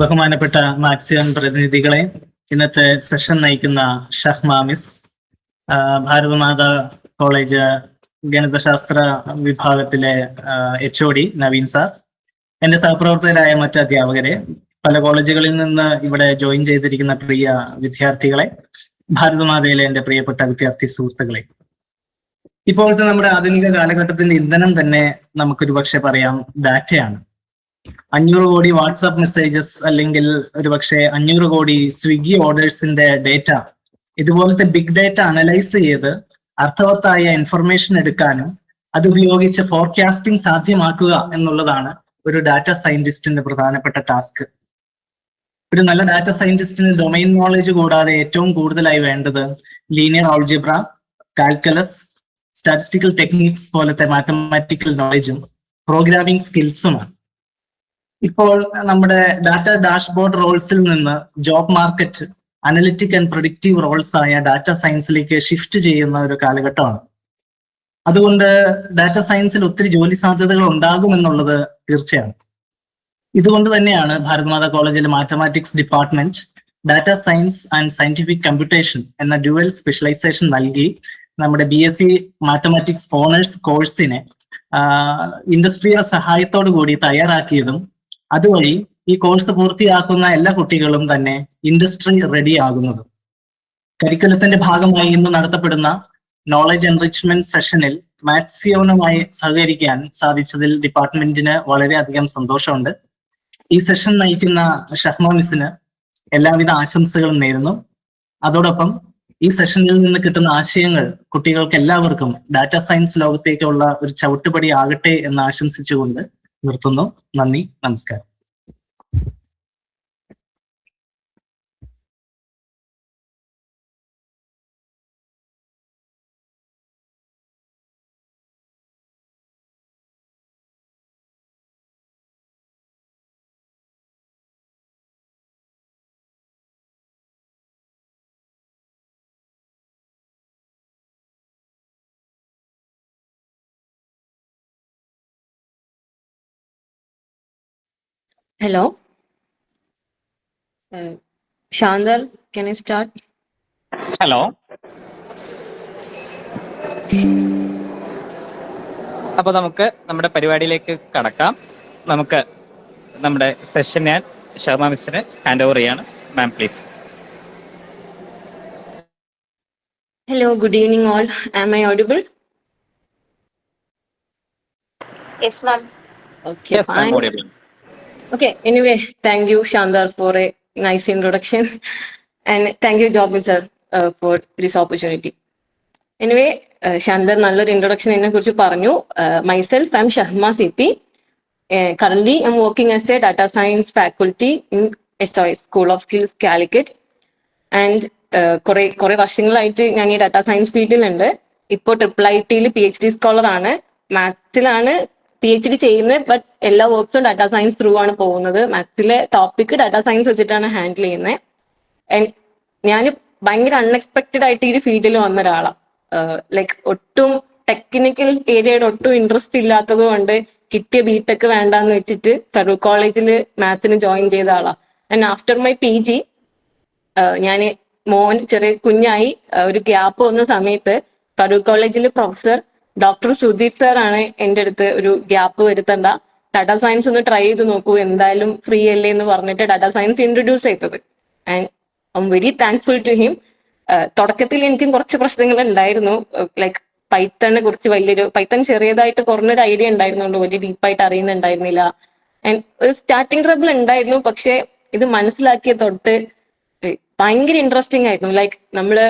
ബഹുമാനപ്പെട്ട മാക്സിമം പ്രതിനിധികളെ, ഇന്നത്തെ സെഷൻ നയിക്കുന്ന ഷഹ്മ മിസ്, ഭാരതമാതാ കോളേജ് ഗണിതശാസ്ത്ര വിഭാഗത്തിലെ HOD നവീൻ സാർ, എന്റെ സഹപ്രവർത്തകരായ മറ്റ് അധ്യാപകരെ, പല കോളേജുകളിൽ നിന്ന് ഇവിടെ ജോയിൻ ചെയ്തിരിക്കുന്ന പ്രിയ വിദ്യാർത്ഥികളെ, ഭാരതമാതയിലെ എന്റെ പ്രിയപ്പെട്ട വിദ്യാർത്ഥി സുഹൃത്തുക്കളെ. ഇപ്പോഴത്തെ നമ്മുടെ ആധുനിക കാലഘട്ടത്തിന്റെ ഇന്ധനം തന്നെ നമുക്കൊരു പക്ഷെ പറയാം ഡാറ്റയാണ്. 500 കോടി വാട്സാപ്പ് മെസ്സേജസ് അല്ലെങ്കിൽ ഒരുപക്ഷെ 500 കോടി സ്വിഗ്ഗി ഓർഡേഴ്സിന്റെ ഡേറ്റ, ഇതുപോലത്തെ ബിഗ് ഡേറ്റ അനലൈസ് ചെയ്ത് അർത്ഥവത്തായ ഇൻഫർമേഷൻ എടുക്കാനും അതുപയോഗിച്ച് ഫോർകാസ്റ്റിംഗ് സാധ്യമാക്കുക എന്നുള്ളതാണ് ഒരു ഡാറ്റ സയന്റിസ്റ്റിന്റെ പ്രധാനപ്പെട്ട ടാസ്ക്. ഒരു നല്ല ഡാറ്റ സയന്റിസ്റ്റിന് ഡൊമൈൻ നോളജ് കൂടാതെ ഏറ്റവും കൂടുതലായി വേണ്ടത് linear algebra, calculus, statistical techniques പോലത്തെ മാത്തമാറ്റിക്കൽ നോളജും പ്രോഗ്രാമിംഗ് സ്കിൽസുമാണ്. ഇപ്പോൾ നമ്മുടെ ഡാറ്റ ഡാഷ്ബോർഡ് റോൾസിൽ നിന്ന് job market analytic and predictive roles ആയ ഡാറ്റ സയൻസിലേക്ക് ഷിഫ്റ്റ് ചെയ്യുന്ന ഒരു കാലഘട്ടമാണ്. അതുകൊണ്ട് ഡാറ്റ സയൻസിൽ ഒത്തിരി ജോലി സാധ്യതകൾ ഉണ്ടാകുമെന്നുള്ളത് തീർച്ചയാണ്. ഇതുകൊണ്ട് തന്നെയാണ് ഭാരതമാതാ കോളേജിലെ mathematics department data science and scientific computation എന്ന ഡ്യുവൽ സ്പെഷ്യലൈസേഷൻ നൽകി നമ്മുടെ BSc മാത്തമാറ്റിക്സ് ഓണേഴ്സ് കോഴ്സിനെ ഇൻഡസ്ട്രിയുടെ സഹായത്തോടു കൂടി തയ്യാറാക്കിയതും അതുവഴി ഈ കോഴ്സ് പൂർത്തിയാക്കുന്ന എല്ലാ കുട്ടികളും തന്നെ ഇൻഡസ്ട്രി റെഡി ആകുന്നതും. കരിക്കുലത്തിന്റെ ഭാഗമായി ഇന്ന് നടത്തപ്പെടുന്ന നോളജ് എൻറിച്ച്മെന്റ് സെഷനിൽ മാക്സിയോണുമായി സഹകരിക്കാൻ സാധിച്ചതിൽ ഡിപ്പാർട്ട്മെന്റിന് വളരെയധികം സന്തോഷമുണ്ട്. ഈ സെഷൻ നയിക്കുന്ന ഷഹ്മ മിസ്സിന് എല്ലാവിധ ആശംസകളും നേരുന്നു. അതോടൊപ്പം ഈ സെഷനിൽ നിന്ന് കിട്ടുന്ന ആശയങ്ങൾ കുട്ടികൾക്ക് എല്ലാവർക്കും ഡാറ്റ സയൻസ് ലോകത്തേക്കുള്ള ഒരു ചവിട്ടുപടി ആകട്ടെ എന്ന് ആശംസിച്ചുകൊണ്ട് നിർത്തുന്നു. നന്ദി, നമസ്കാരം. Hello. Shandar, can I start? Hello. അപ്പോൾ നമുക്ക് നമ്മുടെ പരിപാടിയിലേക്ക് കടക്കാം. നമുക്ക് നമ്മുടെ സെഷൻ ഞാൻ ഷർമ മിസ്സിന് ഹാൻഡ് ഓവർ ചെയ്യാണ്. Ma'am please. Hello, good evening all. Am I audible? Yes, ma'am. Okay, Yes, fine. I'm audible. Okay, anyway, thank you, Shandar, for a nice introduction. And thank you, Job sir, for this opportunity. Anyway, Shandar, nallor introduction enne kurichu paranju. Myself, I'm Shahma CP. Currently, I'm working as a data science faculty in SOS, School of Skills, Calicut. And കുറെ വർഷങ്ങളായിട്ട് ഞാൻ ഈ data science ഫീൽഡിലുണ്ട്. ഇപ്പോൾ IIIT PhD scholar ആണ്. മാത്സിലാണ് PhD ചെയ്യുന്നത്. But എല്ലാ വർക്ക്സും data science through ആണ് പോകുന്നത്. മാത്സിലെ ടോപ്പിക് ഡാറ്റാ സയൻസ് വെച്ചിട്ടാണ് ഹാൻഡിൽ ചെയ്യുന്നത്. ഞാൻ ഭയങ്കര അൺഎക്സ്പെക്റ്റഡ് ആയിട്ട് ഈ ഫീൽഡിൽ വന്ന ഒരാളാണ്. ലൈക്ക് ഒട്ടും ടെക്നിക്കൽ ഏരിയയുടെ ഒട്ടും ഇൻട്രസ്റ്റ് ഇല്ലാത്തത് കൊണ്ട് കിട്ടിയ BTech വേണ്ടാന്ന് വെച്ചിട്ട് ഫറൂഖ് കോളേജിൽ മാത്സിന് ജോയിൻ ചെയ്ത ആളാണ്. ആൻഡ് ആഫ്റ്റർ മൈ PG ഞാൻ മോൻ ചെറിയ കുഞ്ഞായി ഒരു ഗ്യാപ്പ് വന്ന സമയത്ത് ഫറൂഖ് കോളേജിലെ പ്രൊഫസർ ഡോക്ടർ സുദീപ് സാർ ആണ് എൻ്റെ അടുത്ത് ഒരു ഗ്യാപ്പ് വരുത്തണ്ട, ഡാറ്റാ സയൻസ് ഒന്ന് ട്രൈ ചെയ്ത് നോക്കൂ, എന്തായാലും ഫ്രീ അല്ലേ എന്ന് പറഞ്ഞിട്ട് ഡാറ്റാ സയൻസ് ഇൻട്രൊഡ്യൂസ് ചെയ്തത്. And I am very thankful to him. തുടക്കത്തിൽ എനിക്കും കുറച്ച് പ്രശ്നങ്ങൾ ഉണ്ടായിരുന്നു. ലൈക്ക് പൈത്തണിനെ കുറിച്ച് പൈത്തൺ ചെറിയതായിട്ട് കുറഞ്ഞൊരു ഐഡിയ ഉണ്ടായിരുന്നുള്ളൂ, വലിയ ഡീപ്പായിട്ട് അറിയുന്നുണ്ടായിരുന്നില്ല. ആൻഡ് ഒരു സ്റ്റാർട്ടിങ് ട്രബിൾ ഉണ്ടായിരുന്നു. പക്ഷെ ഇത് മനസ്സിലാക്കിയ തൊട്ട് ഭയങ്കര ഇൻട്രസ്റ്റിംഗ് ആയിരുന്നു. ലൈക്ക് നമ്മള്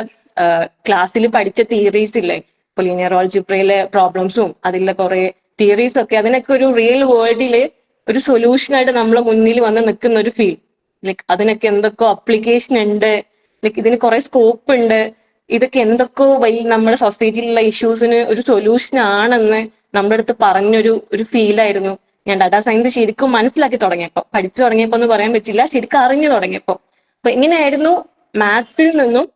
ക്ലാസ്സിൽ പഠിച്ച തിയറീസ് ഇല്ലേ, ഇപ്പൊ ലീനിയർ ആൾജിബ്രയിലെ പ്രോബ്ലംസും അതിലെ കുറെ തിയറീസ് ഒക്കെ, അതിനൊക്കെ ഒരു റിയൽ വേൾഡില് ഒരു സൊല്യൂഷൻ ആയിട്ട് നമ്മളെ മുന്നിൽ വന്ന് നിൽക്കുന്ന ഒരു ഫീൽ. ലൈക്ക് അതിനൊക്കെ എന്തൊക്കെ അപ്ലിക്കേഷൻ ഉണ്ട്, ലൈക്ക് ഇതിന് കുറെ സ്കോപ്പ് ഉണ്ട്, ഇതൊക്കെ എന്തൊക്കെ വലിയ നമ്മുടെ സൊസൈറ്റിയിലുള്ള ഇഷ്യൂസിന് ഒരു സൊല്യൂഷൻ ആണെന്ന് നമ്മുടെ അടുത്ത് പറഞ്ഞൊരു ഫീലായിരുന്നു ഞാൻ ഡാറ്റാ സയൻസ് ശരിക്കും മനസ്സിലാക്കി തുടങ്ങിയപ്പോൾ. പഠിച്ചു തുടങ്ങിയപ്പോ എന്ന് പറയാൻ പറ്റില്ല, ശരിക്കും അറിഞ്ഞു തുടങ്ങിയപ്പോൾ. അപ്പൊ ഇങ്ങനെയായിരുന്നു മാത്സിൽ നിന്നും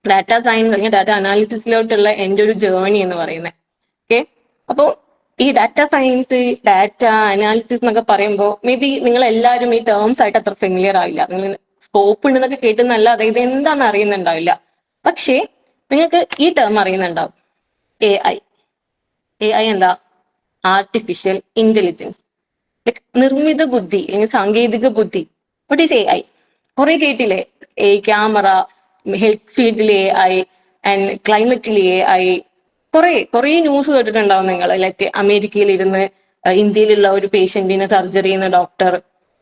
ഡാറ്റാ സയൻസ് അല്ലെങ്കിൽ ഡാറ്റ അനാലിസിസിലോട്ടുള്ള എൻ്റെ ഒരു ജേർണി എന്ന് പറയുന്നത്. ഓക്കെ, അപ്പോൾ ഈ ഡാറ്റ സയൻസ്, ഡാറ്റ അനാലിസിസ് എന്നൊക്കെ പറയുമ്പോൾ മേ ബി നിങ്ങൾ എല്ലാവരും ഈ ടേംസ് ആയിട്ട് അത്ര ഫെമിലിയർ ആവില്ല. നിങ്ങൾ സ്കോപ്പ് ഉണ്ടെന്നൊക്കെ കേട്ടുന്നല്ലാതെ ഇത് എന്താണെന്ന് അറിയുന്നുണ്ടാവില്ല. പക്ഷേ നിങ്ങൾക്ക് ഈ ടേം അറിയുന്നുണ്ടാവും, AI. AI എന്താ? Artificial intelligence. ലൈക് നിർമ്മിത ബുദ്ധി അല്ലെങ്കിൽ സാങ്കേതിക ബുദ്ധി. What is AI? കുറെ കേട്ടില്ലേ? ക്യാമറ, ഹെൽത്ത് ഫീൽഡിൽ AI ആൻഡ് ക്ലൈമറ്റിൽ AI. കുറെ ന്യൂസ് കേട്ടിട്ടുണ്ടാവും നിങ്ങൾ. ലൈക്ക് അമേരിക്കയിൽ ഇരുന്ന് ഇന്ത്യയിലുള്ള ഒരു പേഷ്യന്റിനെ സർജറി ചെയ്യുന്ന ഡോക്ടർ.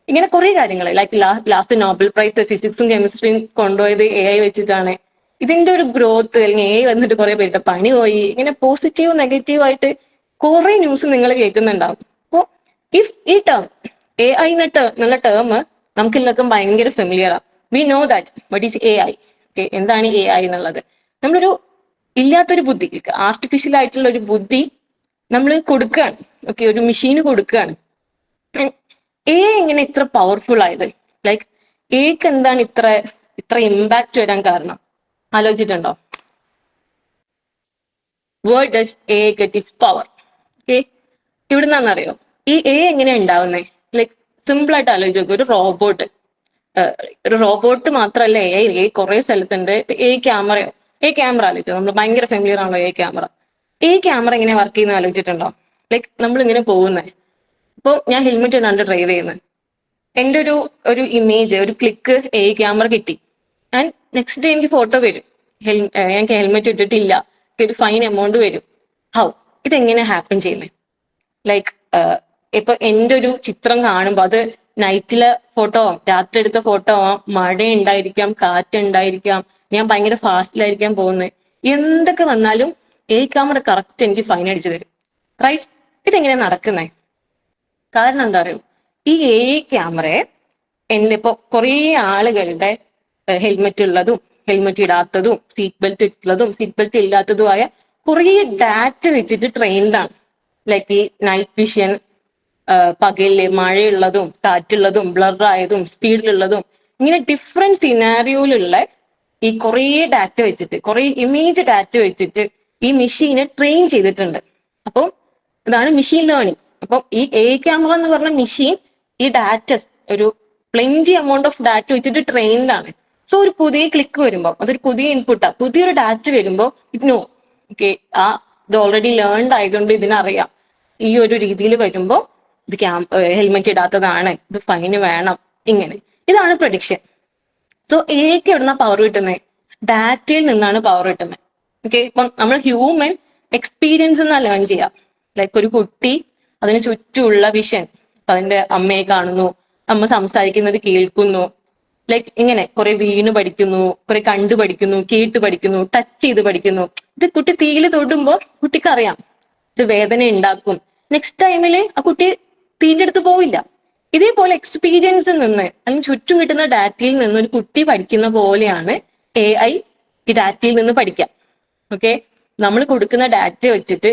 ഇങ്ങനെ കുറെ കാര്യങ്ങൾ. ലൈക്ക് ലാസ്റ്റ് നോബൽ പ്രൈസ് ഫിസിക്സും കെമിസ്ട്രിയും കൊണ്ടുപോയത് AI വെച്ചിട്ടാണ്. ഇതിന്റെ ഒരു ഗ്രോത്ത്, അല്ലെങ്കിൽ AI വന്നിട്ട് കുറെ പേരുടെ പണി പോയി, ഇങ്ങനെ പോസിറ്റീവ് നെഗറ്റീവ് ആയിട്ട് കുറെ ന്യൂസ് നിങ്ങൾ കേൾക്കുന്നുണ്ടാവും. അപ്പോ ഈ ടേം AI എന്നുള്ള ടേം നമുക്ക് എല്ലാവർക്കും ഭയങ്കര ഫെമിലിയർ ആണ്. We know that what is AI. എന്താണ് AI എന്നുള്ളത്? നമ്മളൊരു ഇല്ലാത്തൊരു ബുദ്ധി, ആർട്ടിഫിഷ്യൽ ആയിട്ടുള്ള ഒരു ബുദ്ധി നമ്മൾ കൊടുക്കുകയാണ്. ഒരു മെഷീന് കൊടുക്കുകയാണ്. AI എങ്ങനെ ഇത്ര പവർഫുൾ ആയത്? ലൈക്ക് എക്ക് എന്താണ് ഇത്ര ഇമ്പാക്ട് വരാൻ കാരണം? ആലോചിച്ചിട്ടുണ്ടോ? Where does AI get its power? ഇവിടുന്നറിയോ ഈ AI എങ്ങനെയാ ഉണ്ടാവുന്നത്? ലൈക്ക് സിമ്പിൾ ആയിട്ട് ആലോചിച്ച് നോക്കുക. ഒരു റോബോട്ട് മാത്രമല്ല AI കുറെ സ്ഥലത്തുണ്ട്. ക്യാമറ ആലോചിച്ചോ, നമ്മൾ ഭയങ്കര ഫെമിലിയർ ആണല്ലോ ക്യാമറ. ക്യാമറ എങ്ങനെ വർക്ക് ചെയ്യുന്ന ആലോചിച്ചിട്ടുണ്ടോ? ലൈക്ക് നമ്മൾ ഇങ്ങനെ പോകുന്നത്. ഇപ്പോൾ ഞാൻ ഹെൽമെറ്റ് ഇടാണ്ട് ഡ്രൈവ് ചെയ്യുന്നത്. എൻ്റെ ഒരു ഇമേജ്, ഒരു ക്ലിക്ക് ക്യാമറ കിട്ടി. ആൻഡ് നെക്സ്റ്റ് ഡേ എനിക്ക് ഫോട്ടോ വരും, എനിക്ക് ഹെൽമെറ്റ് ഇട്ടിട്ടില്ല, ഒരു ഫൈൻ എമൗണ്ട് വരും. ഇതെങ്ങനെ ഹാപ്പൻ ചെയ്യുന്നത്? ലൈക്ക് ഇപ്പൊ എൻ്റെ ഒരു ചിത്രം കാണുമ്പോൾ അത് നൈറ്റിലെ ഫോട്ടോ ആവാം, രാത്രി എടുത്ത ഫോട്ടോ ആവാം, മഴ ഉണ്ടായിരിക്കാം, കാറ്റ് ഉണ്ടായിരിക്കാം, ഞാൻ ഭയങ്കര ഫാസ്റ്റിലായിരിക്കാൻ പോകുന്നത്. എന്തൊക്കെ വന്നാലും ക്യാമറ കറക്റ്റ് എനിക്ക് ഫൈൻ അടിച്ചു തരും. റൈറ്റ്? ഇതെങ്ങനെയാ നടക്കുന്നേ? കാരണം എന്താ അറിയോ, ഈ ക്യാമറയെ ഇപ്പോ കുറേ ആളുകളുടെ ഹെൽമെറ്റ് ഉള്ളതും ഹെൽമെറ്റ് ഇടാത്തതും സീറ്റ് ബെൽറ്റ് ഇട്ടുള്ളതും സീറ്റ് ബെൽറ്റ് ഇല്ലാത്തതുമായ കുറേ ഡാറ്റ വെച്ചിട്ട് ട്രെയിൻഡാണ്. ലൈക്ക് ഈ നൈറ്റ് വിഷൻ, പകലില് മഴയുള്ളതും കാറ്റുള്ളതും ബ്ലറായതും സ്പീഡിലുള്ളതും, ഇങ്ങനെ ഡിഫറെന്റ് സിനാരിയോയിലുള്ള ഈ കുറേ ഡാറ്റ വെച്ചിട്ട്, കുറേ ഇമേജ് ഡാറ്റ വെച്ചിട്ട് ഈ മെഷീനെ ട്രെയിൻ ചെയ്തിട്ടുണ്ട്. അപ്പം ഇതാണ് മെഷീൻ ലേണിംഗ്. അപ്പം ഈ ക്യാമറ എന്ന് പറഞ്ഞ മെഷീൻ ഈ ഡാറ്റ ഒരു പ്ലെന്റി എമൗണ്ട് ഓഫ് ഡാറ്റ വെച്ചിട്ട് ട്രെയിൻഡ് ആണ്. സോ ഒരു പുതിയ ക്ലിക്ക് വരുമ്പോൾ, അതൊരു പുതിയ ഇൻപുട്ടാ, പുതിയൊരു ഡാറ്റ വരുമ്പോൾ ഇത് ഇത് ഓൾറെഡി ലേൺഡ് ആയതുകൊണ്ട് ഇതിനറിയാം ഈ ഒരു രീതിയിൽ വരുമ്പോൾ ഇത് ഹെൽമെറ്റ് ഇടാത്തതാണ്, ഇത് ഫൈന് വേണം, ഇങ്ങനെ. ഇതാണ് പ്രഡിക്ഷൻ. സോ എക്ക് എവിടുന്ന പവർ കിട്ടുന്നത്? ഡാറ്റയിൽ നിന്നാണ് പവർ കിട്ടുന്നത്. ഇപ്പം നമ്മൾ ഹ്യൂമൻ എക്സ്പീരിയൻസ് എന്നാ ലേൺ ചെയ്യാം. ലൈക്ക് ഒരു കുട്ടി അതിന് ചുറ്റുമുള്ള വിഷൻ, അതിന്റെ അമ്മയെ കാണുന്നു, അമ്മ സംസാരിക്കുന്നത് കേൾക്കുന്നു, ലൈക്ക് ഇങ്ങനെ കുറെ വീണ് പഠിക്കുന്നു, കുറെ കണ്ടു പഠിക്കുന്നു, കേട്ട് പഠിക്കുന്നു, ടച്ച് ചെയ്ത് പഠിക്കുന്നു. ഇത് കുട്ടി തീയിൽ തൊടുമ്പോൾ കുട്ടിക്ക് അറിയാം ഇത് വേദന ഉണ്ടാക്കും. നെക്സ്റ്റ് ടൈമില് ആ കുട്ടി തീൻ്റെ അടുത്ത് പോവില്ല. ഇതേപോലെ എക്സ്പീരിയൻസിൽ നിന്ന് അല്ലെങ്കിൽ ചുറ്റും കിട്ടുന്ന ഡാറ്റയിൽ നിന്ന് ഒരു കുട്ടി പഠിക്കുന്ന പോലെയാണ് AI ഈ ഡാറ്റയിൽ നിന്ന് പഠിക്കാം. നമ്മൾ കൊടുക്കുന്ന ഡാറ്റ വെച്ചിട്ട്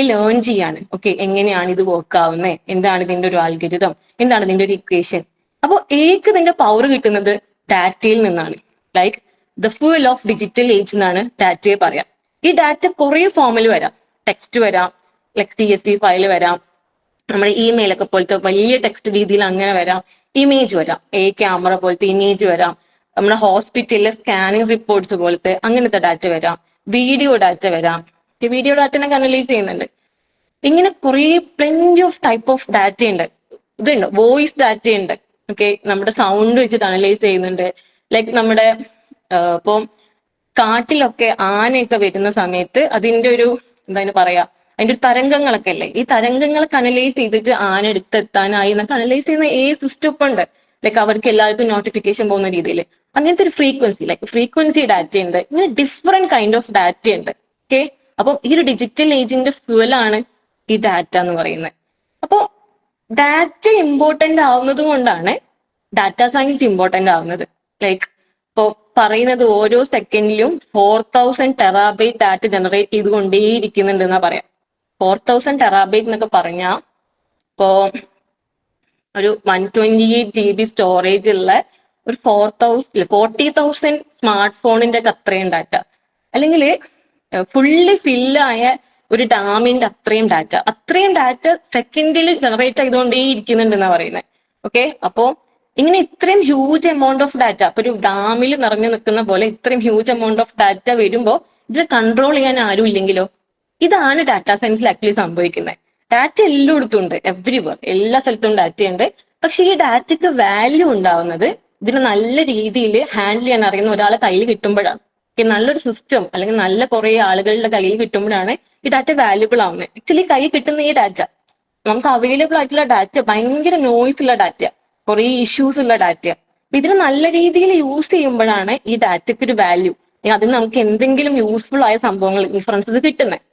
ലേൺ ചെയ്യാണ്. എങ്ങനെയാണ് ഇത് വർക്ക് ആവുന്നത്, എന്താണ് ഇതിന്റെ ഒരു ആൽഗരിതം, എന്താണ് ഇതിന്റെ ഒരു ഇക്വേഷൻ. അപ്പോൾ എക്ക് ഇതിന്റെ പവർ കിട്ടുന്നത് ഡാറ്റയിൽ നിന്നാണ്. Like the fuel of digital age എന്നാണ് ഡാറ്റയെ പറയാം. ഈ ഡാറ്റ കുറെ ഫോമിൽ വരാം. ടെക്സ്റ്റ് വരാം, ലൈക്ക് CSV ഫയൽ വരാം, നമ്മുടെ ഇമെയിൽ ഒക്കെ പോലത്തെ വലിയ ടെക്സ്റ്റ് രീതിയിൽ അങ്ങനെ വരാം. ഇമേജ് വരാം, ക്യാമറ പോലത്തെ ഇമേജ് വരാം, നമ്മുടെ ഹോസ്പിറ്റലിലെ സ്കാനിങ് റിപ്പോർട്ട്സ് പോലത്തെ അങ്ങനത്തെ ഡാറ്റ വരാം, വീഡിയോ ഡാറ്റ വരാം. വീഡിയോ ഡാറ്റനൊക്കെ അനലൈസ് ചെയ്യുന്നുണ്ട്. ഇങ്ങനെ കുറേ plenty of type of data ഉണ്ട്. ഇതുണ്ട്, വോയിസ് ഡാറ്റ ഉണ്ട്. നമ്മുടെ സൗണ്ട് വെച്ചിട്ട് അനലൈസ് ചെയ്യുന്നുണ്ട്. ലൈക്ക് നമ്മുടെ ഇപ്പം കാട്ടിലൊക്കെ ആനയൊക്കെ വരുന്ന സമയത്ത് അതിന്റെ ഒരു എന്താണ് പറയാ, അതിന്റെ ഒരു തരംഗങ്ങളൊക്കെ അല്ലേ, ഈ തരംഗങ്ങളൊക്കെ അനലൈസ് ചെയ്തിട്ട് ആന എടുത്തെത്താനായി എന്നൊക്കെ അനലൈസ് ചെയ്യുന്ന സിസ്റ്റം ഇപ്പം ഉണ്ട്. ലൈക്ക് അവർക്ക് എല്ലാവർക്കും നോട്ടിഫിക്കേഷൻ പോകുന്ന രീതിയിൽ അങ്ങനത്തെ ഒരു ഫ്രീക്വൻസി, ലൈക്ക് ഫ്രീക്വൻസി ഡാറ്റ ഉണ്ട്. ഇങ്ങനെ ഡിഫറെന്റ് കൈൻഡ് ഓഫ് ഡാറ്റ ഉണ്ട്. അപ്പം ഈ ഒരു ഡിജിറ്റൽ ഏജിന്റെ ഫ്യൂവലാണ് ഈ ഡാറ്റ എന്ന് പറയുന്നത്. അപ്പോൾ ഡാറ്റ ഇമ്പോർട്ടന്റ് ആവുന്നത് കൊണ്ടാണ് ഡാറ്റ സയൻസ് ഇമ്പോർട്ടന്റ് ആവുന്നത്. ലൈക്ക് ഇപ്പോൾ പറയുന്നത് ഓരോ സെക്കൻഡിലും 4000 ടെറാബൈറ്റ് ഡാറ്റ ജനറേറ്റ് ചെയ്തുകൊണ്ടേയിരിക്കുന്നുണ്ട് എന്നാ പറയാം. 4000 ടെറാബൈറ്റ് എന്നൊക്കെ പറഞ്ഞാൽ ഇപ്പോ ഒരു 128 GB സ്റ്റോറേജ് ഉള്ള ഒരു 40,000 സ്മാർട്ട് ഫോണിന്റെ ഒക്കെ അത്രയും ഡാറ്റ, അല്ലെങ്കിൽ ഫുള്ളി ഫില്ലായ ഒരു ഡാമിന്റെ അത്രയും ഡാറ്റ സെക്കൻഡിൽ ജനറേറ്റ് ചെയ്തുകൊണ്ടേ ഇരിക്കുന്നുണ്ടെന്നാ പറയുന്നത്. ഓക്കെ, അപ്പോ ഇങ്ങനെ ഇത്രയും ഹ്യൂജ് എമൗണ്ട് ഓഫ് ഡാറ്റ, അപ്പൊ ഒരു ഡാമിൽ നിറഞ്ഞു നിൽക്കുന്ന പോലെ ഇത്രയും ഹ്യൂജ് എമൗണ്ട് ഓഫ് ഡാറ്റ വരുമ്പോ ഇത് കൺട്രോൾ ചെയ്യാൻ ആരും ഇല്ലെങ്കിലോ? ഇതാണ് ഡാറ്റാ സയൻസിൽ ആക്ച്വലി സംഭവിക്കുന്നത്. ഡാറ്റ എല്ലായിടത്തും ഉണ്ട്, എവ്രിവർ, എല്ലാ സ്ഥലത്തും ഡാറ്റയുണ്ട്. പക്ഷെ ഈ ഡാറ്റയ്ക്ക് വാല്യൂ ഉണ്ടാവുന്നത് ഇതിനെ നല്ല രീതിയിൽ ഹാൻഡിൽ ചെയ്യാൻ അറിയുന്ന ഒരാളെ കയ്യിൽ കിട്ടുമ്പോഴാണ്. നല്ലൊരു സിസ്റ്റം അല്ലെങ്കിൽ നല്ല കുറെ ആളുകളുടെ കയ്യിൽ കിട്ടുമ്പോഴാണ് ഈ ഡാറ്റ വാല്യുബിൾ ആവുന്നത്. ആക്ച്വലി കൈ കിട്ടുന്ന ഈ ഡാറ്റ, നമുക്ക് അവൈലബിൾ ആയിട്ടുള്ള ഡാറ്റ ഭയങ്കര നോയ്സ് ഉള്ള ഡാറ്റ, കുറെ ഇഷ്യൂസ് ഉള്ള ഡാറ്റ. ഇതിന് നല്ല രീതിയിൽ യൂസ് ചെയ്യുമ്പോഴാണ് ഈ ഡാറ്റയ്ക്ക് ഒരു വാല്യൂ, അതിന് നമുക്ക് എന്തെങ്കിലും യൂസ്ഫുൾ ആയ സംഭവങ്ങൾ, ഇൻഫറൻസസ് കിട്ടുന്നത്.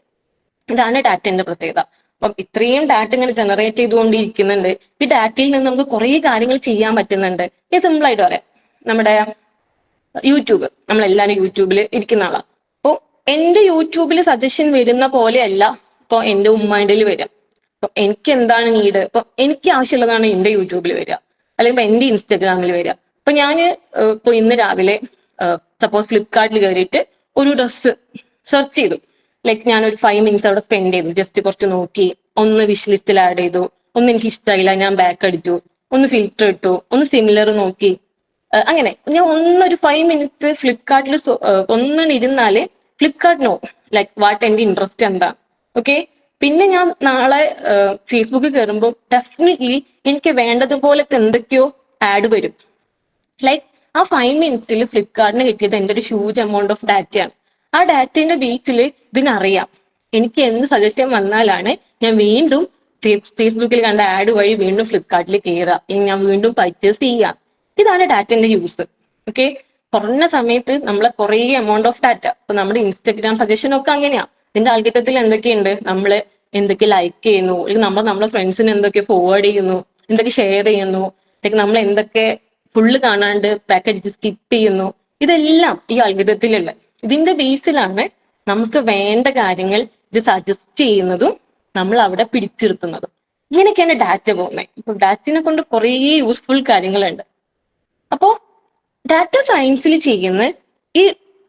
ഇതാണ് ഡാറ്റന്റെ പ്രത്യേകത. അപ്പം ഇത്രയും ഡാറ്റ ഇങ്ങനെ ജനറേറ്റ് ചെയ്തുകൊണ്ടിരിക്കുന്നുണ്ട്. ഈ ഡാറ്റയിൽ നിന്ന് നമുക്ക് കുറെ കാര്യങ്ങൾ ചെയ്യാൻ പറ്റുന്നുണ്ട്. ഈ സിമ്പിൾ ആയിട്ട് പറയാം, നമ്മുടെ യൂട്യൂബ്, നമ്മളെല്ലാവരും യൂട്യൂബിൽ ഇരിക്കുന്ന ആളാണ്. അപ്പോൾ എന്റെ യൂട്യൂബിൽ സജഷൻ വരുന്ന പോലെയല്ല ഇപ്പൊ എന്റെ ഉമ്മാൻ്റെ വരിക. അപ്പൊ എനിക്ക് എന്താണ് നീഡ്, ഇപ്പൊ എനിക്ക് ആവശ്യമുള്ളതാണ് എന്റെ യൂട്യൂബിൽ വരിക, അല്ലെങ്കിൽ എന്റെ ഇൻസ്റ്റഗ്രാമിൽ വരിക. അപ്പൊ ഞാന് ഇപ്പൊ ഇന്ന് രാവിലെ സപ്പോസ് ഫ്ലിപ്കാർട്ടിൽ കയറിയിട്ട് ഒരു ഡ്രസ്സ് സെർച്ച് ചെയ്തു. ലൈക്ക് ഞാനൊരു 5 മിനിറ്റ്സ് അവിടെ സ്പെൻഡ് ചെയ്തു, ജസ്റ്റ് കുറച്ച് നോക്കി, ഒന്ന് വിഷ് ലിസ്റ്റിൽ ആഡ് ചെയ്തു, ഒന്ന് എനിക്ക് ഇഷ്ടമായില്ല ഞാൻ ബാക്ക് അടിച്ചു, ഒന്ന് ഫിൽറ്റർ ഇട്ടു, ഒന്ന് സിമിലർ നോക്കി. അങ്ങനെ ഞാൻ ഒന്നൊരു 5 മിനിറ്റ്സ് ഫ്ലിപ്കാർട്ടിൽ ഇരുന്നാല് ഫ്ലിപ്കാർട്ടിനോ ലൈക്ക് വാട്ട് എന്റെ ഇൻട്രസ്റ്റ് എന്താ. ഓക്കെ, പിന്നെ ഞാൻ നാളെ ഫേസ്ബുക്കിൽ കയറുമ്പോൾ ഡെഫിനറ്റ്ലി എനിക്ക് വേണ്ടതുപോലത്തെ എന്തൊക്കെയോ ആഡ് വരും. ലൈക്ക് ആ 5 മിനിറ്റ്സിൽ ഫ്ലിപ്കാർട്ടിന് കിട്ടിയത് എൻ്റെ ഒരു ഹ്യൂജ് എമൗണ്ട് ഓഫ് ഡാറ്റയാണ്. ആ ഡാറ്റയുടെ ബേസിൽ ഇതിനറിയാം എനിക്ക് എന്ത് സജഷൻ വന്നാലാണ് ഞാൻ വീണ്ടും ഫേസ്ബുക്കിൽ കണ്ട ആഡ് വഴി വീണ്ടും ഫ്ലിപ്കാർട്ടിൽ കയറുക, ഞാൻ വീണ്ടും പർച്ചേസ് ചെയ്യാം. ഇതാണ് ഡാറ്റന്റെ യൂസ്. ഓക്കെ, കുറഞ്ഞ സമയത്ത് നമ്മളെ കുറെ എമൗണ്ട് ഓഫ് ഡാറ്റ. ഇപ്പൊ നമ്മുടെ ഇൻസ്റ്റഗ്രാം സജഷൻ ഒക്കെ അങ്ങനെയാ. ഇതിന്റെ ആൽഗരിതത്തിൽ എന്തൊക്കെയുണ്ട്, നമ്മൾ എന്തൊക്കെ ലൈക്ക് ചെയ്യുന്നു, അല്ലെങ്കിൽ നമ്മളെ ഫ്രണ്ട്സിന് എന്തൊക്കെ ഫോർവേഡ് ചെയ്യുന്നു, എന്തൊക്കെ ഷെയർ ചെയ്യുന്നു, ലൈക്ക് നമ്മൾ എന്തൊക്കെ ഫുള്ള് കാണാണ്ട് പാക്കറ്റ് സ്കിപ്പ് ചെയ്യുന്നു, ഇതെല്ലാം ഈ അൽഗരിതത്തിലുള്ള. ഇതിന്റെ ബേസിലാണ് നമുക്ക് വേണ്ട കാര്യങ്ങൾ ഇത് സജസ്റ്റ് ചെയ്യുന്നതും നമ്മൾ അവിടെ പിടിച്ചിരുത്തുന്നതും. ഇങ്ങനെയൊക്കെയാണ് ഡാറ്റ പോകുന്നത്. ഇപ്പൊ ഡാറ്റിനെ കൊണ്ട് കുറേ യൂസ്ഫുൾ കാര്യങ്ങളുണ്ട്. അപ്പോ ഡാറ്റ സയൻസിൽ ചെയ്യുന്ന ഈ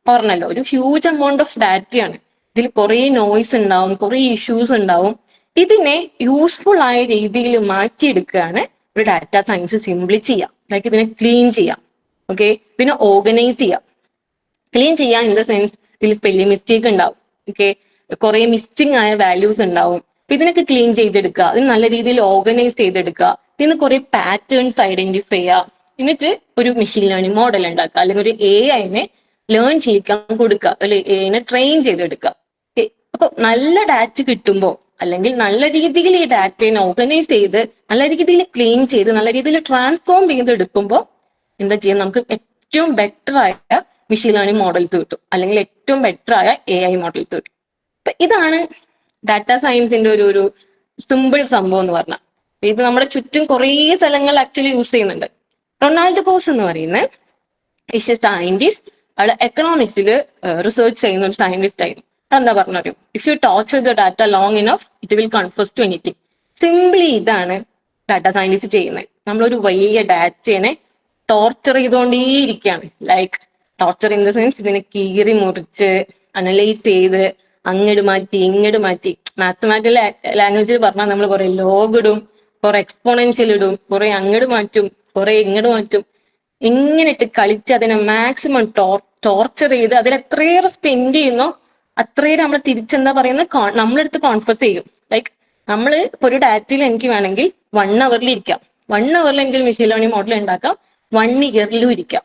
പറഞ്ഞല്ലോ ഒരു ഹ്യൂജ് എമൗണ്ട് ഓഫ് ഡാറ്റയാണ്. ഇതിൽ കുറെ നോയ്സ് ഉണ്ടാവും, കുറെ ഇഷ്യൂസ് ഉണ്ടാവും. ഇതിനെ യൂസ്ഫുൾ ആയ രീതിയിൽ മാറ്റിയെടുക്കുകയാണ് ഒരു ഡാറ്റ സയൻസ് സിംപ്ലി ചെയ്യാം. ലൈക്ക് ഇതിനെ ക്ലീൻ ചെയ്യാം. ഓക്കെ, ഇതിനെ ഓർഗനൈസ് ചെയ്യാം. ക്ലീൻ ചെയ്യാൻ ഇൻ ദ സെൻസ് ഇതിൽ സ്പെല്ലിംഗ് മിസ്റ്റേക്ക് ഉണ്ടാവും. ഓക്കെ, കുറെ മിസ്സിംഗ് ആയ വാല്യൂസ് ഉണ്ടാവും. ഇതിനൊക്കെ ക്ലീൻ ചെയ്തെടുക്കുക, അതിന് നല്ല രീതിയിൽ ഓർഗനൈസ് ചെയ്തെടുക്കുക, ഇതിന് കുറെ പാറ്റേൺസ് ഐഡന്റിഫൈ ചെയ്യുക, എന്നിട്ട് ഒരു മെഷീൻ ലേണിംഗ് മോഡൽ ഉണ്ടാക്കുക, അല്ലെങ്കിൽ ഒരു AI-നെ ലേൺ ചെയ്യിക്കാൻ കൊടുക്കുക, അല്ലെങ്കിൽ AI-നെ ട്രെയിൻ ചെയ്തെടുക്കുക. അപ്പൊ നല്ല ഡാറ്റ കിട്ടുമ്പോൾ, അല്ലെങ്കിൽ നല്ല രീതിയിൽ ഈ ഡാറ്റയെ ഓർഗനൈസ് ചെയ്ത് നല്ല രീതിയിൽ ക്ലീൻ ചെയ്ത് നല്ല രീതിയിൽ ട്രാൻസ്ഫോം ചെയ്തെടുക്കുമ്പോൾ എന്താ ചെയ്യാം, നമുക്ക് ഏറ്റവും ബെറ്റർ ആയ മെഷീൻ ലേണിംഗ് മോഡൽസ് കിട്ടും, അല്ലെങ്കിൽ ഏറ്റവും ബെറ്റർ ആയ AI മോഡൽസ് കിട്ടും. അപ്പൊ ഇതാണ് ഡാറ്റ സയൻസിന്റെ ഒരു സിമ്പിൾ സംഭവം എന്ന് പറഞ്ഞാൽ. ഇത് നമ്മുടെ ചുറ്റും കുറേ സ്ഥലങ്ങൾ ആക്ച്വലി യൂസ് ചെയ്യുന്നുണ്ട്. റൊണാൾഡ് കോസ് എന്ന് പറയുന്നത് ഇസ് എ സയന്റിസ്റ്റ്. അവിടെ എക്കണോമിക്സിൽ റിസർച്ച് ചെയ്യുന്ന ഒരു സയന്റിസ്റ്റ് ആയിരുന്നു. അതെന്താ പറഞ്ഞൊരു, if you torture the data long enough it will confess to anything. Simply ഇതാണ് ഡാറ്റ സയൻറ്റിസ്റ്റ് ചെയ്യുന്നത്. നമ്മളൊരു വലിയ ഡാറ്റയെ ടോർച്ചർ ചെയ്തുകൊണ്ടേയിരിക്കുകയാണ്. Like torture in the sense ഇതിനെ കീറി മുറിച്ച് അനലൈസ് ചെയ്ത് അങ്ങോട്ട് മാറ്റി ഇങ്ങോട്ട് മാറ്റി. മാത്തമാറ്റിക്കൽ ലാംഗ്വേജിൽ പറഞ്ഞാൽ നമ്മൾ കുറെ ലോഗ് ഇടും, കുറെ എക്സ്പോണൻഷ്യൽ ഇടും, കുറെ അങ്ങോട്ട് മാറ്റും, കുറെ ഇങ്ങോട്ട് മാറ്റും. ഇങ്ങനെ ഇട്ട് കളിച്ച് അതിനെ മാക്സിമം ടോർച്ചർ ചെയ്ത് അതിൽ എത്രയേറെ സ്പെൻഡ് ചെയ്യുന്നോ അത്രയേറെ നമ്മൾ തിരിച്ചെന്താ പറയുന്നത്, നമ്മളെടുത്ത് കോൺഫസ് ചെയ്യും. ലൈക്ക് നമ്മൾ ഇപ്പൊ ഒരു ഡാറ്റയിൽ എനിക്ക് വേണമെങ്കിൽ 1 അവറിൽ ഇരിക്കാം, 1 അവറിൽ എനിക്ക് മെഷീൻ ലേണിംഗ് മോഡൽ ഉണ്ടാക്കാം, 1 ഇയറിലും ഇരിക്കാം.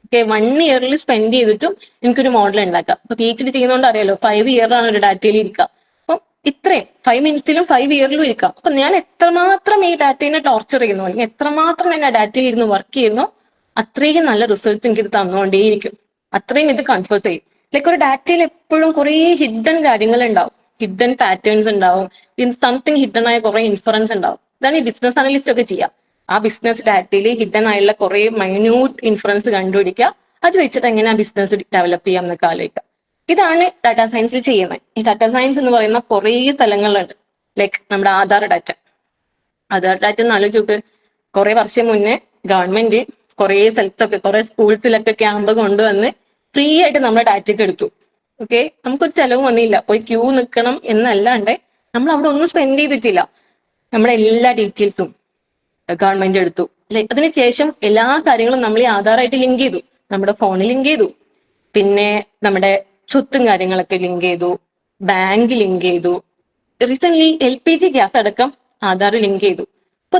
ഓക്കെ, 1 ഇയറിൽ സ്പെൻഡ് ചെയ്തിട്ടും എനിക്കൊരു മോഡൽ ഉണ്ടാക്കാം. ഇപ്പൊ PhD ചെയ്യുന്നതുകൊണ്ട് അറിയാലോ 5 ഇയറിലാണ് ഒരു ഡാറ്റയിൽ ഇരിക്കുക. അപ്പൊ ഇത്രയും 5 മിനിറ്റ്സിലും 5 ഇയറിലും ഇരിക്കാം. അപ്പൊ ഞാൻ എത്രമാത്രം ഈ ഡാറ്റയെ ടോർച്ചർ ചെയ്യുന്നു, അല്ലെങ്കിൽ എത്രമാത്രം ഞാൻ ആ ഡാറ്റയിൽ ഇരുന്ന് വർക്ക് ചെയ്യുന്നു, അത്രയും നല്ല റിസൾട്ട് എനിക്ക് ഇത് തന്നുകൊണ്ടേയിരിക്കും. അത്രയും ഇത് കൺഫേഴ്സ് ചെയ്യും. ലൈക്ക് ഒരു ഡാറ്റയിൽ എപ്പോഴും കുറെ ഹിഡൻ കാര്യങ്ങൾ ഉണ്ടാവും, ഹിഡൻ പാറ്റേൺസ് ഉണ്ടാവും, സംതിങ് ഹിഡൻ ആയ കുറെ ഇൻഫറൻസ് ഉണ്ടാവും. ഇതാണ് ഈ ബിസിനസ് അനലിസ്റ്റ് ഒക്കെ ചെയ്യുക. ആ ബിസിനസ് ഡാറ്റയിൽ ഹിഡൻ ആയുള്ള കുറെ മൈന്യൂട്ട് ഇൻഫറൻസ് കണ്ടുപിടിക്കുക, അത് വെച്ചിട്ട് എങ്ങനെ ആ ബിസിനസ് ഡെവലപ്പ് ചെയ്യാം എന്നൊക്കെ ആലോചിക്കുക. ഇതാണ് ഡാറ്റാ സയൻസിൽ ചെയ്യുന്നത്. ഈ ഡാറ്റാ സയൻസ് എന്ന് പറയുന്ന കുറെ സ്ഥലങ്ങളുണ്ട്. ലൈക്ക് നമ്മുടെ ആധാർ ഡാറ്റ എന്ന് ആലോചിച്ച് നോക്ക്. കുറെ വർഷം മുന്നേ ഗവൺമെന്റ് കുറെ സ്ഥലത്തൊക്കെ കുറെ സ്കൂൾസിലൊക്കെ ക്യാമ്പ് കൊണ്ടുവന്ന് ഫ്രീ ആയിട്ട് നമ്മുടെ ഡാറ്റയ്ക്ക് എടുത്തു. ഓക്കെ, നമുക്കൊരു ചെലവും വന്നില്ല, പോയി ക്യൂ നിൽക്കണം എന്നല്ലാണ്ട് നമ്മൾ അവിടെ ഒന്നും സ്പെൻഡ് ചെയ്തിട്ടില്ല. നമ്മുടെ എല്ലാ ഡീറ്റെയിൽസും ഗവൺമെന്റ് എടുത്തു. അതിനുശേഷം എല്ലാ കാര്യങ്ങളും നമ്മൾ ഈ ആധാറായിട്ട് ലിങ്ക് ചെയ്തു, നമ്മുടെ ഫോണിൽ ലിങ്ക് ചെയ്തു, പിന്നെ നമ്മുടെ സ്വത്തും കാര്യങ്ങളൊക്കെ ലിങ്ക് ചെയ്തു, ബാങ്ക് ലിങ്ക് ചെയ്തു, റീസെന്റ് LPG ഗ്യാസ് അടക്കം ആധാർ ലിങ്ക് ചെയ്തു. അപ്പൊ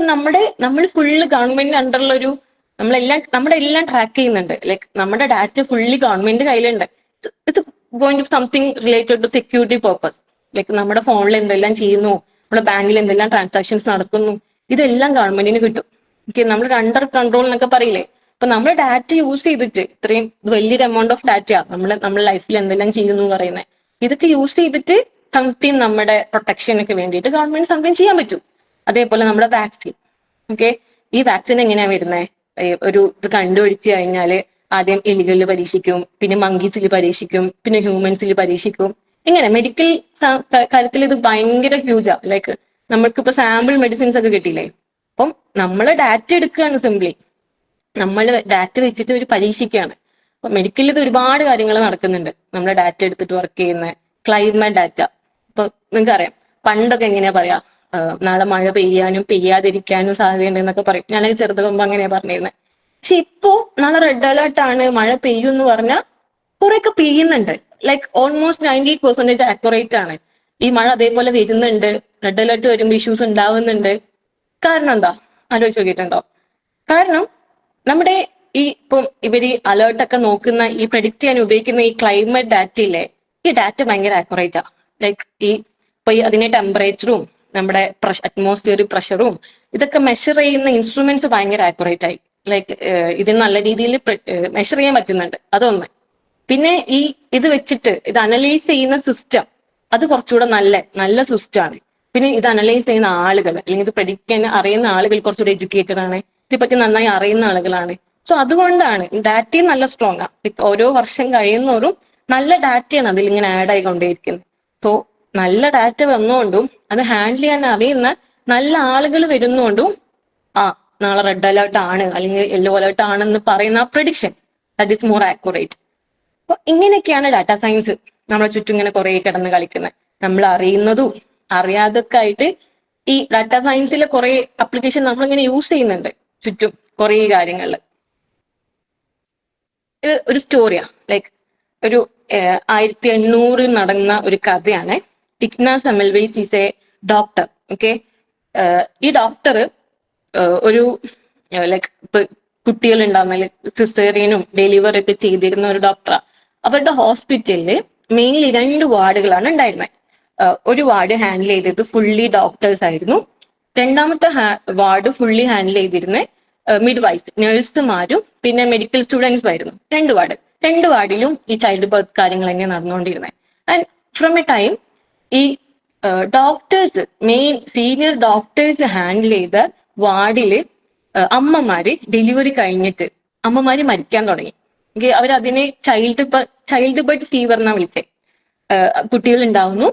നമ്മൾ ഫുള്ള് ഗവൺമെന്റ് അണ്ടറിലൊരു നമ്മുടെ എല്ലാം ട്രാക്ക് ചെയ്യുന്നുണ്ട്. ലൈക്ക് നമ്മുടെ ഡാറ്റ ഫുള്ളി ഗവൺമെന്റ് കയ്യിലുണ്ട്. It's going to something related to security purpose. Like നമ്മുടെ ഫോണിൽ എന്തെല്ലാം ചെയ്യുന്നു, നമ്മുടെ ബാങ്കിൽ എന്തെല്ലാം ട്രാൻസാക്ഷൻസ് നടക്കുന്നു, ഇതെല്ലാം ഗവൺമെന്റിന് കിട്ടും. ഓക്കെ, നമ്മുടെ അണ്ടർ കൺട്രോൾ എന്നൊക്കെ പറയില്ലേ. അപ്പൊ നമ്മൾ ഡാറ്റ യൂസ് ചെയ്തിട്ട് ഇത്രയും വലിയൊരു എമൗണ്ട് ഓഫ് ഡാറ്റയാണ് നമ്മുടെ ലൈഫിൽ എന്തെല്ലാം ചെയ്യുന്നു പറയുന്നത്. ഇതൊക്കെ യൂസ് ചെയ്തിട്ട് സംതിങ് നമ്മുടെ പ്രൊട്ടക്ഷനൊക്കെ വേണ്ടിയിട്ട് ഗവൺമെന്റ് സംതിങ് ചെയ്യാൻ പറ്റും. അതേപോലെ നമ്മുടെ വാക്സിൻ. ഓക്കെ, ഈ വാക്സിൻ എങ്ങനെയാ വരുന്നത്? ഒരു ഇത് കണ്ടുപിടിച്ച് കഴിഞ്ഞാൽ ആദ്യം എലികളിൽ പരീക്ഷിക്കും, പിന്നെ മങ്കീസിൽ പരീക്ഷിക്കും, പിന്നെ ഹ്യൂമൻസിൽ പരീക്ഷിക്കും. ഇങ്ങനെ മെഡിക്കൽ കാര്യത്തിൽ ഇത് ഭയങ്കര ഹ്യൂജാ. ലൈക്ക് നമ്മൾക്കിപ്പോ സാമ്പിൾ മെഡിസിൻസ് ഒക്കെ കിട്ടിയില്ലേ. അപ്പം നമ്മൾ ഡാറ്റ എടുക്കുകയാണ് സിംപ്ലി. നമ്മൾ ഡാറ്റ വെച്ചിട്ട് ഒരു പരീക്ഷിക്കുകയാണ്. അപ്പൊ മെഡിക്കലിൽ ഇത് ഒരുപാട് കാര്യങ്ങൾ നടക്കുന്നുണ്ട്. നമ്മുടെ ഡാറ്റ എടുത്തിട്ട് വർക്ക് ചെയ്യുന്ന ക്ലൈമറ്റ് ഡാറ്റ. ഇപ്പൊ നിങ്ങൾക്ക് അറിയാം, പണ്ടൊക്കെ എങ്ങനെയാ പറയാ, നാളെ മഴ പെയ്യാനും പെയ്യാതിരിക്കാനും സാധ്യതയുണ്ട് എന്നൊക്കെ പറയും. ഞാനൊക്കെ ചെറുതാകുമ്പോ അങ്ങനെയാ പറഞ്ഞിരുന്നത്. പക്ഷെ ഇപ്പോ നാളെ റെഡ് അലേർട്ട് ആണ്, മഴ പെയ്യും എന്ന് പറഞ്ഞാൽ കുറെയൊക്കെ പെയ്യുന്നുണ്ട്. ലൈക്ക് ഓൾമോസ്റ്റ് 90% ആക്യുറേറ്റ് ആണ്. ഈ മഴ അതേപോലെ വരുന്നുണ്ട്, റെഡ് അലേർട്ട് വരുമ്പോൾ ഇഷ്യൂസ് ഉണ്ടാവുന്നുണ്ട്. കാരണം എന്താ ആലോചിച്ച് നോക്കിയിട്ടുണ്ടോ? കാരണം നമ്മുടെ ഇപ്പം ഇവര് അലേർട്ടൊക്കെ നോക്കുന്ന, ഈ പ്രഡിക്റ്റ് ചെയ്യാൻ ഉപയോഗിക്കുന്ന ഈ ക്ലൈമറ്റ് ഡാറ്റ ഇല്ലേ, ഈ ഡാറ്റ ഭയങ്കര ആക്യുറേറ്റാ. ലൈക്ക് ഇപ്പൊ അതിന്റെ ടെമ്പറേച്ചറും നമ്മുടെ അറ്റ്മോസ്ഫിയറിക് പ്രഷറും ഇതൊക്കെ മെഷർ ചെയ്യുന്ന ഇൻസ്ട്രുമെന്റ്സ് ഭയങ്കര ആക്യുറേറ്റ് ആയി. ലൈക്ക് ഇതിന് നല്ല രീതിയിൽ മെഷർ ചെയ്യാൻ പറ്റുന്നുണ്ട്, അതൊന്ന്. പിന്നെ ഇത് വെച്ചിട്ട് ഇത് അനലൈസ് ചെയ്യുന്ന സിസ്റ്റം, അത് കുറച്ചുകൂടെ നല്ല സിസ്റ്റം ആണ്. പിന്നെ ഇത് അനലൈസ് ചെയ്യുന്ന ആളുകൾ, അല്ലെങ്കിൽ ഇത് പ്രഡിക്റ്റ് ചെയ്യാൻ അറിയുന്ന ആളുകൾ കുറച്ചുകൂടെ എഡ്യൂക്കേറ്റഡ് ആണ്, ഇതിനെപ്പറ്റി നന്നായി അറിയുന്ന ആളുകളാണ്. സോ അതുകൊണ്ടാണ് ഡാറ്റയും നല്ല സ്ട്രോങ് ആണ്. ഓരോ വർഷം കഴിയുന്നോറും നല്ല ഡാറ്റയാണ് അതിൽ ഇങ്ങനെ ആഡ് ആയിക്കൊണ്ടേയിരിക്കുന്നത്. സോ നല്ല ഡാറ്റ വന്നുകൊണ്ടും അത് ഹാൻഡിൽ ചെയ്യാൻ അറിയുന്ന നല്ല ആളുകൾ വരുന്നുകൊണ്ടും നാളെ റെഡ് അലേർട്ട് ആണ് അല്ലെങ്കിൽ യെല്ലോ അലേർട്ട് ആണെന്ന് പറയുന്ന prediction that is more accurate. അപ്പൊ ഇങ്ങനെയൊക്കെയാണ് ഡാറ്റാ സയൻസ് നമ്മളെ ചുറ്റും ഇങ്ങനെ കുറെ കിടന്ന് കളിക്കുന്നത്. നമ്മൾ അറിയുന്നതും അറിയാതൊക്കെ ആയിട്ട് ഈ ഡാറ്റാ സയൻസിലെ കുറെ അപ്ലിക്കേഷൻ നമ്മളിങ്ങനെ യൂസ് ചെയ്യുന്നുണ്ട് ചുറ്റും കുറെ കാര്യങ്ങളിൽ. ഇത് ഒരു സ്റ്റോറിയാ. ലൈക്ക് ഒരു 1800 നടന്ന ഒരു കഥയാണ്. Ignaz Semmelweis is a doctor. Okay, ഈ ഡോക്ടർ ഒരു ലൈക്ക് ഇപ്പൊ കുട്ടികൾ ഉണ്ടാകുന്ന സിസേറിയനും ഡെലിവറി ഒക്കെ ചെയ്തിരുന്ന ഒരു ഡോക്ടറാ. അവരുടെ ഹോസ്പിറ്റലില് മെയിൻലി 2 വാർഡുകളാണ് ഉണ്ടായിരുന്നത്. ഒരു വാർഡ് ഹാൻഡിൽ ചെയ്തത് ഫുള്ളി ഡോക്ടേഴ്സ് ആയിരുന്നു. രണ്ടാമത്തെ വാർഡ് ഫുള്ളി ഹാൻഡിൽ ചെയ്തിരുന്നത് മിഡ് വൈഫ്, നഴ്സുമാരും പിന്നെ മെഡിക്കൽ സ്റ്റുഡൻസും ആയിരുന്നു. 2 വാർഡിലും ഈ ചൈൽഡ് ബർത്ത് കാര്യങ്ങൾ തന്നെയാണ് നടന്നുകൊണ്ടിരുന്നത്. ആൻഡ് ഫ്രം എ ടൈം ഈ doctors, main senior doctors handle ചെയ്ത വാർഡില് അമ്മമാര് ഡെലിവറി കഴിഞ്ഞിട്ട് അമ്മമാര് മരിക്കാൻ തുടങ്ങി. അവരതിനെ ചൈൽഡ് ബർത്ത് ഫീവർ എന്നാ വിളിച്ചേ. കുട്ടികൾ ഉണ്ടാവുന്നു,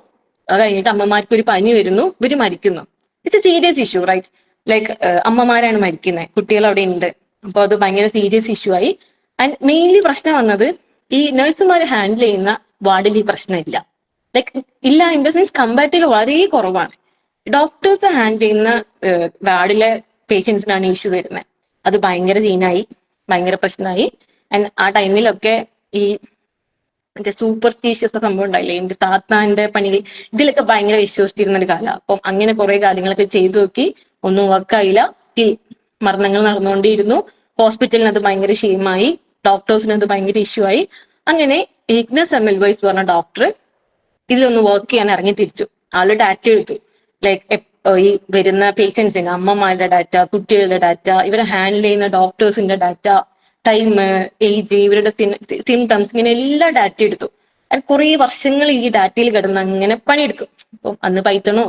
അത് കഴിഞ്ഞിട്ട് അമ്മമാർക്ക് ഒരു പനി വരുന്നു, ഇവര് മരിക്കുന്നു. It's a serious issue, right? Like അമ്മമാരാണ് മരിക്കുന്നത്, കുട്ടികൾ അവിടെ ഉണ്ട്. അപ്പൊ അത് ഭയങ്കര സീരിയസ് ഇഷ്യൂ ആയി. ആൻഡ് മെയിൻലി പ്രശ്നം വന്നത് ഈ നഴ്സുമാർ ഹാൻഡിൽ ചെയ്യുന്ന വാർഡിൽ ഈ പ്രശ്നമില്ല. ലൈക്ക് ഇല്ല ഇൻ ദ സെൻസ് കമ്പാരിറ്റീവ് വളരെ കുറവാണ്. ഡോക്ടേഴ്സ് ഹാൻഡിൽ ചെയ്യുന്ന വാർഡിലെ പേഷ്യൻസിനാണ് ഇഷ്യൂ വരുന്നത്. അത് ഭയങ്കര സീനായി, ഭയങ്കര പ്രശ്നമായി. ആൻഡ് ആ ടൈമിലൊക്കെ ഈ സൂപ്പർസ്റ്റീഷ്യസ് സംഭവം ഉണ്ടായില്ലേ, എന്റെ താത്താന്റെ പണിയിൽ, ഇതിലൊക്കെ ഭയങ്കര വിശ്വസിച്ചിരുന്ന ഒരു കാലം. അപ്പം അങ്ങനെ കുറെ കാര്യങ്ങളൊക്കെ ചെയ്തു നോക്കി, ഒന്നും വർക്കായില്ല. സ്റ്റിൽ മരണങ്ങൾ നടന്നുകൊണ്ടിരുന്നു. ഹോസ്പിറ്റലിന് അത് ഭയങ്കര ഷെയിമായി, ഡോക്ടേഴ്സിന് അത് ഭയങ്കര ഇഷ്യൂ ആയി. അങ്ങനെ ഇഗ്നസ് സെമൽവെയ്സ് പറഞ്ഞ ഡോക്ടർ ഇതിലൊന്ന് വർക്ക് ചെയ്യാൻ ഇറങ്ങി തിരിച്ചു. ആള് ഡാറ്റ എടുത്തു. ലൈക്ക് ഈ വരുന്ന പേഷ്യൻസിന്റെ അമ്മമാരുടെ ഡാറ്റ, കുട്ടികളുടെ ഡാറ്റ, ഇവരെ ഹാൻഡിൽ ചെയ്യുന്ന ഡോക്ടേഴ്സിന്റെ ഡാറ്റ, ടൈം, ഏജ്, ഇവരുടെ സിംറ്റംസ്, ഇങ്ങനെ എല്ലാ ഡാറ്റ എടുത്തു. കുറെ വർഷങ്ങൾ ഈ ഡാറ്റയിൽ കിടന്ന് അങ്ങനെ പണിയെടുത്തു. അപ്പം അന്ന് പൈത്തണോ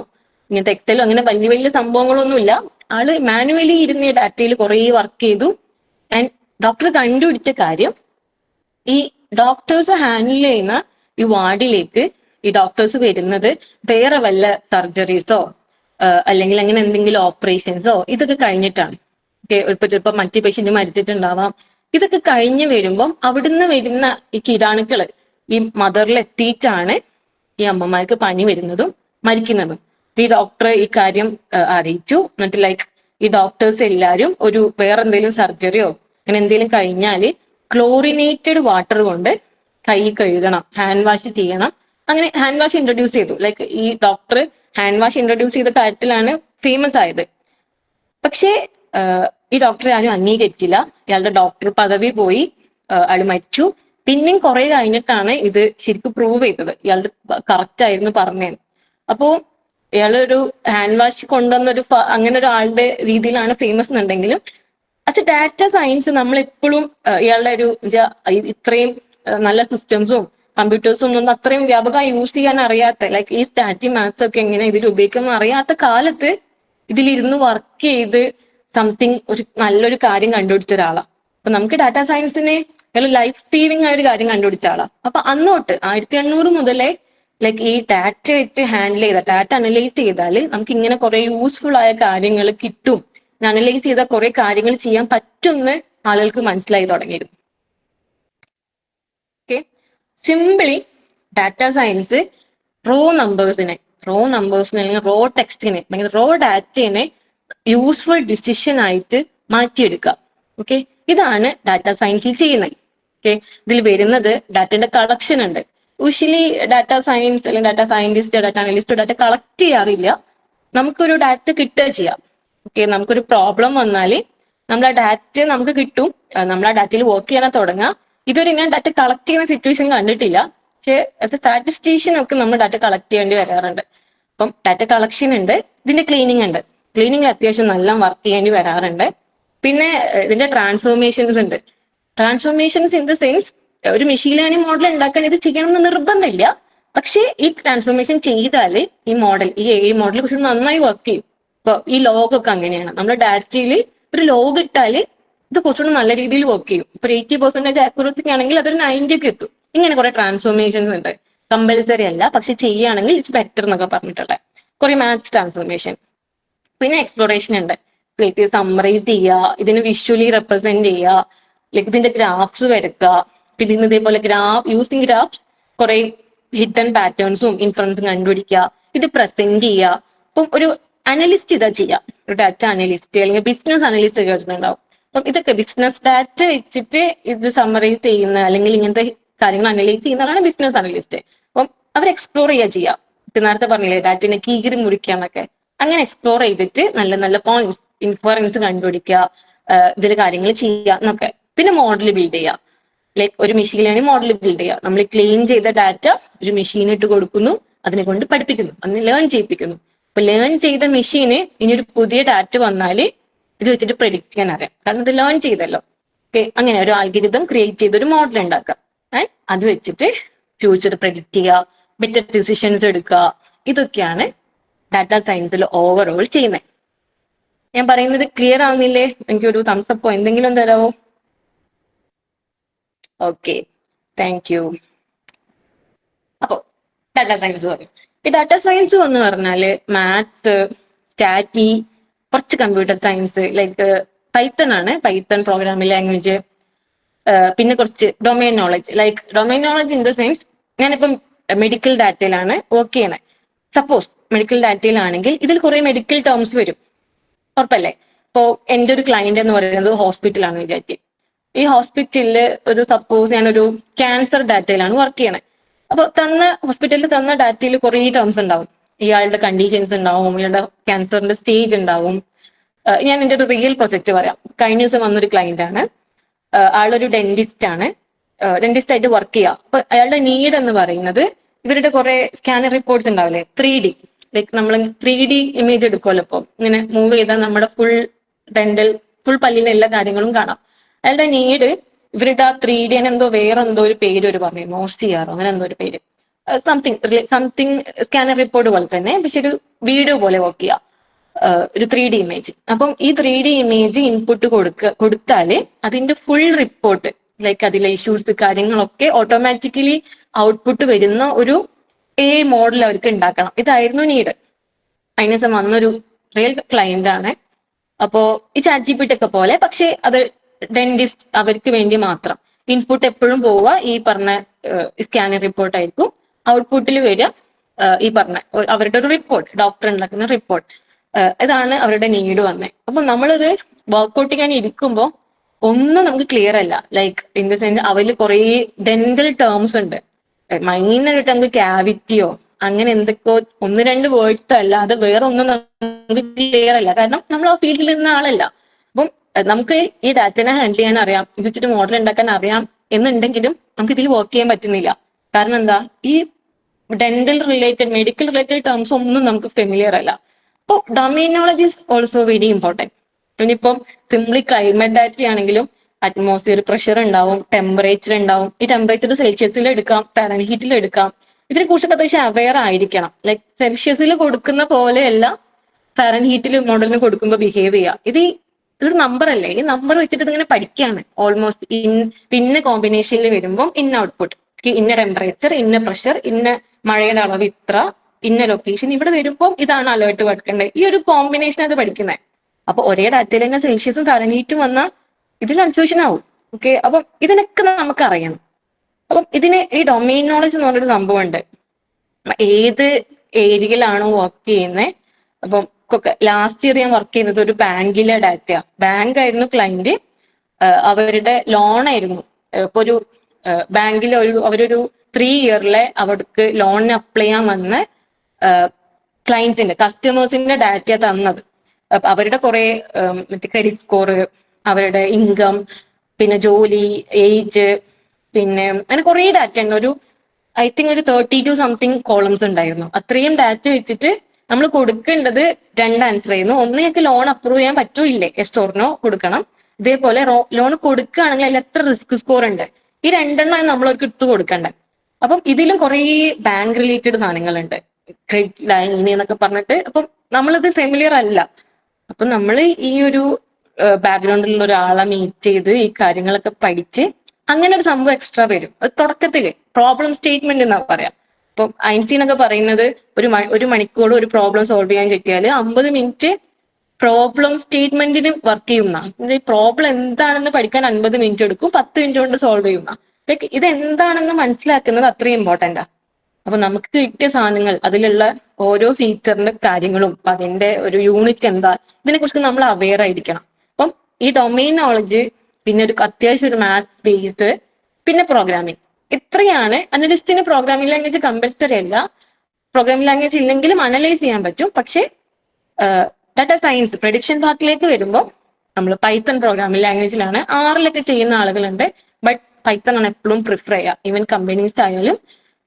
ഇങ്ങനത്തെ എക്സലോ അങ്ങനെ വലിയ വലിയ സംഭവങ്ങളൊന്നുമില്ല. ആള് മാനുവലി ഇരുന്ന് ഈ ഡാറ്റയിൽ കുറെ വർക്ക് ചെയ്തു. ആൻഡ് ഡോക്ടർ കണ്ടുപിടിച്ച കാര്യം, ഈ ഡോക്ടേഴ്സ് ഹാൻഡിൽ ചെയ്യുന്ന ഈ വാർഡിലേക്ക് ഈ ഡോക്ടേഴ്സ് വരുന്നത് വേറെ വല്ല സർജറീസോ അല്ലെങ്കിൽ അങ്ങനെ എന്തെങ്കിലും ഓപ്പറേഷൻസോ ഇതൊക്കെ കഴിഞ്ഞിട്ടാണ്. ഇപ്പൊ ചിലപ്പോൾ മറ്റു പേഷ്യന്റ് മരിച്ചിട്ടുണ്ടാവാം. ഇതൊക്കെ കഴിഞ്ഞ് വരുമ്പം അവിടുന്ന് വരുന്ന ഈ കീടാണുക്കള് ഈ മദറിൽ എത്തിയിട്ടാണ് ഈ അമ്മമാർക്ക് പനി വരുന്നതും മരിക്കുന്നതും. ഈ ഡോക്ടർ ഈ കാര്യം അറിയിച്ചു. എന്നിട്ട് ലൈക്ക് ഈ ഡോക്ടേഴ്സ് എല്ലാവരും ഒരു വേറെ എന്തെങ്കിലും സർജറിയോ അങ്ങനെ എന്തെങ്കിലും കഴിഞ്ഞാല് ക്ലോറിനേറ്റഡ് വാട്ടർ കൊണ്ട് കൈ കഴുകണം, ഹാൻഡ് വാഷ് ചെയ്യണം. അങ്ങനെ ഹാൻഡ് വാഷ് ഇൻട്രൊഡ്യൂസ് ചെയ്തു. ലൈക്ക് ഈ ഡോക്ടർ ഹാൻഡ് വാഷ് ഇൻട്രൊഡ്യൂസ് ചെയ്ത കാര്യത്തിലാണ് ഫേമസ് ആയത്. പക്ഷേ ഈ ഡോക്ടറെ ആരും അംഗീകരിച്ചില്ല. ഇയാളുടെ ഡോക്ടർ പദവി പോയി, അയാൾ മരിച്ചു. പിന്നെയും കുറെ കഴിഞ്ഞിട്ടാണ് ഇത് ശരിക്കും പ്രൂവ് ചെയ്തത് ഇയാളുടെ കറക്റ്റ് ആയിരുന്നു പറഞ്ഞത്. അപ്പോ ഇയാളൊരു ഹാൻഡ് വാഷ് കൊണ്ടുവന്നൊരു അങ്ങനെ ഒരാളുടെ രീതിയിലാണ് ഫേമസ് എന്നുണ്ടെങ്കിലും ആസ് എ ഡാറ്റ സയൻസ് നമ്മൾ എപ്പോഴും ഇയാളുടെ ഒരു ഇത്രയും നല്ല സിസ്റ്റംസും കമ്പ്യൂട്ടേഴ്സും ഒന്നും അത്രയും വ്യാപകമായി യൂസ് ചെയ്യാൻ അറിയാത്ത, ലൈക്ക് ഈ സ്റ്റാറ്റി മാത്സ് ഒക്കെ എങ്ങനെ ഇതിൽ ഉപയോഗിക്കണം അറിയാത്ത കാലത്ത് ഇതിലിരുന്ന് വർക്ക് ചെയ്ത് സംതിങ് ഒരു നല്ലൊരു കാര്യം കണ്ടുപിടിച്ച ഒരാളാണ്. അപ്പൊ നമുക്ക് ഡാറ്റാ സയൻസിനെ ലൈഫ് സേവിങ് ആയ ഒരു കാര്യം കണ്ടുപിടിച്ച ആളാണ്. അപ്പൊ അന്നോട്ട് 1800 മുതലേ ലൈക്ക് ഈ ഡാറ്റ വെച്ച് ഹാൻഡിൽ ചെയ്ത, ഡാറ്റ അനലൈസ് ചെയ്താൽ നമുക്ക് ഇങ്ങനെ കുറെ യൂസ്ഫുൾ ആയ കാര്യങ്ങൾ കിട്ടും, അനലൈസ് ചെയ്ത കുറെ കാര്യങ്ങൾ ചെയ്യാൻ പറ്റുമെന്ന് ആളുകൾക്ക് മനസ്സിലായി തുടങ്ങിയിരുന്നു. Okay, simply data science raw നമ്പേഴ്സിനെ അല്ലെങ്കിൽ റോ ടെക്സ്റ്റിനെ അല്ലെങ്കിൽ റോ ഡാറ്റയെ യൂസ്ഫുൾ ഡിസിഷൻ ആയിട്ട് മാറ്റിയെടുക്കുക. ഓക്കെ, ഇതാണ് ഡാറ്റ സയൻസിൽ ചെയ്യുന്നത്. ഓക്കെ, ഇതിൽ വരുന്നത് ഡാറ്റയുടെ കളക്ഷൻ ഉണ്ട്. യൂഷ്വലി ഡാറ്റ സയൻസ് അല്ലെങ്കിൽ data scientist, data analyst data collect ചെയ്യാറില്ല. നമുക്കൊരു ഡാറ്റ കിട്ടുക ചെയ്യാം. ഓക്കെ, നമുക്കൊരു പ്രോബ്ലം വന്നാൽ നമ്മൾ ആ ഡാറ്റ നമുക്ക് കിട്ടും, നമ്മൾ ആ ഡാറ്റയിൽ വർക്ക് ചെയ്യാൻ തുടങ്ങാം. ഇതുവരെ ഞാൻ ഡാറ്റ കളക്ട് ചെയ്യുന്ന സിറ്റുവേഷൻ കണ്ടിട്ടില്ല. പക്ഷെ ആസ് എ സ്റ്റാറ്റിസ്റ്റീഷ്യൻ ഒക്കെ നമ്മൾ ഡാറ്റ കളക്ട് ചെയ്യേണ്ടി വരാറുണ്ട്. അപ്പം ഡാറ്റ കളക്ഷൻ ഉണ്ട്, ഇതിന്റെ ക്ലീനിങ് ഉണ്ട്. ക്ലീനിങ്ങിൽ അത്യാവശ്യം നല്ല വർക്ക് ചെയ്യേണ്ടി വരാറുണ്ട്. പിന്നെ ഇതിന്റെ ട്രാൻസ്ഫോർമേഷൻസ് ഉണ്ട്. ട്രാൻസ്ഫോർമേഷൻസ് ഇൻ ദ സെൻസ് ഒരു മെഷീൻ ലേണിംഗ് മോഡൽ ഉണ്ടാക്കാൻ ഇത് ചെയ്യണമെന്ന് നിർബന്ധമില്ല. പക്ഷേ ഈ ട്രാൻസ്ഫോർമേഷൻ ചെയ്താൽ ഈ മോഡൽ, ഈ AI മോഡൽ കുറച്ച് നന്നായി വർക്ക് ചെയ്യും. ഇപ്പൊ ഈ ലോഗ് ഒക്കെ അങ്ങനെയാണ്. നമ്മുടെ ഡാറ്റയിൽ ഒരു ലോഗ് ഇട്ടാൽ ഇത് കുറച്ചുകൂടി നല്ല രീതിയിൽ വർക്ക് ചെയ്യും. ഇപ്പൊ 80% ആക്യുറസി ആണെങ്കിൽ അതൊരു 90 എത്തും. ഇങ്ങനെ കുറെ ട്രാൻസ്ഫോർമേഷൻസ് ഉണ്ട്. കമ്പൽസറി അല്ല, പക്ഷെ ചെയ്യുകയാണെങ്കിൽ ഇറ്റ്സ് ബെറ്റർ എന്നൊക്കെ പറഞ്ഞിട്ടുള്ള കുറെ മാത്സ് ട്രാൻസ്ഫോർമേഷൻ. പിന്നെ എക്സ്പ്ലോറേഷൻ ഉണ്ട്. ലൈക്ക് സമ്മറൈസ് ചെയ്യുക, ഇതിന് വിഷ്വലി റെപ്രസെന്റ് ചെയ്യുക, ലൈക്ക് ഇതിന്റെ ഗ്രാഫ്സ് വരയ്ക്കുക. പിന്നെ ഇതേപോലെ യൂസിങ് ഗ്രാഫ്സ് കുറെ ഹിഡൻ പാറ്റേൺസും ഇൻഫറൻസും കണ്ടുപിടിക്കുക, ഇത് പ്രസന്റ് ചെയ്യുക. അപ്പം ഒരു അനലിസ്റ്റ് ഇതാ ചെയ്യാം, ഒരു ഡാറ്റ അനലിസ്റ്റ് അല്ലെങ്കിൽ ബിസിനസ് അനലിസ്റ്റ് കേട്ടിട്ടുണ്ടാവും. അപ്പം ഇതൊക്കെ ബിസിനസ് ഡാറ്റ വെച്ചിട്ട് ഇത് സമ്മറൈസ് ചെയ്യുന്ന അല്ലെങ്കിൽ ഇങ്ങനത്തെ കാര്യങ്ങൾ അനലൈസ് ചെയ്യുന്നതാണ് ബിസിനസ് അനലിസ്റ്റ്. അപ്പം അവർ എക്സ്പ്ലോർ ചെയ്യാം. നേരത്തെ പറഞ്ഞില്ലേ ഡാറ്റനെ കീറി മുറിക്കാന്നൊക്കെ, അങ്ങനെ എക്സ്പ്ലോർ ചെയ്തിട്ട് നല്ല നല്ല പോയിന്റ്സ് ഇൻഫറൻസ് കണ്ടുപിടിക്കുക, ഇതിൽ കാര്യങ്ങൾ ചെയ്യുക എന്നൊക്കെ. പിന്നെ മോഡൽ ബിൽഡ് ചെയ്യുക. ലൈക്ക് ഒരു മെഷീൻ ലേണിംഗ് മോഡൽ ബിൽഡ് ചെയ്യുക. നമ്മൾ ക്ലീൻ ചെയ്ത ഡാറ്റ ഒരു മെഷീൻ ഇട്ട് കൊടുക്കുന്നു, അതിനെ കൊണ്ട് പഠിപ്പിക്കുന്നു, അതിനെ ലേൺ ചെയ്യിപ്പിക്കുന്നു. അപ്പൊ ലേൺ ചെയ്ത മെഷീന് ഇനി ഒരു പുതിയ ഡാറ്റ വന്നാൽ ഇത് വെച്ചിട്ട് പ്രെഡിക്റ്റ് ചെയ്യാൻ അറിയാം, കാരണം ഇത് ലേൺ ചെയ്തല്ലോ. ഓക്കെ, അങ്ങനെ ഒരു ആൽഗരിതം ക്രിയേറ്റ് ചെയ്തൊരു മോഡൽ ഉണ്ടാക്കുക. ആൻഡ് അത് വെച്ചിട്ട് ഫ്യൂച്ചർ പ്രെഡിക്റ്റ് ചെയ്യുക, ബെറ്റർ ഡിസിഷൻസ് എടുക്കുക. ഇതൊക്കെയാണ് ഡാറ്റ സയൻസിൽ ഓവറോൾ ചെയ്യുന്നത്. ഞാൻ പറയുന്നത് ക്ലിയർ ആവുന്നില്ലേ? എനിക്കൊരു തംസപ്പോ എന്തെങ്കിലും തരാമോ? Okay, thank U. അപ്പോ ഡാറ്റ സയൻസ് പറയും. ഈ ഡാറ്റ സയൻസ് എന്ന് പറഞ്ഞാല് മാത്സ്, സ്റ്റാറ്റി, കുറച്ച് കമ്പ്യൂട്ടർ സയൻസ്, ലൈക്ക് പൈത്തൺ ആണ്, പൈത്തൺ പ്രോഗ്രാമിംഗ് ലാംഗ്വേജ്. പിന്നെ കുറച്ച് domain knowledge, like domain knowledge in the sense ഞാനിപ്പം മെഡിക്കൽ ഡാറ്റയിലാണ് വർക്ക് ചെയ്യണേ. സപ്പോസ് മെഡിക്കൽ ഡാറ്റയിലാണെങ്കിൽ ഇതിൽ കുറെ മെഡിക്കൽ ടേംസ് വരും, ഉറപ്പല്ലേ? ഇപ്പോ എൻ്റെ ഒരു ക്ലയന്റ് എന്ന് പറയുന്നത് ഹോസ്പിറ്റലാണ് വിചാരിക്കുക. ഈ ഹോസ്പിറ്റലില് ഒരു സപ്പോസ് ഞാനൊരു ക്യാൻസർ ഡാറ്റയിലാണ് വർക്ക് ചെയ്യണേ. അപ്പൊ ഹോസ്പിറ്റലിൽ തന്ന ഡാറ്റയിൽ കുറെ ടേംസ് ഉണ്ടാവും. ഇയാളുടെ കണ്ടീഷൻസ് ഉണ്ടാവും, ഇയാളുടെ ക്യാൻസറിന്റെ സ്റ്റേജ് ഉണ്ടാവും. ഞാൻ എൻ്റെ ഒരു റിയൽ പ്രൊജക്ട് പറയാം. കഴിഞ്ഞ ദിവസം വന്നൊരു ക്ലയന്റ് ആണ്. ആളൊരു ഡെന്റിസ്റ്റ് ആണ്, ഡെന്റിസ്റ്റ് ആയിട്ട് വർക്ക് ചെയ്യുക. അപ്പൊ അയാളുടെ നീഡ് എന്ന് പറയുന്നത് ഇവരുടെ കുറെ സ്കാനർ റിപ്പോർട്ട്സ് ഉണ്ടാവില്ലേ, 3D, ലൈക്ക് നമ്മൾ 3D ഇമേജ് എടുക്കുമല്ലോ. ഇപ്പൊ ഇങ്ങനെ മൂവ് ചെയ്താൽ നമ്മുടെ ഫുൾ പല്ലിന്റെ എല്ലാ കാര്യങ്ങളും കാണാം. അയാളുടെ നീഡ് ഇവരുടെ ആ 3D എന്തോ വേറെ എന്തോ ഒരു പേര് ഒരു പറഞ്ഞു, മോസ്റ്റിയാറോ അങ്ങനെ എന്തോ ഒരു പേര്, സംതിങ് സ്കാനർ റിപ്പോർട്ട് പോലെ തന്നെ, പക്ഷെ ഒരു വീഡിയോ പോലെ വർക്ക് ചെയ്യുക, ഒരു 3D ഇമേജ്. അപ്പം ഈ 3D ഇമേജ് ഇൻപുട്ട് കൊടുത്താല് അതിന്റെ ഫുൾ റിപ്പോർട്ട്, ലൈക്ക് അതിലെ ഇഷ്യൂസ് കാര്യങ്ങളൊക്കെ ഓട്ടോമാറ്റിക്കലി ഔട്ട്പുട്ട് വരുന്ന ഒരു AI മോഡൽ അവർക്ക് ഉണ്ടാക്കണം. ഇതായിരുന്നു നീഡ്. അതിന് ദിവസം വന്നൊരു റിയൽ ക്ലയന്റ് ആണ്. അപ്പോ ഈ ChatGPT ഒക്കെ പോലെ, പക്ഷെ അത് ഡെന്റിസ്റ്റ് അവർക്ക് വേണ്ടി മാത്രം. ഇൻപുട്ട് എപ്പോഴും പോവുക ഈ പറഞ്ഞ സ്കാനിങ് റിപ്പോർട്ട് ആയിരിക്കും. ഔട്ട്പുട്ടിൽ വരിക ഈ പറഞ്ഞ അവരുടെ ഒരു റിപ്പോർട്ട്, ഡോക്ടർ ഉണ്ടാക്കുന്ന റിപ്പോർട്ട്. ഇതാണ് അവരുടെ നീഡ് വന്നത്. അപ്പൊ നമ്മളിത് വർക്ക്ഔട്ട് ചെയ്യാൻ ഇരിക്കുമ്പോൾ ഒന്നും നമുക്ക് ക്ലിയർ അല്ല. ലൈക്ക് ഇൻ ദ സെൻസ് അവരിൽ കുറേ ഡെന്റൽ ടേംസ് ഉണ്ട്. മൈനറായിട്ട് നമുക്ക് ക്യാവിറ്റിയോ അങ്ങനെ എന്തൊക്കെയോ ഒന്ന് രണ്ട് വേർഡ്സ് അല്ലാതെ വേറെ ഒന്നും നമുക്ക് ക്ലിയർ അല്ല. കാരണം നമ്മൾ ആ ഫീൽഡിൽ നിന്ന ആളല്ല. അപ്പം നമുക്ക് ഈ ഡാറ്റനെ ഹാൻഡിൽ ചെയ്യാൻ അറിയാം, ഇത് വെച്ചിട്ട് മോഡൽ ഉണ്ടാക്കാൻ അറിയാം എന്നുണ്ടെങ്കിലും നമുക്ക് ഇതിൽ വർക്ക് ചെയ്യാൻ പറ്റുന്നില്ല. കാരണം എന്താ, ഈ dental related medical related terms ഒന്നും നമുക്ക് ഫെമിലിയർ അല്ല. അപ്പോൾ domain knowledge is also very important. ഇനിയിപ്പം സിംപ്ലി ക്ലൈമറ്റ് ഡാറ്റ ആണെങ്കിലും അറ്റ്മോസ്ഫിയർ പ്രഷർ ഉണ്ടാവും, ടെമ്പറേച്ചർ ഉണ്ടാവും. ഈ ടെമ്പറേച്ചർ സെൽഷ്യസിൽ എടുക്കാം, ഫാരൻഹീറ്റിൽ എടുക്കാം. ഇതിനെ കുറിച്ചൊക്കെ അത്യാവശ്യം അവെയർ ആയിരിക്കണം. ലൈക്ക് സെൽഷ്യസിൽ കൊടുക്കുന്ന പോലെയല്ല ഫാരൻഹീറ്റിൽ മോഡലിന് കൊടുക്കുമ്പോൾ ബിഹേവ് ചെയ്യുക. ഇതൊരു നമ്പർ അല്ലേ, ഈ നമ്പർ വെച്ചിട്ട് ഇതിങ്ങനെ പഠിക്കുകയാണ് ഓൾമോസ്റ്റ്. പിന്നെ കോമ്പിനേഷനിൽ വരുമ്പോൾ ഇന്ന ഔട്ട്പുട്ട്, ഇന്ന ടെമ്പറേച്ചർ, ഇന്ന പ്രഷർ, ഇന്ന മഴയുടെ അളവ് ഇത്ര, ഇന്ന ലൊക്കേഷൻ, ഇവിടെ വരുമ്പോൾ ഇതാണ് അലേർട്ട് കൊടുക്കേണ്ടത്. ഈ ഒരു കോമ്പിനേഷൻ അത് പഠിക്കുന്നത്. അപ്പൊ ഒരേ ഡാറ്റയിൽ തന്നെ സെൽഷ്യസും ഫാരൻഹീറ്റും വന്നാൽ ഇതിൽ കൺഫ്യൂഷൻ ആവും. ഓക്കെ, അപ്പം ഇതിനൊക്കെ നമുക്ക് അറിയണം. അപ്പം ഇതിന് ഈ ഡൊമൈൻ നോളജ് എന്ന് പറഞ്ഞൊരു സംഭവം ഉണ്ട്. ഏത് ഏരിയയിലാണോ വർക്ക് ചെയ്യുന്നത്. അപ്പം ലാസ്റ്റ് ഇയർ ഞാൻ വർക്ക് ചെയ്യുന്നത് ഒരു ബാങ്കിലെ ഡാറ്റ. ബാങ്ക് ആയിരുന്നു ക്ലയന്റ്, അവരുടെ ലോൺ ആയിരുന്നു. ഇപ്പൊ ഒരു ബാങ്കിൽ അവരൊരു 3 ഇയറിലെ അവർക്ക് ലോണിന് അപ്ലൈ ചെയ്യാൻ വന്ന ക്ലയൻസിന്റെ കസ്റ്റമേഴ്സിന്റെ ഡാറ്റ തന്നത്. അവരുടെ കുറെ മറ്റേ ക്രെഡിറ്റ് സ്കോർ, അവരുടെ ഇൻകം, പിന്നെ ജോലി, ഏജ്, പിന്നെ അങ്ങനെ കുറെ ഡാറ്റ ഉണ്ട്. ഐ തിങ്ക് ഒരു 32 സംതിങ് കോളംസ് ഉണ്ടായിരുന്നു. അത്രയും ഡാറ്റ വെച്ചിട്ട് നമ്മൾ കൊടുക്കേണ്ടത് 2 ആൻസർ ആയിരുന്നു. ഒന്ന്, ഞങ്ങൾക്ക് ലോൺ അപ്രൂവ് ചെയ്യാൻ പറ്റൂല്ലേ, എസ് ഓർ നോ കൊടുക്കണം. ഇതേപോലെ ലോൺ കൊടുക്കുകയാണെങ്കിൽ അതിൽ എത്ര റിസ്ക് സ്കോർ ഉണ്ട്, ഈ 2 നമ്മൾ അവർക്ക് ഇട്ട് കൊടുക്കണ്ടേ. അപ്പം ഇതിലും കുറേ ബാങ്ക് റിലേറ്റഡ് സാധനങ്ങളുണ്ട്, ക്രെഡിറ്റ് ലൈൻ എന്നൊക്കെ പറഞ്ഞിട്ട്. അപ്പം നമ്മളിത് ഫെമിലിയർ അല്ല. അപ്പൊ നമ്മൾ ഈ ഒരു ബാക്ക്ഗ്രൗണ്ടിലുള്ള ഒരാളെ മീറ്റ് ചെയ്ത് ഈ കാര്യങ്ങളൊക്കെ പഠിച്ച് അങ്ങനെ ഒരു സംഭവം എക്സ്ട്രാ വരും. അത് തുടക്കത്തില് പ്രോബ്ലം സ്റ്റേറ്റ്മെന്റ് എന്നാ പറയാം. ഇപ്പം ഐൻസ്റ്റീൻ ഒക്കെ പറയുന്നത് ഒരു മണിക്കൂർ ഒരു പ്രോബ്ലം സോൾവ് ചെയ്യാൻ കിട്ടിയാൽ 50 മിനിറ്റ് പ്രോബ്ലം സ്റ്റേറ്റ്മെന്റിന് വർക്ക് ചെയ്യുന്ന. ഈ പ്രോബ്ലം എന്താണെന്ന് പഠിക്കാൻ 50 മിനിറ്റ് എടുക്കും, 10 മിനിറ്റ് കൊണ്ട് സോൾവ് ചെയ്യുന്ന. ലൈക്ക് ഇത് എന്താണെന്ന് മനസ്സിലാക്കുന്നത് അത്രയും ഇമ്പോർട്ടൻ്റാ. അപ്പൊ നമുക്ക് കിട്ടിയ സാധനങ്ങൾ, അതിലുള്ള ഓരോ ഫീച്ചറിന്റെ കാര്യങ്ങളും അതിന്റെ ഒരു യൂണിറ്റ് എന്താ, ഇതിനെ കുറിച്ച് നമ്മൾ അവെയർ ആയിരിക്കണം. അപ്പം ഈ ഡൊമൈൻ നോളജ്, പിന്നെ ഒരു അത്യാവശ്യം ഒരു മാത്സ് ബേസ്ഡ്, പിന്നെ പ്രോഗ്രാമിംഗ്, ഇത്രയാണ്. അനലിസ്റ്റിന് പ്രോഗ്രാമിംഗ് ലാംഗ്വേജ് കമ്പൽസറി അല്ല. പ്രോഗ്രാമിംഗ് ലാംഗ്വേജ് ഇല്ലെങ്കിലും അനലൈസ് ചെയ്യാൻ പറ്റും. പക്ഷേ ഡാറ്റ സയൻസ് പ്രഡിക്ഷൻ പാർട്ടിലേക്ക് വരുമ്പോൾ നമ്മൾ പൈത്തൺ പ്രോഗ്രാമിംഗ് ലാംഗ്വേജിലാണ്. ആറിലൊക്കെ ചെയ്യുന്ന ആളുകളുണ്ട്, ബട്ട് പൈത്തൺ ആണ് എപ്പോഴും പ്രിഫർ ചെയ്യുക. ഈവൻ കമ്പനീസ് ആയാലും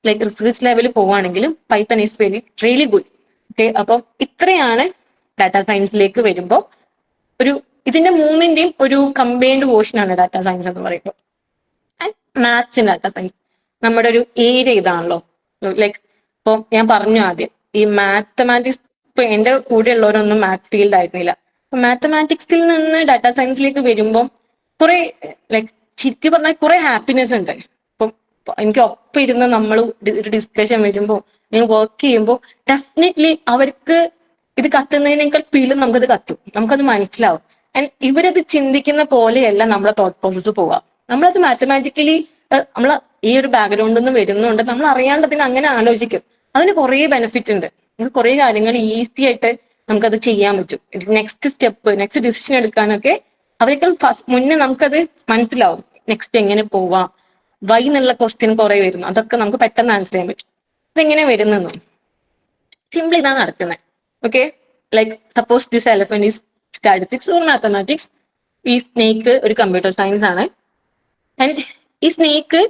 ലൈക്ക് റിസർച്ച് ലെവലിൽ പോവുകയാണെങ്കിലും Python is really good. Okay, അപ്പം ഇത്രയാണ് ഡാറ്റ സയൻസിലേക്ക് വരുമ്പോൾ ഇതിന്റെ മൂന്നിന്റെയും ഒരു കമ്പൈൻഡ് പോർഷനാണ് ഡാറ്റ സയൻസ് എന്ന് പറയുമ്പോൾ. And maths in data science നമ്മുടെ ഒരു ഏരിയ ഇതാണല്ലോ. ലൈക്ക് ഇപ്പൊ ഞാൻ പറഞ്ഞു ആദ്യം, ഈ മാത്തമാറ്റിക്സ്, ഇപ്പൊ എന്റെ കൂടെ ഉള്ളവരൊന്നും മാത്സ് ഫീൽഡ് ആയിരുന്നില്ല. അപ്പൊ മാത്തമാറ്റിക്സിൽ നിന്ന് ഡാറ്റ സയൻസിലേക്ക് വരുമ്പോൾ കുറെ ലൈക്ക് ശരിക്കും പറഞ്ഞാൽ കുറെ ഹാപ്പിനെസ് ഉണ്ട്. ഇപ്പം എനിക്ക് ഒപ്പം ഇരുന്ന് നമ്മൾ ഒരു ഡിസ്കഷൻ വരുമ്പോൾ, നിങ്ങൾ വർക്ക് ചെയ്യുമ്പോൾ ഡെഫിനറ്റ്ലി അവർക്ക് ഇത് കത്തുന്നതിനേക്കാൾ സ്പീഡിൽ നമുക്കത് കത്തും, നമുക്കത് മനസ്സിലാവും. ആൻഡ് ഇവരത് ചിന്തിക്കുന്ന പോലെയല്ല നമ്മളെ തോട്ട് പ്രോസസ് പോവുക. നമ്മളത് മാത്തമാറ്റിക്കലി നമ്മൾ ഈ ഒരു ബാക്ക്ഗ്രൗണ്ടിൽ നിന്ന് വരുന്നുണ്ട്, നമ്മൾ അറിയാണ്ടതിന് അങ്ങനെ ആലോചിക്കും. അതിന് കുറേ ബെനിഫിറ്റ് ഉണ്ട്. നമുക്ക് കുറേ കാര്യങ്ങൾ ഈസി ആയിട്ട് നമുക്കത് ചെയ്യാൻ പറ്റും. നെക്സ്റ്റ് സ്റ്റെപ്പ്, നെക്സ്റ്റ് ഡിസിഷൻ എടുക്കാനൊക്കെ അവരെക്കാൾ മുന്നേ നമുക്കത് മനസ്സിലാവും. നെക്സ്റ്റ് എങ്ങനെ പോവാം, വൈ എന്നുള്ള ക്വസ്റ്റ്യൻ കുറെ വരുന്നു, അതൊക്കെ നമുക്ക് പെട്ടെന്ന് ആൻസർ ചെയ്യാൻ പറ്റും. ഇതെങ്ങനെ വരുന്നെന്നും സിംപിൾ ഇതാണ് നടക്കുന്നത്. Okay, like suppose this elephant is statistics or mathematics. ഈ സ്നേക്ക് ഒരു കമ്പ്യൂട്ടർ സയൻസ് ആണ്. ആൻഡ് ഈ സ്നേക്ക്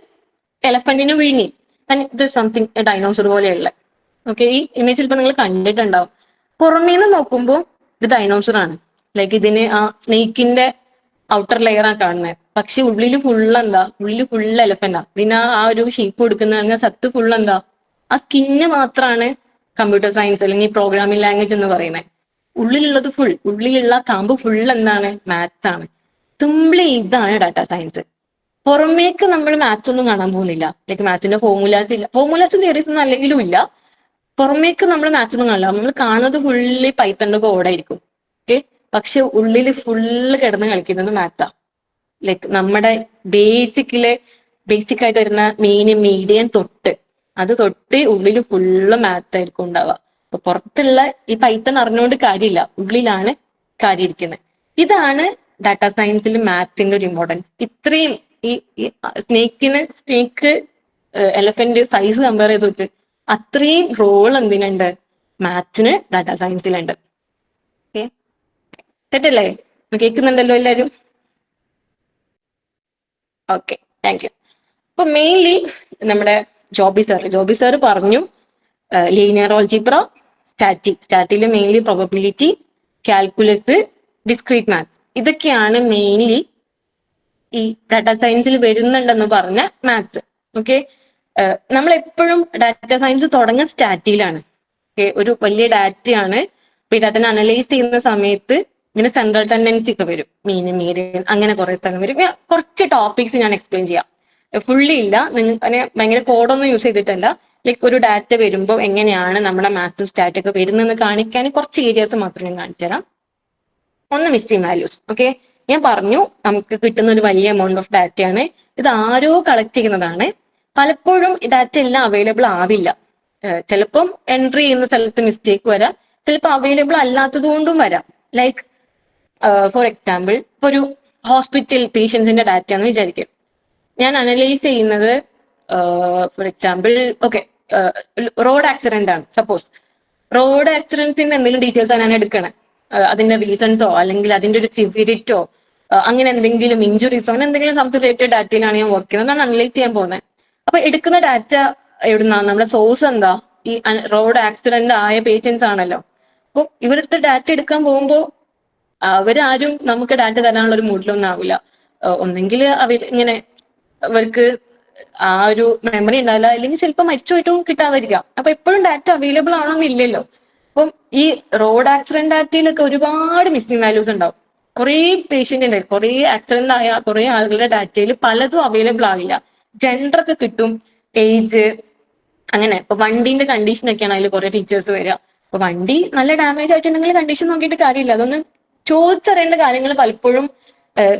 എലഫന്റിന് വിഴുങ്ങി. ആൻഡ് ഇത് സംതിങ് ഡൈനോസർ പോലെയുള്ള. ഓക്കെ, ഈ ഇമേജിൽ ഇപ്പൊ നിങ്ങൾ കണ്ടിട്ടുണ്ടാവും. പുറമേന്ന് നോക്കുമ്പോൾ ഇത് ഡൈനോസർ ആണ്. ലൈക്ക് ഇതിന് ആ സ്നേക്കിന്റെ ഔട്ടർ ലെയർ ആണ് കാണുന്നത്. പക്ഷെ ഉള്ളിൽ ഫുൾ എലഫന്റാ. ഇതിന് ആ ഒരു ഷേപ്പ് കൊടുക്കുന്ന സത്ത് ഫുൾ എന്താ, ആ സ്കിന്ന് മാത്രമാണ് കമ്പ്യൂട്ടർ സയൻസ് അല്ലെങ്കിൽ പ്രോഗ്രാമിംഗ് ലാംഗ്വേജ് എന്ന് പറയുന്നത്. ഉള്ളിലുള്ളത് ഉള്ളിലുള്ള കാമ്പ് ഫുൾ എന്താണ്, മാത്സ് ആണ്. സിംപ്ലി ഇതാണ് ഡാറ്റ സയൻസ്. പുറമേക്ക് നമ്മൾ മാത്സ് ഒന്നും കാണാൻ പോകുന്നില്ല. ലൈക്ക് മാത്സിന്റെ ഫോർമുലാസ് തിയറീസ് ഒന്നും അല്ലെങ്കിലും ഇല്ല. പുറമേക്ക് നമ്മൾ മാത്സ് ഒന്നും കാണില്ല. നമ്മൾ കാണുന്നത് ഫുള്ളി പൈത്തണിന്റെ കോഡായിരിക്കും. ഓക്കെ, പക്ഷെ ഉള്ളിൽ ഫുള്ള് കിടന്ന് കളിക്കുന്നത് മാത്സാ. ലൈക്ക് നമ്മുടെ ബേസിക്കില് ബേസിക് ആയിട്ട് വരുന്ന മീന് മീഡിയൻ അത് തൊട്ട് ഉള്ളിൽ ഫുള്ള് മാത്ത് ആയിരിക്കും ഉണ്ടാവുക. അപ്പൊ പുറത്തുള്ള ഈ പൈത്തൺ അറിഞ്ഞുകൊണ്ട് കാര്യമില്ല, ഉള്ളിലാണ് കാര്യം ഇരിക്കുന്നത്. ഇതാണ് ഡാറ്റാ സയൻസിൽ മാത്സിന്റെ ഒരു ഇമ്പോർട്ടൻസ്. ഇത്രയും ഈ സ്നേക്ക് എലഫന്റ് സൈസ് കമ്പയർ ചെയ്ത് നോക്ക്, അത്രയും റോൾ എന്തിനുണ്ട് മാത്സിന് ഡാറ്റാ സയൻസിലുണ്ട്. ഓക്കെ, തെറ്റല്ലേ? കേൾക്കുന്നുണ്ടല്ലോ എല്ലാരും? Okay, thank you. അപ്പൊ മെയിൻലി നമ്മുടെ ജോബി സാർ പറഞ്ഞു ലീനിയർ ഓൾജിബ്ര, സ്റ്റാറ്റിൽ mainly probability, calculus, discrete maths, ഇതൊക്കെയാണ് മെയിൻലി ഈ ഡാറ്റാ സയൻസിൽ വരുന്നുണ്ടെന്ന് പറഞ്ഞ മാത്സ്. ഓക്കെ, നമ്മൾ എപ്പോഴും ഡാറ്റാ സയൻസ് തുടങ്ങുന്ന സ്റ്റാറ്റിയിലാണ്. ഓക്കെ, ഒരു വലിയ ഡാറ്റയാണ്. അപ്പൊ ഈ ഡാറ്റനെ അനലൈസ് ചെയ്യുന്ന സമയത്ത് ഇങ്ങനെ സെൻട്രൽ ടെൻഡൻസി ഒക്കെ വരും, മീഡിയൻ, അങ്ങനെ കുറെ സ്ഥലം വരും. കുറച്ച് ടോപ്പിക്സ് ഞാൻ എക്സ്പ്ലെയിൻ ചെയ്യാം, ഫുള്ളി ഇല്ല. നിങ്ങൾക്ക് ഭയങ്കര കോഡൊന്നും യൂസ് ചെയ്തിട്ടല്ല, ലൈക്ക് ഒരു ഡാറ്റ വരുമ്പോൾ എങ്ങനെയാണ് നമ്മുടെ മാത്സ് സ്റ്റാറ്റ് ഒക്കെ വരുന്നതെന്ന് കാണിക്കാൻ കുറച്ച് ഏരിയാസ് മാത്രം ഞാൻ കാണിച്ചു തരാം. ഒന്ന് മിസ്സിംഗ് വാല്യൂസ്. ഓക്കെ, ഞാൻ പറഞ്ഞു നമുക്ക് കിട്ടുന്ന ഒരു വലിയ എമൗണ്ട് ഓഫ് ഡാറ്റയാണ്. ഇത് ആരോ കളക്ട് ചെയ്യുന്നതാണ്. പലപ്പോഴും ഈ ഡാറ്റ എല്ലാം അവൈലബിൾ ആവില്ല. ചിലപ്പം എൻട്രി ചെയ്യുന്ന സ്ഥലത്ത് മിസ്റ്റേക്ക് വരാം, ചിലപ്പോൾ അവൈലബിൾ അല്ലാത്തത് കൊണ്ടും വരാം. ലൈക്ക് ഫോർ എക്സാമ്പിൾ, ഇപ്പൊ ഒരു ഹോസ്പിറ്റൽ പേഷ്യൻസിന്റെ ഡാറ്റ എന്ന് വിചാരിക്കും. ഞാൻ അനലൈസ് ചെയ്യുന്നത് ഫോർ എക്സാമ്പിൾ റോഡ് ആക്സിഡന്റ് ആണ്. സപ്പോസ് റോഡ് ആക്സിഡന്റ്സിന്റെ എന്തെങ്കിലും ഡീറ്റെയിൽസ് ആണ് ഞാൻ എടുക്കണേ, അതിന്റെ റീസൺസോ അല്ലെങ്കിൽ അതിന്റെ ഒരു സിവിരിറ്റോ അങ്ങനെ എന്തെങ്കിലും ഇഞ്ചുറീസോ അങ്ങനെ എന്തെങ്കിലും സംതിങ് റിലേറ്റഡ് ഡാറ്റയിലാണ് ഞാൻ വർക്ക് ചെയ്യുന്നത്, അതാണ് അനലൈസ് ചെയ്യാൻ പോകുന്നത്. അപ്പൊ എടുക്കുന്ന ഡാറ്റ എവിടുന്നാണ്? നമ്മുടെ സോഴ്സ് എന്താ? ഈ റോഡ് ആക്സിഡന്റ് ആയ പേഷ്യൻസ് ആണല്ലോ. അപ്പൊ ഇവരുടെ ഡാറ്റ എടുക്കാൻ പോകുമ്പോൾ അവരാരും നമുക്ക് ഡാറ്റ തരാനുള്ള ഒരു മൂഡിലൊന്നും ആവില്ല. ഒന്നെങ്കിൽ ഇങ്ങനെ അവർക്ക് ആ ഒരു മെമ്മറി ഉണ്ടാവില്ല, അല്ലെങ്കിൽ ചിലപ്പോൾ മരിച്ചു പോയിട്ടും കിട്ടാതിരിക്കാം. അപ്പൊ എപ്പോഴും ഡാറ്റ അവൈലബിൾ ആണെന്നില്ലല്ലോ. അപ്പം ഈ റോഡ് ആക്സിഡന്റ് ഡാറ്റയിലൊക്കെ ഒരുപാട് മിസ്സിംഗ് വാല്യൂസ് ഉണ്ടാവും. കുറേ പേഷ്യന്റിന്റെ, കുറേ ആക്സിഡന്റ് ആയ കുറേ ആളുകളുടെ ഡാറ്റയിൽ പലതും അവൈലബിൾ ആവില്ല. ജെൻഡർ ഒക്കെ കിട്ടും, ഏജ്, അങ്ങനെ. ഇപ്പൊ വണ്ടീന്റെ കണ്ടീഷൻ ഒക്കെയാണ് അതിൽ കുറെ ഫീച്ചേഴ്സ് വരിക. അപ്പൊ വണ്ടി നല്ല ഡാമേജ് ആയിട്ടുണ്ടെങ്കിൽ കണ്ടീഷൻ നോക്കിയിട്ട് കാര്യമില്ല, അതൊന്നും ചോദിച്ചറിയേണ്ട കാര്യങ്ങൾ പലപ്പോഴും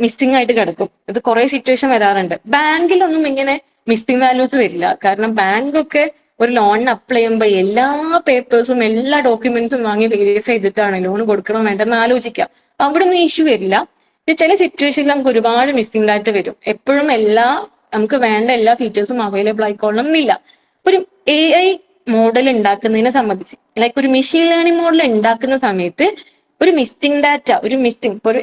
മിസ്സിംഗ് ആയിട്ട് കിടക്കും. ഇത് കുറെ സിറ്റുവേഷൻ വരാറുണ്ട്. ബാങ്കിലൊന്നും ഇങ്ങനെ മിസ്സിംഗ് വാല്യൂസ് വരില്ല, കാരണം ബാങ്ക് ഒക്കെ ഒരു ലോണിന് അപ്ലൈ ചെയ്യുമ്പോൾ എല്ലാ പേപ്പേഴ്സും എല്ലാ ഡോക്യുമെന്റ്സും വാങ്ങി വെരിഫൈ ചെയ്തിട്ടാണ് ലോൺ കൊടുക്കണോ വേണ്ടെന്ന് ആലോചിക്കുക. അവിടെ ഒന്നും ഇഷ്യൂ വരില്ല. ചില സിറ്റുവേഷനിൽ നമുക്ക് ഒരുപാട് മിസ്സിംഗ് ഡാറ്റ വരും. എപ്പോഴും നമുക്ക് വേണ്ട എല്ലാ ഫീച്ചേഴ്സും അവൈലബിൾ ആയിക്കൊള്ളണം എന്നില്ല. ഒരു AI മോഡൽ ഉണ്ടാക്കുന്നതിനെ സംബന്ധിച്ച്, ലൈക്ക് ഒരു മെഷീൻ ലേണിംഗ് മോഡൽ ഉണ്ടാക്കുന്ന സമയത്ത് ഒരു മിസ്സിംഗ് ഡാറ്റ, ഒരു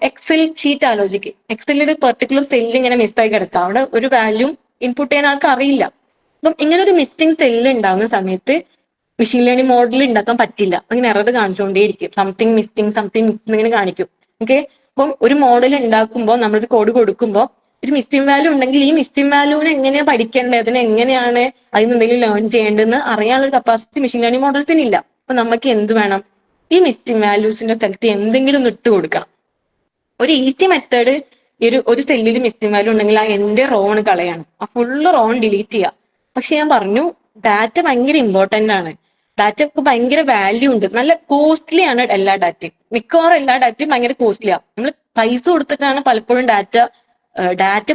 എക്സൽ ഷീറ്റ് ആലോചിക്കും. എക്സലിൽ ഒരു പെർട്ടിക്കുലർ സെല്ല് ഇങ്ങനെ മിസ്സായി കിടക്കാം, അവിടെ ഒരു വാല്യൂ ഇൻപുട്ട് ചെയ്യാൻ ആൾക്ക് അറിയില്ല. അപ്പം ഇങ്ങനെ ഒരു മിസ്സിംഗ് സെല്ല് ഉണ്ടാകുന്ന സമയത്ത് മെഷീൻ ലേണിംഗ് മോഡൽ ഉണ്ടാക്കാൻ പറ്റില്ല, അങ്ങനെ എറർ കാണിച്ചുകൊണ്ടേയിരിക്കും. സംതിങ് മിസ്സിംഗ് ഇങ്ങനെ കാണിക്കും. ഓക്കെ, അപ്പം ഒരു മോഡൽ ഉണ്ടാക്കുമ്പോൾ നമ്മളൊരു കോഡ് കൊടുക്കുമ്പോൾ ഒരു മിസ്സിംഗ് വാല്യൂ ഉണ്ടെങ്കിൽ ഈ മിസ്സിംഗ് വാല്യൂവിനെ എങ്ങനെയാണ് പഠിക്കേണ്ടത്, അതിനെ എങ്ങനെയാണ് അതിന് എന്തെങ്കിലും ലേൺ ചെയ്യേണ്ടതെന്ന് അറിയാനുള്ള കപ്പാസിറ്റി മെഷീൻ ലേണിംഗ് മോഡൽസിന് ഇല്ല. അപ്പൊ നമുക്ക് എന്ത് വേണം? ഈ മിസ്സിംഗ് വാല്യൂസിന്റെ സ്ഥലത്ത് എന്തെങ്കിലും ഒന്ന് ഇട്ട് കൊടുക്കണം. ഒരു ഈസി മെത്തേഡ്, ഒരു സെല്ലിൽ മിസ്സിംഗ് വാല്യൂ ഉണ്ടെങ്കിൽ ആ എന്റെ റോൺ കളയാണ്, ആ ഫുള്ള് റോൺ ഡിലീറ്റ് ചെയ്യുക. പക്ഷെ ഞാൻ പറഞ്ഞു ഡാറ്റ ഭയങ്കര ഇമ്പോർട്ടന്റ് ആണ്, ഡാറ്റക്ക് ഭയങ്കര വാല്യൂ ഉണ്ട്, നല്ല കോസ്റ്റ്ലി ആണ് എല്ലാ ഡാറ്റയും. മിക്കവാറും എല്ലാ ഡാറ്റയും ഭയങ്കര കോസ്റ്റ്ലിയാണ്. നമ്മൾ പൈസ കൊടുത്തിട്ടാണ് പലപ്പോഴും ഡാറ്റ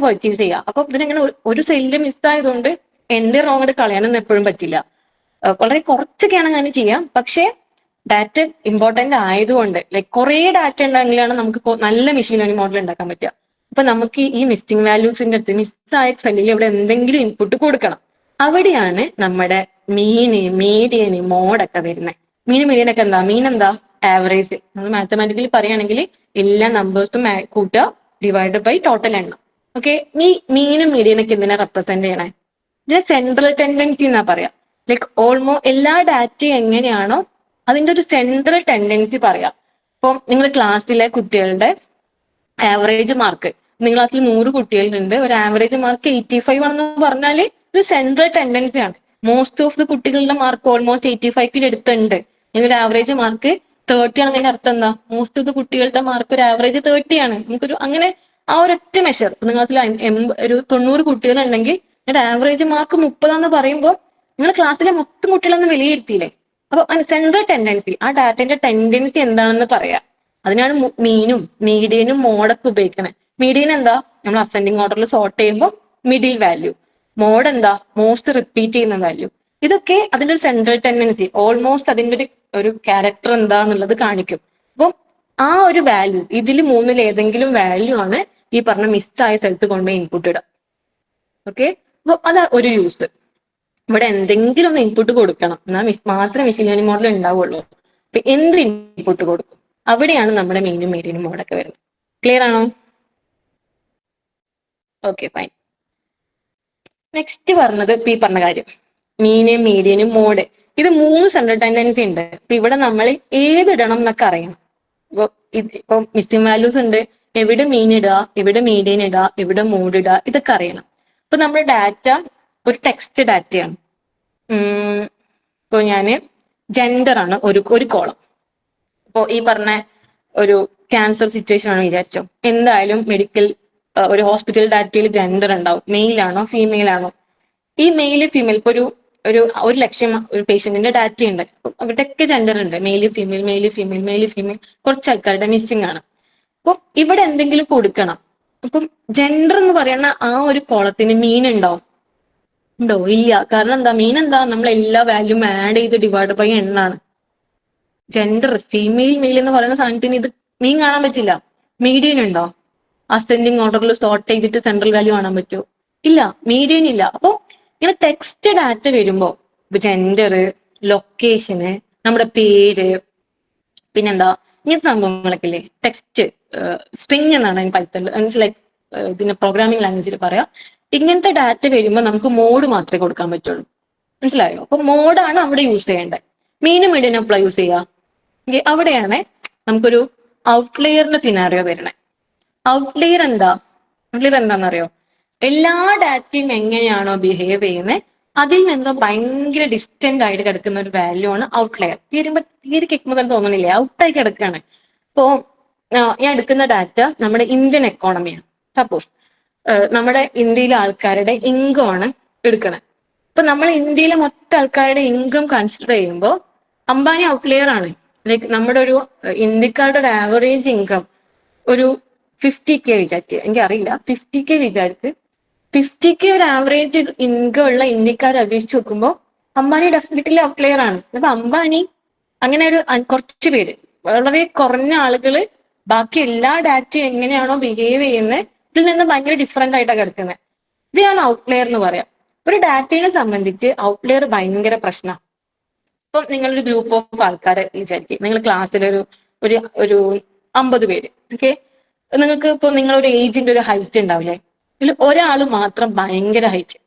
പർച്ചേസ് ചെയ്യുക. അപ്പൊ ഇതിനങ്ങനെ ഒരു സെല്ല് മിസ്സായതുകൊണ്ട് എന്റെ റോങ് കളയാനൊന്നും എപ്പോഴും പറ്റില്ല. വളരെ കുറച്ചൊക്കെയാണ് അങ്ങനെ ചെയ്യാം. പക്ഷെ ഡാറ്റ ഇമ്പോർട്ടന്റ് ആയതുകൊണ്ട്, ലൈക്ക് കുറെ ഡാറ്റ ഉണ്ടെങ്കിലാണ് നമുക്ക് നല്ല മെഷീൻ ലേണിംഗ് മോഡൽ ഉണ്ടാക്കാൻ പറ്റുക. അപ്പൊ നമുക്ക് ഈ മിസ്സിംഗ് വാല്യൂസിന്റെ അടുത്ത് മിസ്സായ സെല്ലിൽ ഇവിടെ എന്തെങ്കിലും ഇൻപുട്ട് കൊടുക്കണം. അവിടെയാണ് നമ്മുടെ മീഡിയന് മോഡൊക്കെ വരുന്നത്. മീഡിയൻ ഒക്കെ എന്താ? എന്താ? ആവറേജ്. നമ്മൾ മാത്തമാറ്റിക്കലി പറയുകയാണെങ്കിൽ എല്ലാ നമ്പേഴ്സും കൂട്ടുക, ഡിവൈഡ് ബൈ ടോട്ടൽ എണ്ണം. ഓക്കെ, മീഡിയനൊക്കെ എന്തിനാ റെപ്രസെന്റ് ചെയ്യണേ? ഇതിനെ സെൻട്രൽ ടെൻഡൻസി എന്നാ പറയാം. ലൈക്ക് എല്ലാ ഡാറ്റയും എങ്ങനെയാണോ അതിന്റെ ഒരു സെൻട്രൽ ടെൻഡൻസി പറയാം. ഇപ്പം നിങ്ങൾ ക്ലാസ്സിലെ കുട്ടികളുടെ ആവറേജ് മാർക്ക്, നിങ്ങൾ ക്ലാസ്സിൽ 100 കുട്ടികളുണ്ട്, ഒരു ആവറേജ് മാർക്ക് 85 ആണെന്ന് പറഞ്ഞാൽ ഒരു സെൻട്രൽ ടെൻഡൻസി ആണ്. മോസ്റ്റ് ഓഫ് ദി കുട്ടികളുടെ മാർക്ക് ഓൾമോസ്റ്റ് 85 അടുത്തുണ്ട്. നിങ്ങളുടെ ആവറേജ് മാർക്ക് 30 ആണെന്നതിന്റെ അർത്ഥം എന്താ? മോസ്റ്റ് ഓഫ് ദി കുട്ടികളുടെ മാർക്ക് ഒരു ആവറേജ് 30 ആണ്. നമുക്കൊരു അങ്ങനെ ആ ഒരൊറ്റ മെഷർ, നിങ്ങൾ ക്ലാസ്സിൽ ഒരു 90 കുട്ടികളുണ്ടെങ്കിൽ നിങ്ങളുടെ ആവറേജ് മാർക്ക് 30 പറയുമ്പോൾ നിങ്ങൾ ക്ലാസ്സിലെ മൊത്തം കുട്ടികളൊന്നും വിലയിരുത്തിയില്ലേ? അപ്പൊ സെൻട്രൽ ടെൻഡൻസി, ആ ഡാറ്റന്റെ ടെൻഡൻസി എന്താണെന്ന് പറയാം. അതിനാണ് മീഡിയനും മോഡൊക്കെ ഉപയോഗിക്കണേ. മീഡിയൻ എന്താ? നമ്മൾ അസെൻഡിങ് ഓർഡറിൽ സോർട്ട് ചെയ്യുമ്പോൾ മിഡിൽ വാല്യൂ. മോഡ് എന്താ, മോസ്റ്റ് റിപ്പീറ്റ് ചെയ്യുന്ന വാല്യൂ. ഇതൊക്കെ അതിന്റെ ഒരു സെൻട്രൽ ടെൻഡൻസി, ഓൾമോസ്റ്റ് അതിന്റെ ഒരു ക്യാരക്ടർ എന്താന്നുള്ളത് കാണിക്കും. അപ്പം ആ ഒരു വാല്യൂ, ഇതിൽ മൂന്നിൽ ഏതെങ്കിലും വാല്യൂ ആണ് ഈ പറഞ്ഞ മിസ്സായ സ്ഥലത്ത് കൊണ്ടുപോയി ഇൻപുട്ട് ഇടുക. ഓക്കെ, അപ്പൊ അതാ ഒരു യൂസ്. ഇവിടെ എന്തെങ്കിലും ഒന്ന് ഇൻപുട്ട് കൊടുക്കണം, എന്നാൽ മാത്രമേ മെഷീൻ ലേണിംഗ് മോഡൽ ഉണ്ടാവുള്ളൂ. അപ്പൊ എന്ത് ഇൻപുട്ട് കൊടുക്കും, അവിടെയാണ് നമ്മുടെ മെയിനും മീഡിയനും മോഡൊക്കെ വരുന്നത്. ക്ലിയർ ആണോ? Okay, fine. നെക്സ്റ്റ് പറഞ്ഞത് ഇപ്പൊ ഈ പറഞ്ഞ കാര്യം, മീന്, മീഡിയനും, മോഡ്, ഇത് 3 സെൻട്രൽ ടെൻഡൻസി ഉണ്ട്. ഇപ്പൊ ഇവിടെ നമ്മൾ ഏതിടണം എന്നൊക്കെ അറിയണം. ഇപ്പൊ മിസ്സിംഗ് വാല്യൂസ് ഉണ്ട്, എവിടെ മീൻ ഇടുക, എവിടെ മീഡിയൻ ഇടുക, എവിടെ മോഡ് ഇടുക, ഇതൊക്കെ അറിയണം. ഇപ്പൊ നമ്മുടെ ഡാറ്റ ഒരു ടെക്സ്റ്റ് ഡാറ്റയാണ്. ഇപ്പൊ ഞാന് ജെൻഡർ ആണ് ഒരു കോളം. ഇപ്പൊ ഈ പറഞ്ഞ ഒരു ക്യാൻസർ സിറ്റുവേഷൻ ആണ് വിചാരിച്ചോ, എന്തായാലും മെഡിക്കൽ ഒരു ഹോസ്പിറ്റൽ ഡാറ്റയിൽ ജെൻഡർ ഉണ്ടാവും, മെയിൽ ആണോ ഫീമെയിൽ ആണോ. ഈ മെയില് ഫീമെയിൽ, ഇപ്പൊ ഒരു ലക്ഷം ഒരു പേഷ്യന്റിന്റെ ഡാറ്റ ഉണ്ട്, അവിടെയൊക്കെ ജെൻഡർ ഉണ്ട്, mail female, mail female, mail female, കുറച്ച് ആൾക്കാരുടെ മിസ്സിംഗ് ആണ്. അപ്പൊ ഇവിടെ എന്തെങ്കിലും കൊടുക്കണം. അപ്പം ജെൻഡർ എന്ന് പറയുന്ന ആ ഒരു കോളത്തിന് മീൻ ഉണ്ടാവും, ഉണ്ടോ? ഇല്ല. കാരണം എന്താ, മീൻ എന്താ, നമ്മൾ എല്ലാ വാല്യൂം ആഡ് ചെയ്ത് ഡിവൈഡ് ബൈ എണ്ണാണ്. ജെൻഡർ ഫീമെയിൽ മെയിൽ എന്ന് പറയുന്ന സാധനത്തിന് ഇത് മീൻ കാണാൻ പറ്റില്ല. മീഡിയൻ ഉണ്ടോ? അസെൻഡിങ് ഓർഡറിൽ സോർട്ട് ചെയ്തിട്ട് സെൻട്രൽ വാല്യൂ കാണാൻ പറ്റുമോ? ഇല്ല, മീഡിയൻ ഇല്ല. അപ്പൊ ഇങ്ങനെ ടെക്സ്റ്റ് ഡാറ്റ വരുമ്പോ ജെൻഡർ, ലൊക്കേഷന്, നമ്മുടെ പേര്, പിന്നെന്താ ഇങ്ങനത്തെ സംഭവങ്ങളൊക്കെ ഇല്ലേ, ടെക്സ്റ്റ് സ്ട്രിങ് എന്നാണ് പൈത്തണിൽ, ലൈക്ക് ഇതിന്റെ പ്രോഗ്രാമിംഗ് ലാംഗ്വേജിൽ പറയാം. ഇങ്ങനത്തെ ഡാറ്റ വരുമ്പോൾ നമുക്ക് മോഡ് മാത്രമേ കൊടുക്കാൻ പറ്റുള്ളൂ. മനസ്സിലായോ? അപ്പൊ മോഡാണ് അവിടെ യൂസ് ചെയ്യേണ്ടത്. മീനും മീഡിയനും അപ്ലൈ യൂസ് ചെയ്യുക, അവിടെയാണ് നമുക്കൊരു ഔട്ട്ലെയറിന്റെ സിനാറിയോ വരണേ. ഔട്ട്ലെയർ എന്താണെന്നറിയോ? എല്ലാ ഡാറ്റയും എങ്ങനെയാണോ ബിഹേവ് ചെയ്യുന്നത് അതിൽ നിന്ന് ഭയങ്കര ഡിസ്റ്റന്റ് ആയിട്ട് കിടക്കുന്ന ഒരു വാല്യൂ ആണ് ഔട്ട്ലെയർ. തീരെ കേൾക്കുമ്പോൾ തന്നെ തോന്നണില്ലേ, ഔട്ടായി കിടക്കുകയാണ്. ഇപ്പോ ഞാൻ എടുക്കുന്ന ഡാറ്റ നമ്മുടെ ഇന്ത്യൻ എക്കോണമിയാണ്. സപ്പോസ് നമ്മുടെ ഇന്ത്യയിലെ ആൾക്കാരുടെ ഇൻകം ആണ് എടുക്കണേ. ഇപ്പൊ നമ്മൾ ഇന്ത്യയിലെ മൊത്തം ആൾക്കാരുടെ ഇൻകം കൺസിഡർ ചെയ്യുമ്പോൾ അംബാനി ഔട്ട്ലെയർ ആണ്. ലൈക്ക് നമ്മുടെ ഒരു ഇന്ത്യക്കാരുടെ ഒരു ആവറേജ് ഇൻകം ഒരു 50K വിചാരിക്കുക, എനിക്ക് അറിയില്ല, 50K വിചാരിച്ച് 50K ഒരു ആവറേജ് ഇൻകം ഉള്ള ഇന്ത്യക്കാരെ അപേക്ഷിച്ച് നോക്കുമ്പോൾ അംബാനി ഡെഫിനറ്റ്ലി ഔട്ട്ലെയർ ആണ്. അപ്പൊ അംബാനി അങ്ങനെ ഒരു കുറച്ച് പേര്, വളരെ കുറഞ്ഞ ആളുകൾ ബാക്കി എല്ലാ ഡാറ്റയും എങ്ങനെയാണോ ബിഹേവ് ചെയ്യുന്നത് ഇതിൽ നിന്ന് ഭയങ്കര ഡിഫറെന്റ് ആയിട്ടാണ് കിടക്കുന്നത്. ഇതാണ് ഔട്ട്ലെയർ എന്ന് പറയാം. ഒരു ഡാറ്റയെ സംബന്ധിച്ച് ഔട്ട്ലെയർ ഭയങ്കര പ്രശ്നമാണ്. ഇപ്പം നിങ്ങളൊരു ഗ്രൂപ്പ് ഓഫ് ആൾക്കാരെ വിചാരിക്കും, നിങ്ങൾ ക്ലാസ്സിൽ ഒരു ഒരു 50 പേര്. ഓക്കെ, നിങ്ങൾക്ക് ഇപ്പൊ നിങ്ങളൊരു ഏജിന്റെ ഒരു ഹൈറ്റ് ഉണ്ടാവില്ലേ, ഇതിൽ ഒരാൾ മാത്രം ഭയങ്കര ഹൈറ്റ്,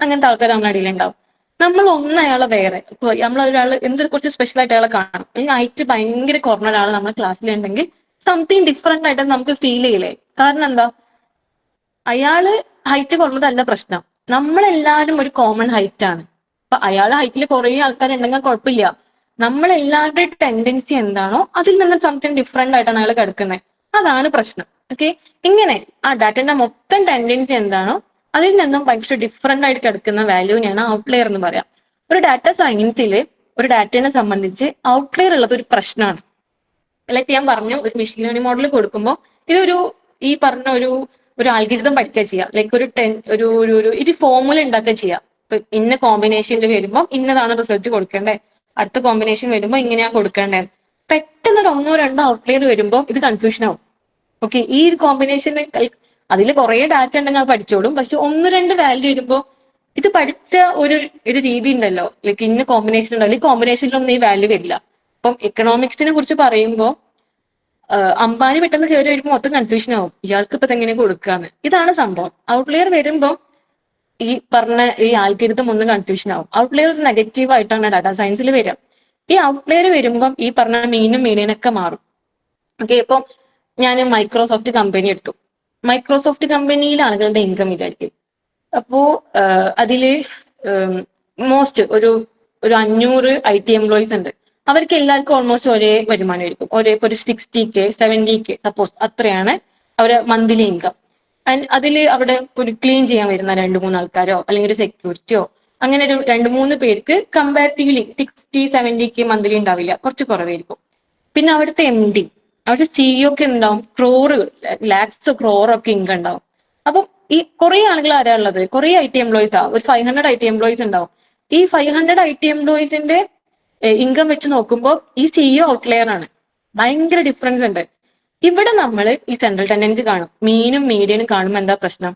അങ്ങനത്തെ ആൾക്കാർ നമ്മുടെ ഇടയിൽ ഉണ്ടാവും. നമ്മൾ അയാളെ വേറെ, ഇപ്പൊ നമ്മളൊരാൾ എന്തൊരു കുറച്ച് സ്പെഷ്യൽ ആയിട്ട് അയാളെ കാണണം, അല്ലെങ്കിൽ ഹൈറ്റ് ഭയങ്കര കുറഞ്ഞ ഒരാൾ നമ്മുടെ ക്ലാസ്സിലുണ്ടെങ്കിൽ സംതിങ് ഡിഫറെന്റ് ആയിട്ട് നമുക്ക് ഫീൽ ചെയ്യില്ലേ? കാരണം എന്താ, അയാള് ഹൈറ്റ് കുറഞ്ഞതല്ല പ്രശ്നം, നമ്മളെല്ലാവരും ഒരു കോമൺ ഹൈറ്റ് ആണ്. അപ്പൊ അയാളെ ഹൈറ്റിൽ കുറെ ആൾക്കാരുണ്ടെങ്കിൽ കുഴപ്പമില്ല, നമ്മളെല്ലാവരുടെയും ടെൻഡൻസി എന്താണോ അതിൽ നിന്ന് സംതിങ് ഡിഫറെന്റ് ആയിട്ടാണ് അയാൾ കിടക്കുന്നത്, അതാണ് പ്രശ്നം. ഓക്കെ, ഇങ്ങനെ ആ ഡാറ്റന്റെ മൊത്തം ടെൻഡൻസി എന്താണോ അതിൽ നിന്നും ഭയങ്കര ഡിഫറെന്റ് ആയിട്ട് കിടക്കുന്ന വാല്യൂവിനെയാണ് ഔട്ട്ലെയർ എന്ന് പറയാം. ഒരു ഡാറ്റ സയൻസിൽ ഒരു ഡാറ്റയെ സംബന്ധിച്ച് ഔട്ട്ലെയർ ഉള്ളത് ഒരു പ്രശ്നമാണ്. ലൈക്ക് ഞാൻ പറഞ്ഞു, ഒരു മെഷീൻ ലേണിംഗ് മോഡൽ കൊടുക്കുമ്പോൾ ഇതൊരു ഈ പറഞ്ഞ ഒരു ആൽഗരിതം പഠിക്കുക ചെയ്യാം. ലൈക്ക് ഒരു ഫോർമുല ഉണ്ടാക്കുക ചെയ്യാം. ഇപ്പൊ ഇന്ന കോമ്പിനേഷനിൽ വരുമ്പോൾ ഇന്നതാണ് റിസൾട്ട് കൊടുക്കേണ്ടത്, അടുത്ത കോമ്പിനേഷൻ വരുമ്പോൾ ഇങ്ങനെയാണ് കൊടുക്കേണ്ടത്. പെട്ടെന്ന് ഒരു 1-2 ഔട്ട്ലെയർ വരുമ്പോൾ ഇത് കൺഫ്യൂഷൻ ആവും. ഓക്കെ, ഈ ഒരു കോമ്പിനേഷൻ അതിൽ കുറെ ഡാറ്റ ഉണ്ടെങ്കിൽ അത് പഠിച്ചോളും, പക്ഷെ 1-2 വാല്യൂ വരുമ്പോൾ ഇത് പഠിച്ച ഒരു രീതി ഉണ്ടല്ലോ, ലൈക്ക് ഇന്ന കോമ്പിനേഷൻ ഉണ്ടല്ലോ, ഈ കോമ്പിനേഷനിലൊന്നും ഈ വാല്യൂ വരില്ല. ഇപ്പം എക്കണോമിക്സിനെ കുറിച്ച് പറയുമ്പോൾ അംബാനി പെട്ടെന്ന് കയറി വരുമ്പോൾ മൊത്തം കൺഫ്യൂഷൻ ആവും, ഇയാൾക്ക് ഇപ്പൊ എങ്ങനെ കൊടുക്കാന്ന്. ഇതാണ് സംഭവം. ഔട്ട്ലെയർ വരുമ്പോൾ ഈ പറഞ്ഞ ഈ ആൽഗരിതം ഒന്ന് കൺഫ്യൂഷൻ ആവും. ഔട്ട്ലെയർ നെഗറ്റീവ് ആയിട്ടാണ് ഡാറ്റാ സയൻസിൽ വരിക. ഈ ഔട്ട്ലെയർ വരുമ്പം ഈ പറഞ്ഞ മീനും മീഡിയനൊക്കെ മാറും. ഓക്കെ, ഇപ്പം ഞാൻ മൈക്രോസോഫ്റ്റ് കമ്പനി എടുത്തു. മൈക്രോസോഫ്റ്റ് കമ്പനിയിലെ ആളുകളുടെ ഇൻകം വിചാരിക്കും. അപ്പോ അതില് മോസ്റ്റ് ഒരു 500 IT എംപ്ലോയീസ് ഉണ്ട്. അവർക്ക് എല്ലാവർക്കും ഓൾമോസ്റ്റ് ഒരേ വരുമാനമായിരിക്കും, ഇപ്പൊ ഒരു 60K 70K സപ്പോസ്, അത്രയാണ് അവരെ മന്ത്ലി ഇൻകം. ആൻഡ് അതിൽ അവിടെ ഒരു ക്ലീൻ ചെയ്യാൻ വരുന്ന 2-3 ആൾക്കാരോ അല്ലെങ്കിൽ ഒരു സെക്യൂരിറ്റിയോ അങ്ങനെ ഒരു 2-3 പേർക്ക് കമ്പാരിറ്റീവ്ലി 60-70K മന്ത്ലി ഉണ്ടാവില്ല, കുറച്ച് കുറവായിരിക്കും. പിന്നെ അവിടുത്തെ MD, അവിടുത്തെ CEO ഒക്കെ ഉണ്ടാവും, ലാക്സ് ക്രോറൊക്കെ ഇൻകം ഉണ്ടാവും. അപ്പം ഈ കുറെ ആളുകൾ ആരാ ഉള്ളത്, കുറെ IT എംപ്ലോയീസ് ആ, ഒരു 500 IT എംപ്ലോയീസ് ഉണ്ടാവും. ഈ 500 IT എംപ്ലോയീസിന്റെ ഇൻകം വെച്ച് നോക്കുമ്പോൾ ഈ CEO ഔട്ട്ലെയർ ആണ്. ഭയങ്കര ഡിഫറൻസ് ഉണ്ട്. ഇവിടെ നമ്മൾ ഈ സെൻട്രൽ ടെൻഡൻസി കാണും. മീനും മീഡിയനും കാണുമ്പോൾ എന്താ പ്രശ്നം?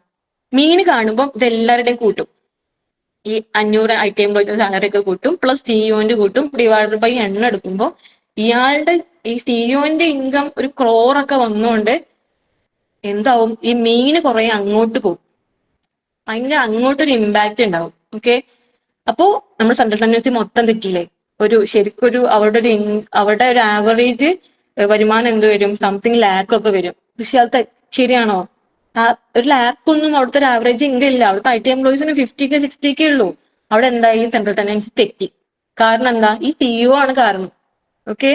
മീന് കാണുമ്പോൾ ഇത് എല്ലാവരുടെയും കൂട്ടും. ഈ 500 IT എംപ്ലോയീസിന്റെ സാലറി ഒക്കെ കൂട്ടും, പ്ലസ് സിഇഒന്റെ കൂട്ടും, ഡിവൈഡഡ് ബൈ എണ്ണം എടുക്കുമ്പോൾ ഇയാളുടെ ഈ സിഇഒന്റെ ഇൻകം ഒരു ക്രോറൊക്കെ വന്നുകൊണ്ട് എന്താവും, ഈ മീന് കുറെ അങ്ങോട്ട് പോകും. ഭയങ്കര അങ്ങോട്ടൊരു ഇമ്പാക്റ്റ് ഉണ്ടാവും. ഓക്കെ, അപ്പോ നമ്മൾ സെൻട്രൽ ടെൻഡൻസി മൊത്തം തെറ്റിയില്ലേ? ശരിക്കൊരു അവരുടെ ഒരു ആവറേജ് വരുമാനം എന്ത് വരും, സംതിങ് ലാക്ക് വരും. പക്ഷെ അത് ശരിയാണോ? ഒരു ലാക്കൊന്നും അവിടുത്തെ ഒരു ആവറേജ് ഇൻകം ഇല്ല. അവിടുത്തെ IT എംപ്ലോയീസിന് 50K 60K ഉള്ളൂ. അവിടെ എന്തായി, സെൻട്രൽ ടെൻഡൻസി തെറ്റി. കാരണം എന്താ? ഈ CEO ആണ് കാരണം. ഓക്കെ,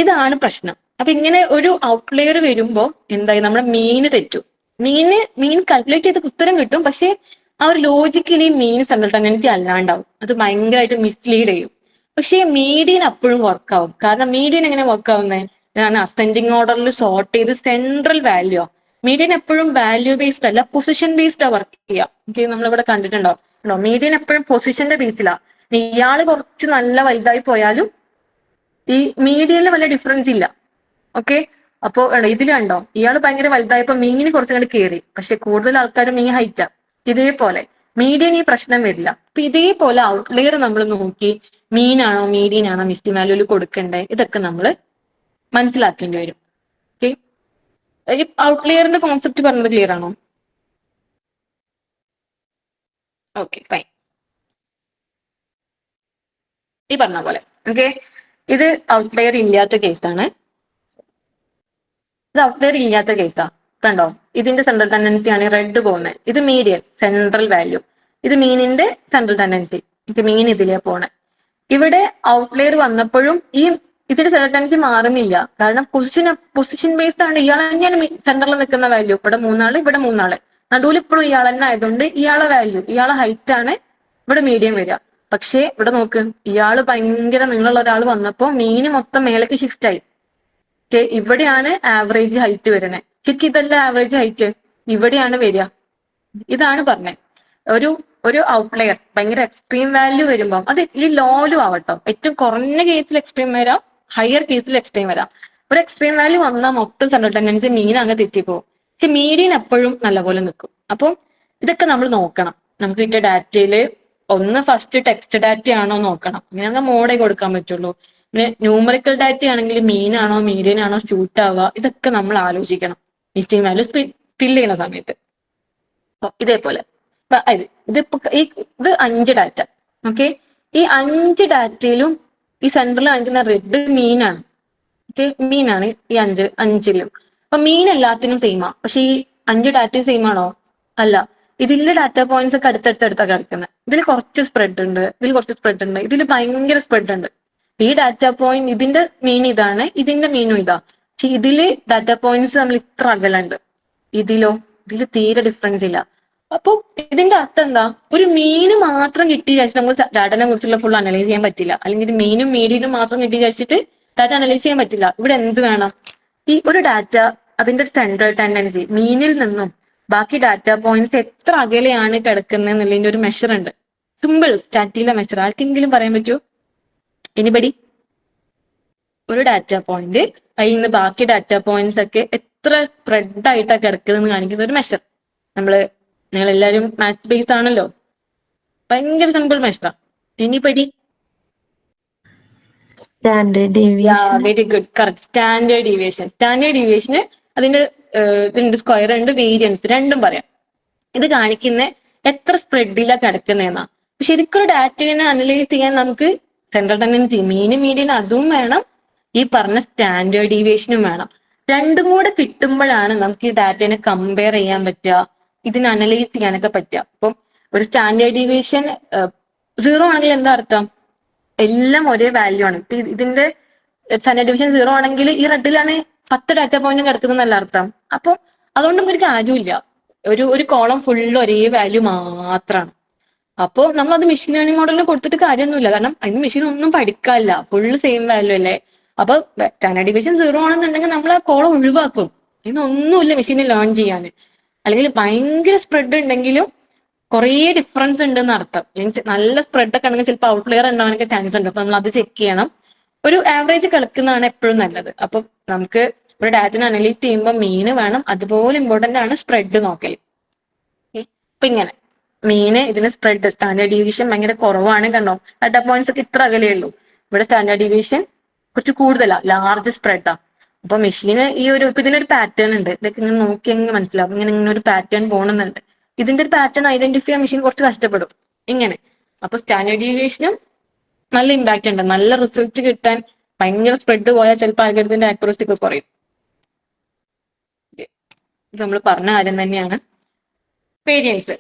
ഇതാണ് പ്രശ്നം. അപ്പൊ ഇങ്ങനെ ഒരു ഔട്ട്ലെയർ വരുമ്പോ എന്തായി, നമ്മുടെ മീന് തെറ്റും. മീൻ കാൽക്കുലേറ്റ് ചെയ്ത് ഉത്തരം കിട്ടും, പക്ഷെ ആ ഒരു ലോജിക്കലി മീൻ സെൻട്രൽ ടെൻഡൻസി അല്ലാണ്ടാവും. അത് ഭയങ്കരമായിട്ട് മിസ്ലീഡ് ചെയ്യും. പക്ഷേ മീഡിയൻ അപ്പോഴും വർക്കാവും. കാരണം മീഡിയൻ എങ്ങനെ വർക്കാവുന്നത്? ഞാൻ അസെൻഡിങ് ഓർഡറിൽ സോർട്ട് ചെയ്ത് സെൻട്രൽ വാല്യൂ. മീഡിയൻ എപ്പോഴും വാല്യൂ ബേസ്ഡ് അല്ല, പൊസിഷൻ ബേസ്ഡ് ആ വർക്ക് ചെയ്യുക. ഓക്കെ, നമ്മളിവിടെ കണ്ടിട്ടുണ്ടാവും. മീഡിയൻ എപ്പോഴും പൊസിഷന്റെ ബേസിലാ. ഇയാള് കുറച്ച് നല്ല വലുതായി പോയാലും ഈ മീഡിയനിൽ വല്ല ഡിഫറൻസ് ഇല്ല. ഓക്കെ, അപ്പോ ഇതിൽ കണ്ടോ, ഇയാള് ഭയങ്കര വലുതായപ്പോ മീനിന് കുറച്ചുകൂടി കയറി, പക്ഷെ കൂടുതൽ ആൾക്കാരും ഈ ഹൈറ്റാ. ഇതേപോലെ മീഡിയൻ ഈ പ്രശ്നം വരില്ല. അപ്പൊ ഇതേപോലെ ഔട്ട്ലെയർ നമ്മൾ നോക്കി മീനാണോ മീഡിയനാണോ മിസ്റ്റി വാല്യൂല് കൊടുക്കണ്ടേ, ഇതൊക്കെ നമ്മൾ മനസ്സിലാക്കേണ്ടി വരും. ഓക്കെ, ഈ ഔട്ട്ലെയറിന്റെ കോൺസെപ്റ്റ് പറഞ്ഞത് ക്ലിയർ ആണോ? Okay, fine. ഈ പറഞ്ഞ പോലെ ഓക്കെ, ഇത് ഔട്ട്ലെയർ ഇല്ലാത്ത കേസാണ്. ഇത് ഔട്ട്ലെയർ ഇല്ലാത്ത കേസാ. കണ്ടോ, ഇതിന്റെ സെൻട്രൽ ടെൻഡൻസി ആണ് റെഡ് പോകുന്നത്. ഇത് മീഡിയൻ സെൻട്രൽ വാല്യൂ, ഇത് മീനിന്റെ സെൻട്രൽ ടെൻഡൻസി. മീൻ ഇതിലേ പോണേ. ഇവിടെ ഔട്ട്ലെയർ വന്നപ്പോഴും ഇതിന്റെ സെൻട്രൽ ടെൻഡൻസി മാറുന്നില്ല. കാരണം പൊസിഷൻ ബേസ്ഡ് ആണ്. ഇയാൾ തന്നെയാണ് സെൻട്രലിൽ നിൽക്കുന്ന വാല്യൂ. ഇവിടെ 3 ആള്, ഇവിടെ 3 ആള്, നടുവിൽ ഇപ്പോഴും ഇയാൾ തന്നെ ആയതുകൊണ്ട് ഇയാളെ വാല്യൂ, ഇയാളെ ഹൈറ്റ് ആണ് ഇവിടെ മീഡിയം വരിക. പക്ഷേ ഇവിടെ നോക്ക്, ഇയാള് ഭയങ്കര നീളമുള്ള ഒരാൾ വന്നപ്പോ മീന് മൊത്തം മേലേക്ക് ഷിഫ്റ്റ് ആയി. ഇവിടെയാണ് ആവറേജ് ഹൈറ്റ് വരണേ. ശരിക്കും ഇതല്ല ആവറേജ് ഹൈറ്റ്, ഇവിടെയാണ് വരിക. ഇതാണ് പറഞ്ഞത്. ഒരു ഔട്ട്ലെയർ ഭയങ്കര എക്സ്ട്രീം വാല്യൂ വരുമ്പോൾ അത് ഈ ലോലും ആവട്ടോ. ഏറ്റവും കുറഞ്ഞ കേസിൽ എക്സ്ട്രീം വരാം, ഹയർ കേസിൽ എക്സ്ട്രീം വരാം. ഒരു എക്സ്ട്രീം വാല്യൂ വന്നാൽ മൊത്തം സെൻട്രൽ ടെൻഡൻസി മീൻ അങ്ങ് തെറ്റിപ്പോകും. പക്ഷെ മീഡിയൻ എപ്പോഴും നല്ലപോലെ നിൽക്കും. അപ്പം ഇതൊക്കെ നമ്മൾ നോക്കണം. നമുക്ക് കിട്ടിയ ഡാറ്റയില് ഒന്ന് ഫസ്റ്റ് ടെക്സ്റ്റ് ഡാറ്റ ആണോ നോക്കണം. ഇങ്ങനെ നമ്മൾ മോഡേ കൊടുക്കാൻ പറ്റുള്ളൂ. പിന്നെ ന്യൂമറിക്കൽ ഡാറ്റ ആണെങ്കിൽ മീനാണോ മീഡിയൻ ആണോ സ്യൂട്ട് ആവുക, ഇതൊക്കെ നമ്മൾ ആലോചിക്കണം മിസ്സിംഗ് വാല്യൂസ് ഫില്ല് ചെയ്യുന്ന സമയത്ത്. ഇതേപോലെ ഇത് 5 ഡാറ്റ. ഓക്കെ, ഈ 5 ഡാറ്റയിലും ഈ സെൻട്രൽ കാണിക്കുന്ന റെഡ് മീനാണ്. ഓക്കെ, മീനാണ് ഈ 5ലും. അപ്പൊ മീൻ എല്ലാത്തിനും സെയിമാ. പക്ഷെ ഈ 5 ഡാറ്റ സെയിം ആണോ? അല്ല. ഇതിലെ ഡാറ്റ പോയിന്റ്സ് ഒക്കെ അടുത്തടുത്താണ് കിടക്കുന്നത്. ഇതിൽ കുറച്ച് സ്പ്രെഡ് ഉണ്ട്, ഇതിൽ കുറച്ച് സ്പ്രെഡ് ഉണ്ട്, ഇതിൽ ഭയങ്കര സ്പ്രെഡ് ഉണ്ട്. ഈ ഡാറ്റ പോയിന്റ് ഇതിന്റെ മീൻ ഇതാണ്, ഇതിന്റെ മീനും ഇതാ. പക്ഷെ ഇതില് ഡാറ്റ പോയിന്റ്സ് നമ്മൾ ഇത്ര അകലുണ്ട്. ഇതിൽ തീരെ ഡിഫറൻസ് ഇല്ല. അപ്പൊ ഇതിന്റെ അർത്ഥം എന്താ? ഒരു മീന് മാത്രം കിട്ടി വിചാരിച്ചിട്ട് നമുക്ക് ഡാറ്റനെ കുറിച്ചുള്ള ഫുൾ അനലൈസ് ചെയ്യാൻ പറ്റില്ല. അല്ലെങ്കിൽ മീനും മീഡിയനും മാത്രം കിട്ടി വിചാരിച്ചിട്ട് ഡാറ്റ അനലൈസ് ചെയ്യാൻ പറ്റില്ല. ഇവിടെ എന്ത് വേണം? ഈ ഒരു ഡാറ്റ അതിന്റെ സെൻട്രൽ ടെൻഡൻസി മീനിൽ നിന്നും ബാക്കി ഡാറ്റ പോയിന്റ്സ് എത്ര അകലെയാണ് കിടക്കുന്നത് എന്നുള്ളതിന്റെ ഒരു മെഷർ ഉണ്ട്. സിമ്പിൾ സ്റ്റാറ്റിയിലെ മെഷർ. ആർക്കെങ്കിലും പറയാൻ പറ്റുമോ? എനിബഡി? ഒരു ഡാറ്റ പോയിന്റ് അതിൽ നിന്ന് ബാക്കി ഡാറ്റ പോയിന്റ്സ് ഒക്കെ എത്ര സ്പ്രെഡ് ആയിട്ടാണ് കിടക്കുന്നത് കാണിക്കുന്ന ഒരു മെഷർ. നിങ്ങൾ എല്ലാവരും മാത്സ് ബേസ് ആണല്ലോ. ഭയങ്കര സിമ്പിൾ മെഷറാ. Anybody? Very good, correct. Standard deviation. Standard ഡീവിയേഷന് ഇതിന്റെ സ്ക്വയർ ഉണ്ട്, വേരിയൻസ് രണ്ടും പറയാം. ഇത് കാണിക്കുന്ന എത്ര സ്പ്രെഡിലാണ് കിടക്കുന്നതെന്നാ. ശരിക്കും ഒരു ഡാറ്റയെ അനലൈസ് ചെയ്യാൻ നമുക്ക് സെൻട്രൽ ടെൻഡൻസി മീനും മീഡിയനും അതും വേണം, ഈ പറഞ്ഞ സ്റ്റാൻഡേർഡ് ഡീവിയേഷനും വേണം. രണ്ടും കൂടെ കിട്ടുമ്പോഴാണ് നമുക്ക് ഈ ഡാറ്റയെ കമ്പയർ ചെയ്യാൻ പറ്റുക, ഇതിനെ അനലൈസ് ചെയ്യാനൊക്കെ പറ്റുക. അപ്പം ഒരു സ്റ്റാൻഡേർഡ് ഡീവിയേഷൻ 0 ആണെങ്കിൽ എന്താ അർത്ഥം? എല്ലാം ഒരേ വാല്യൂ ആണ്. ഇതിന്റെ സ്റ്റാൻഡേർഡ് ഡീവിയേഷൻ 0 ആണെങ്കിൽ ഈ റെഡിലാണ് 10 ഡാറ്റ പോയിന്റും കിടക്കുന്നതല്ല അർത്ഥം. അപ്പൊ അതുകൊണ്ടൊന്നും ഒരു കാര്യമില്ല. ഒരു കോളം ഫുള്ള് ഒരേ വാല്യൂ മാത്രമാണ്. അപ്പോൾ നമ്മൾ അത് മെഷീൻ ലേണിംഗ് മോഡലിന് കൊടുത്തിട്ട് കാര്യമൊന്നുമില്ല. കാരണം അതിന് മെഷീൻ ഒന്നും പഠിക്കാനില്ല, ഫുള്ള് സെയിം വാല്യൂ അല്ലേ. അപ്പൊ സ്റ്റാൻഡേർഡ് ഡീവിയേഷൻ 0 ആണെന്നുണ്ടെങ്കിൽ നമ്മൾ ആ കോളം ഒഴിവാക്കും. ഇതിനൊന്നുമില്ല മെഷീനെ ലേൺ ചെയ്യാൻ. അല്ലെങ്കിൽ ഭയങ്കര സ്പ്രെഡ് ഉണ്ടെങ്കിലും കുറേ ഡിഫറൻസ് ഉണ്ടെന്ന് അർത്ഥം. നല്ല സ്പ്രെഡ് ഒക്കെ ആണെങ്കിൽ ചിലപ്പോൾ ഔട്ട്ലെയർ ഉണ്ടാവാനൊക്കെ ചാൻസ് ഉണ്ട്. അപ്പൊ നമ്മൾ അത് ചെക്ക് ചെയ്യണം. ഒരു ആവറേജ് കളിക്കുന്നതാണ് എപ്പോഴും നല്ലത്. അപ്പം നമുക്ക് ഒരു ഡാറ്റിനെ അനലൈസ് ചെയ്യുമ്പോൾ മീന് വേണം, അതുപോലെ ഇമ്പോർട്ടന്റ് ആണ് സ്പ്രെഡ് നോക്കൽ. ഇപ്പൊ ഇങ്ങനെ മീന്, ഇതിന് സ്പ്രെഡ്, സ്റ്റാൻഡേർഡ് ഡീവിയേഷൻ ഭയങ്കര കുറവാണ്. കണ്ടോ, ഡാറ്റാ പോയിന്റ്സ് ഒക്കെ ഇത്ര അകലേ ഉള്ളൂ. ഇവിടെ സ്റ്റാൻഡേർഡ് ഡീവിയേഷൻ കുറച്ച് കൂടുതലാ, ലാർജ് സ്പ്രെഡാ. അപ്പൊ മെഷീന് ഈ ഒരു ഇപ്പൊ ഇതിനൊരു പാറ്റേൺ ഉണ്ട്, ഇതൊക്കെ ഇങ്ങനെ നോക്കി അങ്ങ് മനസ്സിലാവും. ഇങ്ങനെ ഒരു പാറ്റേൺ പോകണമെന്നുണ്ട്. ഇതിന്റെ ഒരു പാറ്റേൺ ഐഡന്റിഫൈ ചെയ്യാൻ മെഷീൻ കുറച്ച് കഷ്ടപ്പെടും ഇങ്ങനെ. അപ്പൊ സ്റ്റാൻഡേർഡ് ഡീവിയേഷനും നല്ല ഇമ്പാക്ട് ഉണ്ട്. നല്ല റിസൾട്ട് കിട്ടാൻ ഭയങ്കര സ്പ്രെഡ് പോയാൽ ചിലപ്പോൾ അൽഗോരിതത്തിന്റെ ആക്യുറസി ഒക്കെ കുറയും. ഇത് നമ്മൾ പറഞ്ഞ കാര്യം തന്നെയാണ്. വേരിയൻസ്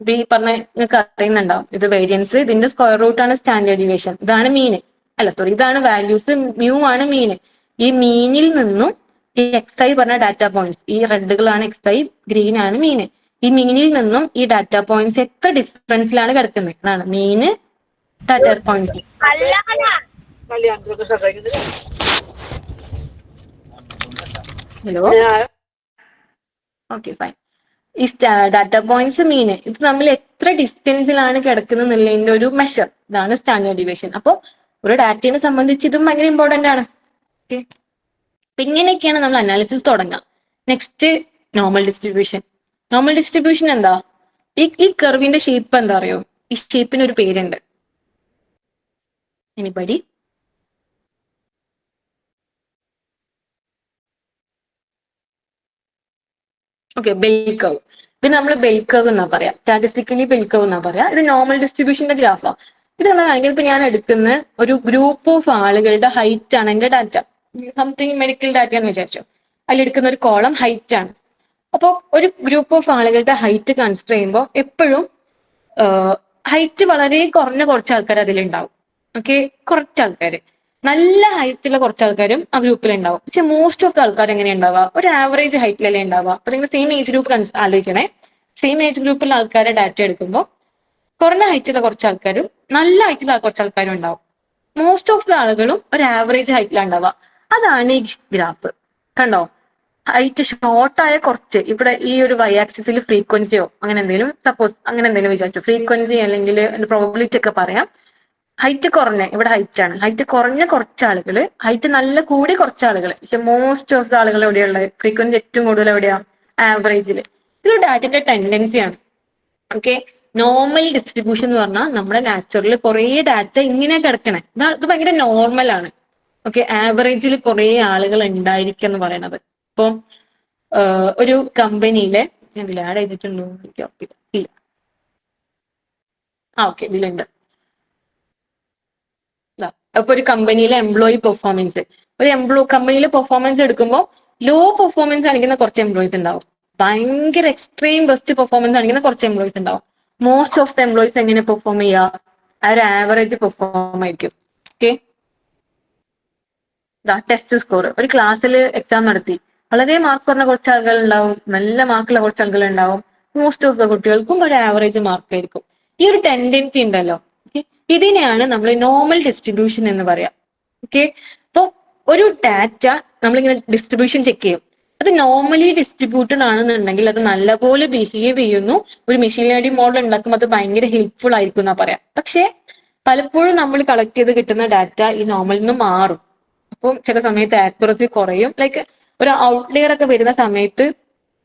ഈ പറഞ്ഞ നിങ്ങൾക്ക് അറിയുന്നുണ്ടാവും. ഇത് വേരിയൻസ്, ഇതിന്റെ സ്ക്വയർ റൂട്ട് ആണ് സ്റ്റാൻഡേർഡ് ഡീവിയേഷൻ. ഇതാണ് മീന്, അല്ല സോറി, ഇതാണ് വാല്യൂസ്, മ്യൂ ആണ് മീന്. ഈ മീനിൽ നിന്നും ഈ എക്സ് ഐ പറഞ്ഞ ഡാറ്റ പോയിന്റ്സ്, ഈ റെഡുകളാണ് എക്സ് ഐ, ഗ്രീൻ ആണ് മീന്. ഈ മീനിൽ നിന്നും ഈ ഡാറ്റ പോയിന്റ്സ് എത്ര ഡിഫറൻസിലാണ് കിടക്കുന്നത്, അതാണ് മീന് data points. Hello, okay fine. ഈ ഡാറ്റ പോയിന്റ്സ് മീന് ഇത് തമ്മിൽ എത്ര ഡിസ്റ്റൻസിലാണ് കിടക്കുന്നത് എന്നുള്ളതിന്റെ ഒരു മെഷർ, ഇതാണ് സ്റ്റാൻഡേർഡ് ഡീവിയേഷൻ. അപ്പോൾ ഒരു ഡാറ്റയെ സംബന്ധിച്ച് ഇതും ഭയങ്കര ഇമ്പോർട്ടന്റ് ആണ്. ഓക്കെ, അപ്പൊ ഇങ്ങനെയൊക്കെയാണ് നമ്മൾ അനാലിസിസ് തുടങ്ങാം. Next normal distribution. Normal distribution എന്താ? ഈ കർവിന്റെ ഷേപ്പ് എന്താ അറിയോ? ഈ ഷേപ്പിന് ഒരു പേരുണ്ട്. എനിബഡി? Okay, bell curve. ഇത് നമ്മൾ ബെൽ കർവ് എന്നാ പറയാ, സ്റ്റാറ്റിസ്റ്റിക്കലി ബെൽ കർവ് എന്നാ പറയാ. ഇത് നോർമൽ ഡിസ്ട്രിബ്യൂഷന്റെ ഗ്രാഫാ. ഇത് എന്താണെങ്കിൽ ഇപ്പൊ ഞാൻ എടുക്കുന്ന ഒരു ഗ്രൂപ്പ് ഓഫ് ആളുകളുടെ ഹൈറ്റ് ആണ് എന്റെ ഡാറ്റ. സംതിങ് മെഡിക്കൽ ഡാറ്റ എന്ന് വിചാരിച്ചോ. അതിലെടുക്കുന്ന ഒരു കോളം ഹൈറ്റ് ആണ്. അപ്പോൾ ഒരു ഗ്രൂപ്പ് ഓഫ് ആളുകളുടെ ഹൈറ്റ് കൺസിഡർ ചെയ്യുമ്പോൾ എപ്പോഴും ഹൈറ്റ് വളരെ കുറഞ്ഞ കുറച്ച് ആൾക്കാർ അതിലുണ്ടാവും. ഓക്കെ, കുറച്ച് ആൾക്കാർ, നല്ല ഹൈറ്റുള്ള കുറച്ച് ആൾക്കാരും ആ ഗ്രൂപ്പിൽ ഉണ്ടാവും. പക്ഷെ മോസ്റ്റ് ഓഫ് ദ ആൾക്കാർ എങ്ങനെയാ ഉണ്ടാവുക? ഒരു ആവറേജ് ഹൈറ്റിലല്ലേ ഉണ്ടാവുക. അപ്പൊ നിങ്ങൾ സെയിം ഏജ് ഗ്രൂപ്പ് ആലോചിക്കണേ. സെയിം ഏജ് ഗ്രൂപ്പിലുള്ള ആൾക്കാരെ ഡാറ്റ എടുക്കുമ്പോൾ കുറഞ്ഞ ഹൈറ്റുള്ള കുറച്ച് ആൾക്കാരും നല്ല ഹൈറ്റുള്ള കുറച്ച് ആൾക്കാരും ഉണ്ടാവും. മോസ്റ്റ് ഓഫ് ദ ആളുകളും ഒരു ആവറേജ് ഹൈറ്റിലാണ് ഉണ്ടാവുക. അതാണ് ഈ ഗ്രാഫ്. കണ്ടോ, ഹൈറ്റ് ഷോർട്ടായ കുറച്ച്, ഇവിടെ ഈ ഒരു വൈ ആക്സിസിൽ ഫ്രീക്വൻസിയോ അങ്ങനെ എന്തെങ്കിലും, സപ്പോസ് അങ്ങനെ എന്തെങ്കിലും വിചാരിച്ചു, ഫ്രീക്വൻസി അല്ലെങ്കിൽ പ്രോബബിലിറ്റി ഒക്കെ പറയാം. ഹൈറ്റ് കുറഞ്ഞ, ഇവിടെ ഹൈറ്റ് ആണ്, ഹൈറ്റ് കുറഞ്ഞ കുറച്ച് ആളുകൾ, ഹൈറ്റ് നല്ല കൂടി കുറച്ച് ആളുകൾ. പക്ഷെ മോസ്റ്റ് ഓഫ് ദ ആളുകൾ എവിടെയുള്ളത്? ഫ്രീക്വൻസി ഏറ്റവും കൂടുതൽ എവിടെയാ? ആവറേജിൽ. ഇത് ഡാറ്റന്റെ ടെൻഡൻസിയാണ്. ഓക്കെ, നോർമൽ ഡിസ്ട്രിബ്യൂഷൻ എന്ന് പറഞ്ഞാൽ നമ്മുടെ നാച്ചുറൽ കുറെ ഡാറ്റ ഇങ്ങനെ കിടക്കണേ, ഇത് ഭയങ്കര നോർമൽ ആണ്. ഓക്കെ, ആവറേജിൽ കുറെ ആളുകൾ ഉണ്ടായിരിക്കുക എന്ന് പറയണത്. ഇപ്പം ഒരു കമ്പനിയിലെ ഇതിൽ ആഡ് ചെയ്തിട്ടുണ്ടോ എനിക്ക് ഉറപ്പില്ല, ഇല്ല. ഓക്കെ, ഇതിലുണ്ട്. അപ്പൊ ഒരു കമ്പനിയിലെ എംപ്ലോയി പെർഫോമൻസ്, കമ്പനിയിലെ പെർഫോമൻസ് എടുക്കുമ്പോൾ ലോ പെർഫോമൻസ് കാണിക്കുന്ന കുറച്ച് എംപ്ലോയീസ് ഉണ്ടാവും, ഭയങ്കര എക്സ്ട്രീം ബെസ്റ്റ് പെർഫോമൻസ് കാണിക്കുന്ന കുറച്ച് എംപ്ലോയീസ് ഉണ്ടാവും. മോസ്റ്റ് ഓഫ് ദ എംപ്ലോയീസ് എങ്ങനെ പെർഫോം ചെയ്യുക? ആ ഒരു ആവറേജ് പെർഫോം ആയിരിക്കും. ഓക്കെ, ടെസ്റ്റ് സ്കോർ, ഒരു ക്ലാസ്സിൽ എക്സാം നടത്തി വളരെ മാർക്ക് കുറഞ്ഞ കുറച്ച് ആളുകൾ ഉണ്ടാവും, നല്ല മാർക്കുള്ള കുറച്ച് ആളുകൾ ഉണ്ടാവും. മോസ്റ്റ് ഓഫ് ദ കുട്ടികൾക്കും ഒരു ആവറേജ് മാർക്ക് ആയിരിക്കും. ഈ ഒരു ടെൻഡൻസി ഉണ്ടല്ലോ, ഇതിനെയാണ് നമ്മൾ നോർമൽ ഡിസ്ട്രിബ്യൂഷൻ എന്ന് പറയാം. ഓക്കെ, അപ്പോൾ ഒരു ഡാറ്റ നമ്മളിങ്ങനെ ഡിസ്ട്രിബ്യൂഷൻ ചെക്ക് ചെയ്യും. അത് നോർമലി ഡിസ്ട്രിബ്യൂട്ടഡ് ആണെന്നുണ്ടെങ്കിൽ അത് നല്ലപോലെ ബിഹേവ് ചെയ്യുന്നു. ഒരു മെഷീൻ ലേണിംഗ് മോഡൽ ഉണ്ടാക്കുമ്പോൾ അത് ഭയങ്കര ഹെൽപ്ഫുൾ ആയിരിക്കും എന്നാ പറയാം. പക്ഷെ പലപ്പോഴും നമ്മൾ കളക്ട് ചെയ്ത് കിട്ടുന്ന ഡാറ്റ ഈ നോർമലിൽ നിന്ന് മാറും. അപ്പം ചില സമയത്ത് ആക്യുറസി കുറയും. ലൈക്ക് ഒരു ഔട്ട്ലെയർ ഒക്കെ വരുന്ന സമയത്ത്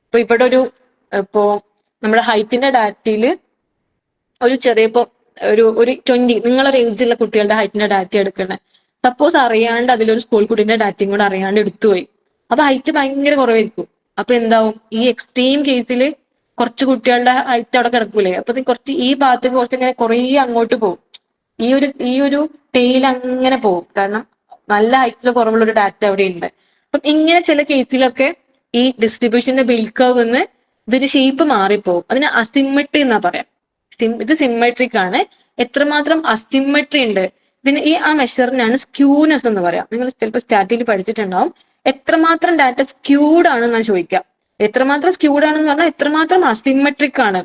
ഇപ്പൊ ഇവിടെ ഇപ്പോ നമ്മുടെ ഹൈറ്റിന്റെ ഡാറ്റയിൽ ഒരു ചെറിയ ഇപ്പൊ ഒരു 20 നിങ്ങളൊരു ഏജിലുള്ള കുട്ടികളുടെ ഹൈറ്റിന്റെ ഡാറ്റ എടുക്കുന്നത്, സപ്പോസ് അറിയാണ്ട് അതിലൊരു സ്കൂൾ കുട്ടീന്റെ ഡാറ്റയും കൂടെ അറിയാണ്ട് എടുത്തുപോയി, അപ്പൊ ഹൈറ്റ് ഭയങ്കര കുറവായിരിക്കും. അപ്പൊ എന്താവും? ഈ എക്സ്ട്രീം കേസിൽ കുറച്ച് കുട്ടികളുടെ ഹൈറ്റ് അവിടെ കിടക്കൂലേ, അപ്പൊ കുറച്ച് ഈ ഭാഗത്തേക്ക് കുറച്ച് ഇങ്ങനെ കുറേ അങ്ങോട്ട് പോകും. ഈ ഒരു ടെയിൽ അങ്ങനെ പോകും, കാരണം നല്ല ഹൈറ്റിൽ കുറവുള്ള ഒരു ഡാറ്റ അവിടെ ഉണ്ട്. അപ്പം ഇങ്ങനെ ചില കേസിലൊക്കെ ഈ ഡിസ്ട്രിബ്യൂഷന്റെ ബെൽ കർവ് എന്ന് ഇതിന്റെ ഷേപ്പ് മാറിപ്പോകും. അതിന് അസിമെട്രി എന്നാ പറയാം. ഇത് സിമെട്രിക് ആണ്. എത്രമാത്രം അസിമെട്രി ഉണ്ട് ഇതിന്, ആ മെഷറിനാണ് സ്ക്യൂനെസ് എന്ന് പറയാം. നിങ്ങൾ ചിലപ്പോൾ സ്റ്റാറ്റിൽ പഠിച്ചിട്ടുണ്ടാവും. എത്രമാത്രം ഡാറ്റ സ്ക്യൂഡ് ആണെന്നാണ് ചോദിക്കുക. എത്രമാത്രം സ്ക്യൂഡ് ആണെന്ന് പറഞ്ഞാൽ എത്രമാത്രം അസിമെട്രിക് ആണ്.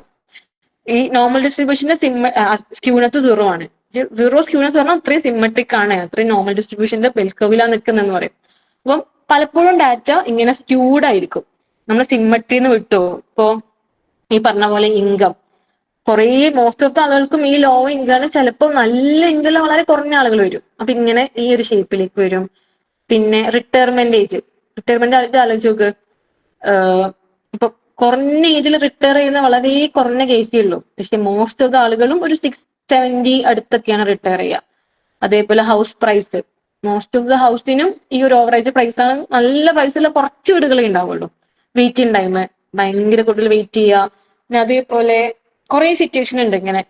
ഈ നോർമൽ ഡിസ്ട്രിബ്യൂഷന്റെ സ്ക്യൂനെസ് 0 ആണ്. 0 സ്ക്യൂനെസ് പറഞ്ഞാൽ അത്രയും സിമെട്രിക് ആണ്, അത്രയും നോർമൽ ഡിസ്ട്രിബ്യൂഷന്റെ ബെൽ കർവിലാ നിൽക്കുന്നതെന്ന് പറയും. അപ്പം പലപ്പോഴും ഡാറ്റ ഇങ്ങനെ സ്ക്യൂഡ് ആയിരിക്കും. നമ്മൾ സിമെട്രിന്ന് വിട്ടോ. ഇപ്പോ ഈ പറഞ്ഞ പോലെ ഇൻകം, കുറേ മോസ്റ്റ് ഓഫ് ദ ആളുകൾക്കും ഈ ലോ ഇൻകം ചിലപ്പോൾ നല്ല ഇൻകം വളരെ കുറഞ്ഞ ആളുകൾ വരും. അപ്പൊ ഇങ്ങനെ ഈ ഒരു ഷേപ്പിലേക്ക് വരും. പിന്നെ റിട്ടയർമെന്റ് ഏജ് ആലോചിച്ച് നോക്ക്. ഇപ്പൊ കുറഞ്ഞ ഏജിൽ റിട്ടയർ ചെയ്യുന്ന വളരെ കുറഞ്ഞ കേസേ ഉള്ളൂ. പക്ഷെ മോസ്റ്റ് ഓഫ് ദ ആളുകളും ഒരു 670 അടുത്തൊക്കെയാണ് റിട്ടയർ ചെയ്യുക. അതേപോലെ house price, most of the ഹൗസിനും ഈ ഒരു ഓവറേജ് പ്രൈസ് ആണ്. നല്ല പ്രൈസുള്ള കുറച്ച് വീടുകളേ ഉണ്ടാവുള്ളൂ. വെയിറ്റിംഗ് ടൈം ഭയങ്കര കൂടുതൽ വെയിറ്റ് ചെയ്യുക. പിന്നെ അതേപോലെ കുറെ സിറ്റുവേഷൻ ഉണ്ട് ഇങ്ങനെ